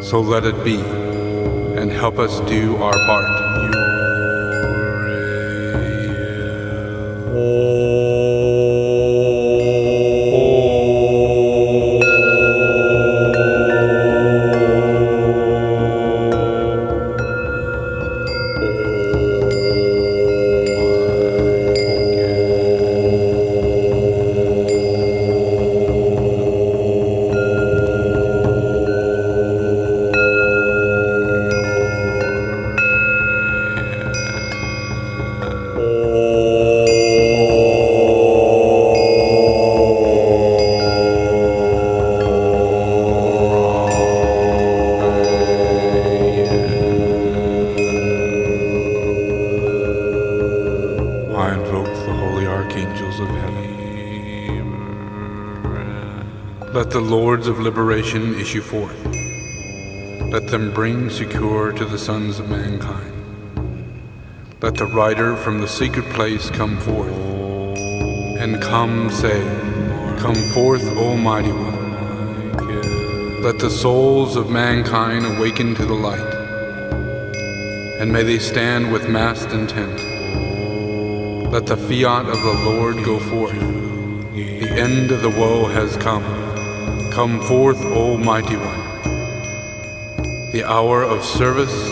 So let it be, and help us do our part. Let the Lords of Liberation issue forth. Let them bring succor to the sons of mankind. Let the rider from the secret place come forth. And come say, come forth, O Mighty One. Let the souls of mankind awaken to the light. And may they stand with massed intent. Let the fiat of the Lord go forth. The end of the woe has come. Come forth, O Mighty One. The hour of service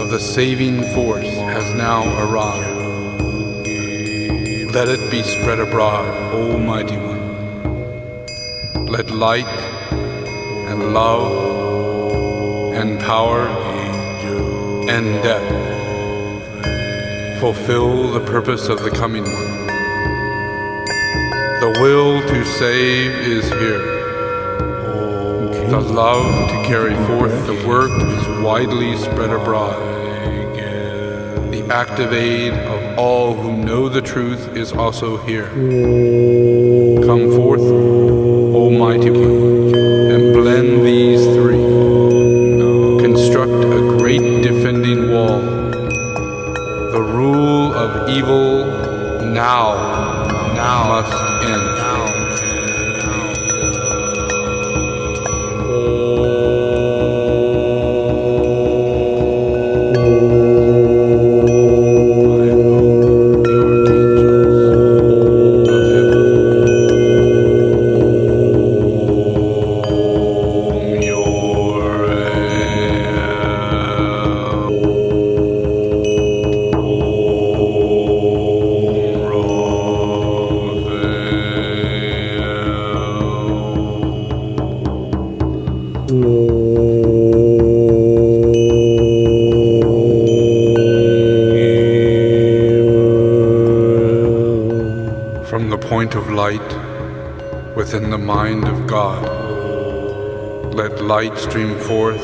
of the saving force has now arrived. Let it be spread abroad, O Mighty One. Let light and love and power and death fulfill the purpose of the coming one. The will to save is here. The love to carry forth the work is widely spread abroad. The active aid of all who know the truth is also here. Come forth, O Mighty One, and blend these three. Construct a great defending wall. The rule of evil now must end. Of light within the mind of God. Let light stream forth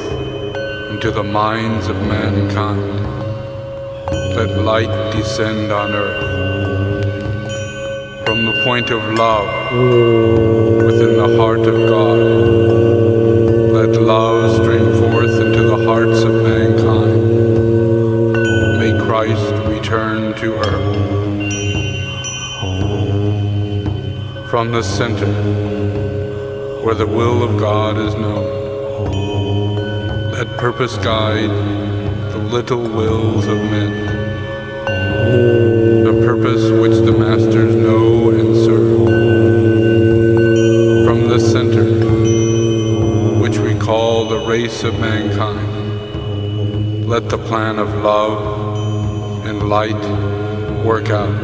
into the minds of mankind. Let light descend on earth. From the point of love within the heart of God, let love stream forth into the hearts of mankind. May Christ return to earth. From the center, where the will of God is known, let purpose guide the little wills of men, the purpose which the masters know and serve. From the center, which we call the race of mankind, let the plan of love and light work out.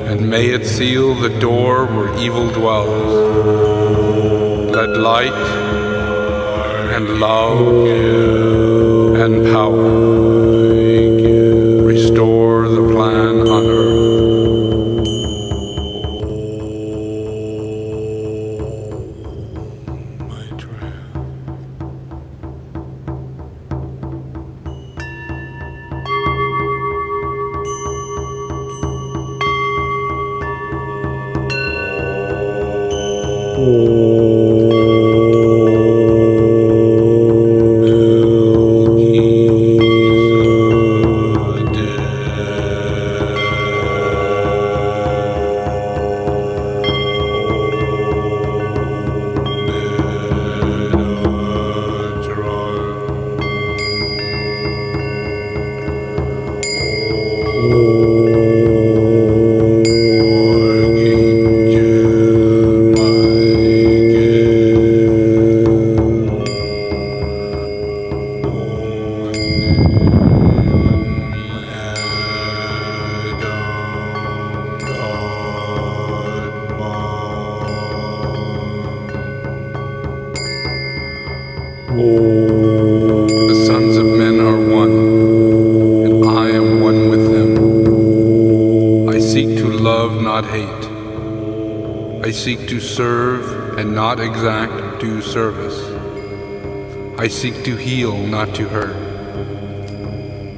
And may it seal the door where evil dwells. Let light and love and power restore the plan on earth. The sons of men are one, and I am one with them. I seek to love, not hate. I seek to serve and not exact due service. I seek to heal, not to hurt.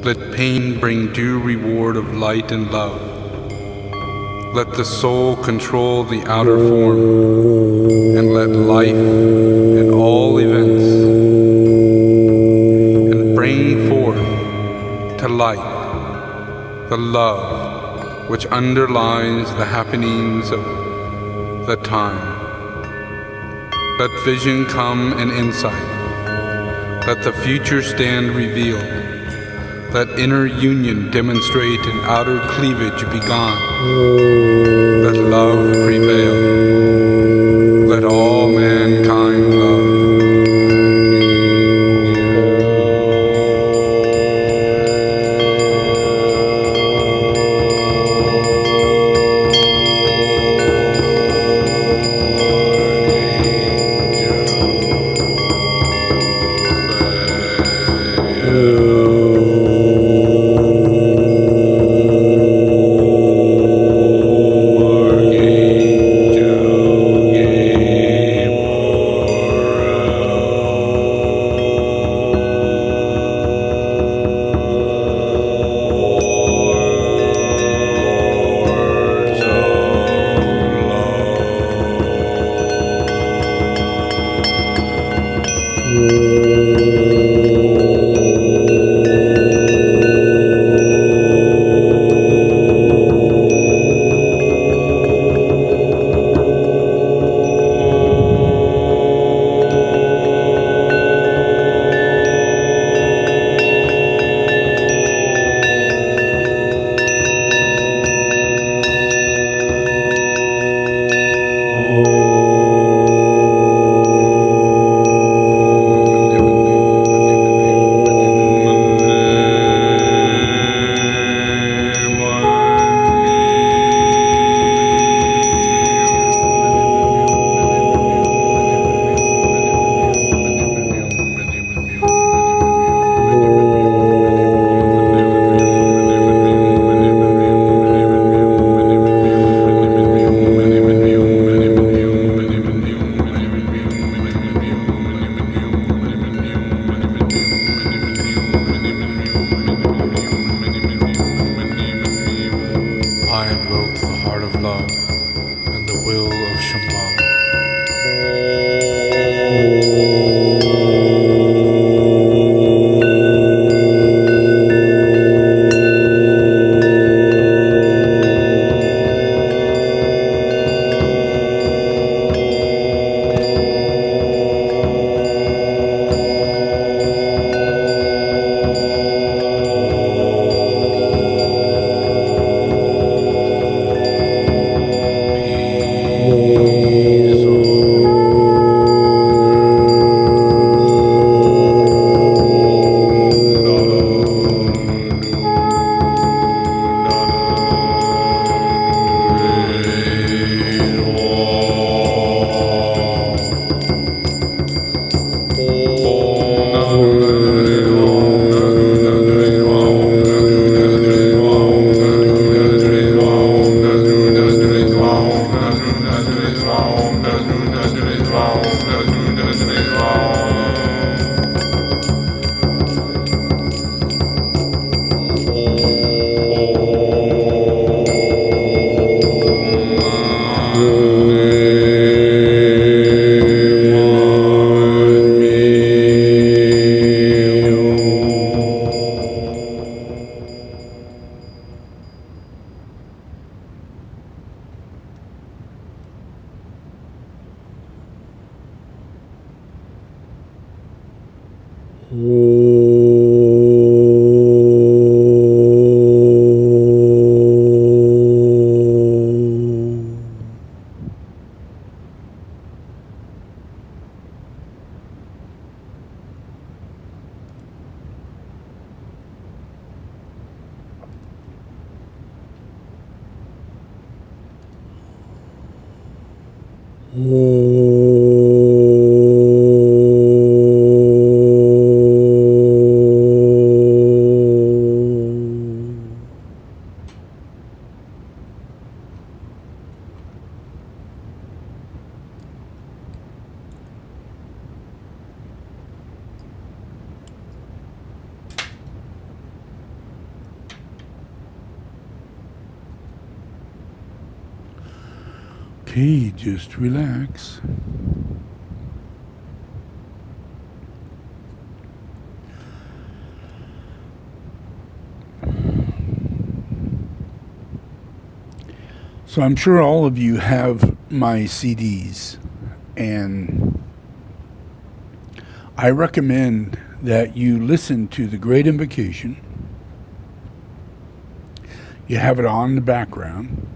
Let pain bring due reward of light and love. Let the soul control the outer form, and let life in all events, and bring forth to light the love which underlies the happenings of the time. Let vision come and insight. Let the future stand revealed. Let inner union demonstrate and outer cleavage be gone. Let love prevail. Let all mankind love. Okay, just relax. So I'm sure all of you have my CDs, and I recommend that you listen to The Great Invocation. You have it on in the background,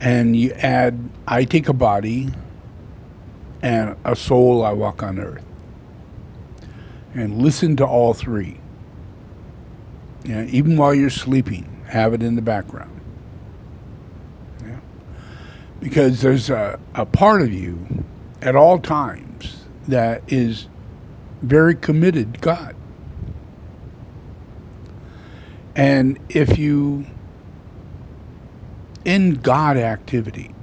and you add, I take a body and a soul, I walk on earth. And listen to all three. Yeah, even while you're sleeping, have it in the background. Yeah. Because there's a part of you at all times that is very committed to God. And if you, in God activity,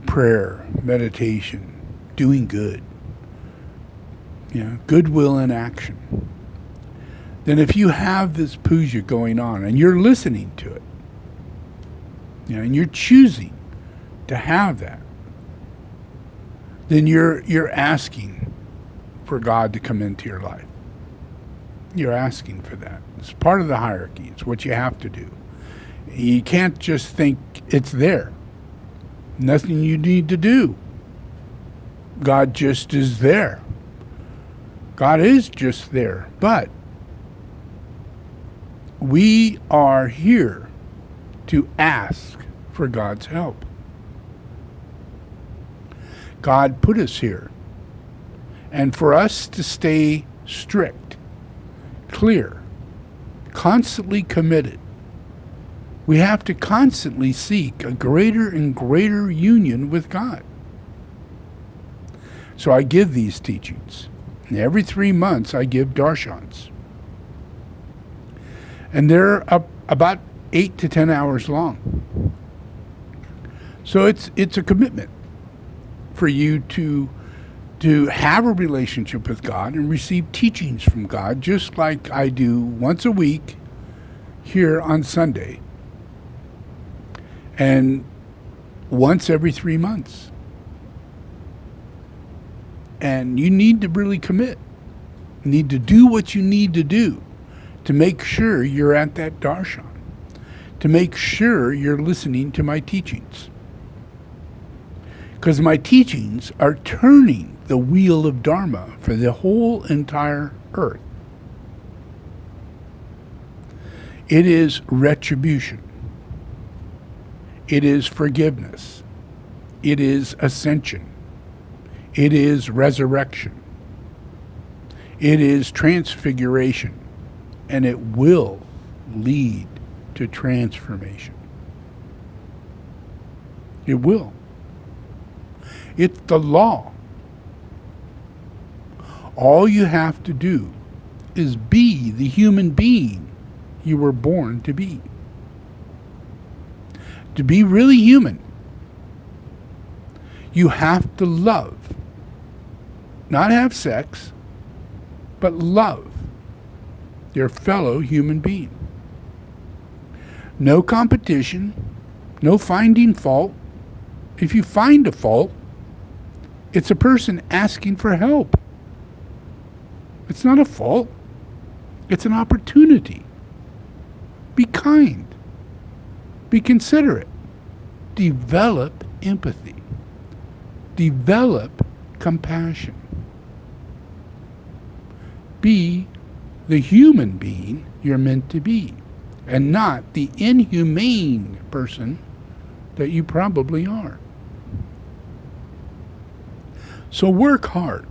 prayer, meditation, doing good, goodwill in action, then if you have this puja going on and you're listening to it, and you're choosing to have that, then you're asking for God to come into your life. You're asking for that. It's part of the hierarchy. It's what you have to do. You can't just think it's there. Nothing you need to do. God just is there. God is just there. But we are here to ask for God's help. God put us here. And for us to stay strict, clear, constantly committed, we have to constantly seek a greater and greater union with God. So I give these teachings. And every 3 months I give darshans. And they're about 8 to 10 hours long. So it's a commitment for you to have a relationship with God and receive teachings from God, just like I do once a week here on Sunday and once every 3 months. And you need to really commit. You need to do what you need to do to make sure you're at that darshan, to make sure you're listening to my teachings. Because my teachings are turning the wheel of Dharma for the whole entire earth. It is retribution. It is forgiveness. It is ascension. It is resurrection. It is transfiguration. And it will lead to transformation. It will. It's the law. All you have to do is be the human being you were born to be. To be really human, you have to love. Not have sex, but love your fellow human being. No competition, no finding fault. If you find a fault, it's a person asking for help. It's not a fault. It's an opportunity. Be kind. Be considerate. Develop empathy. Develop compassion. Be the human being you're meant to be, and not the inhumane person that you probably are. So work hard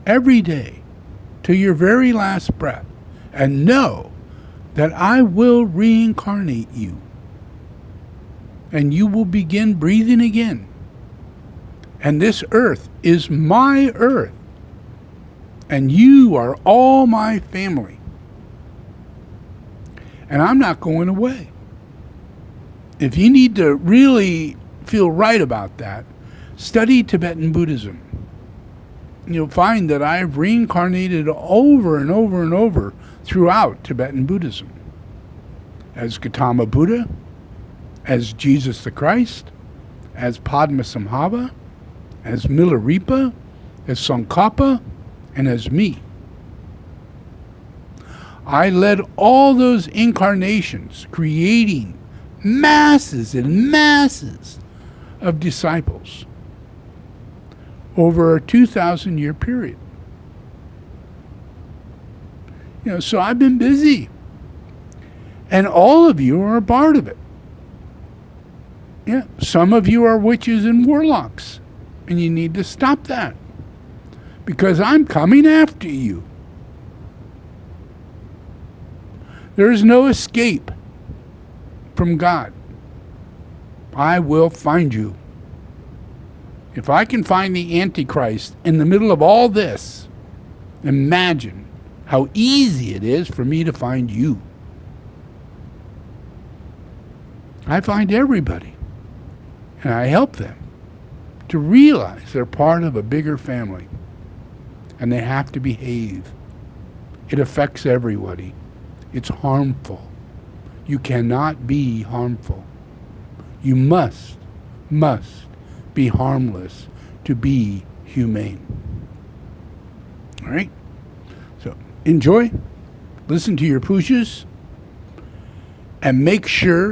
every day to your very last breath, and know that I will reincarnate you, and you will begin breathing again And this earth is my earth. And you are all my family. And I'm not going away. If you need to really feel right about that, study Tibetan Buddhism. You'll find that I've reincarnated over and over and over throughout Tibetan Buddhism. As Gautama Buddha, as Jesus the Christ, as Padmasambhava, as Milarepa, as Tsongkhapa, and as me. I led all those incarnations, creating masses and masses of disciples over a 2,000-year period. So I've been busy. And all of you are a part of it. Yeah, some of you are witches and warlocks, and you need to stop that, because I'm coming after you. There is no escape from God. I will find you. If I can find the Antichrist in the middle of all this, imagine how easy it is for me to find you. I find everybody, and I help them to realize they're part of a bigger family, and they have to behave. It affects everybody. It's harmful. You cannot be harmful. You must be harmless to be humane. All right? So enjoy, listen to your pushas, and make sure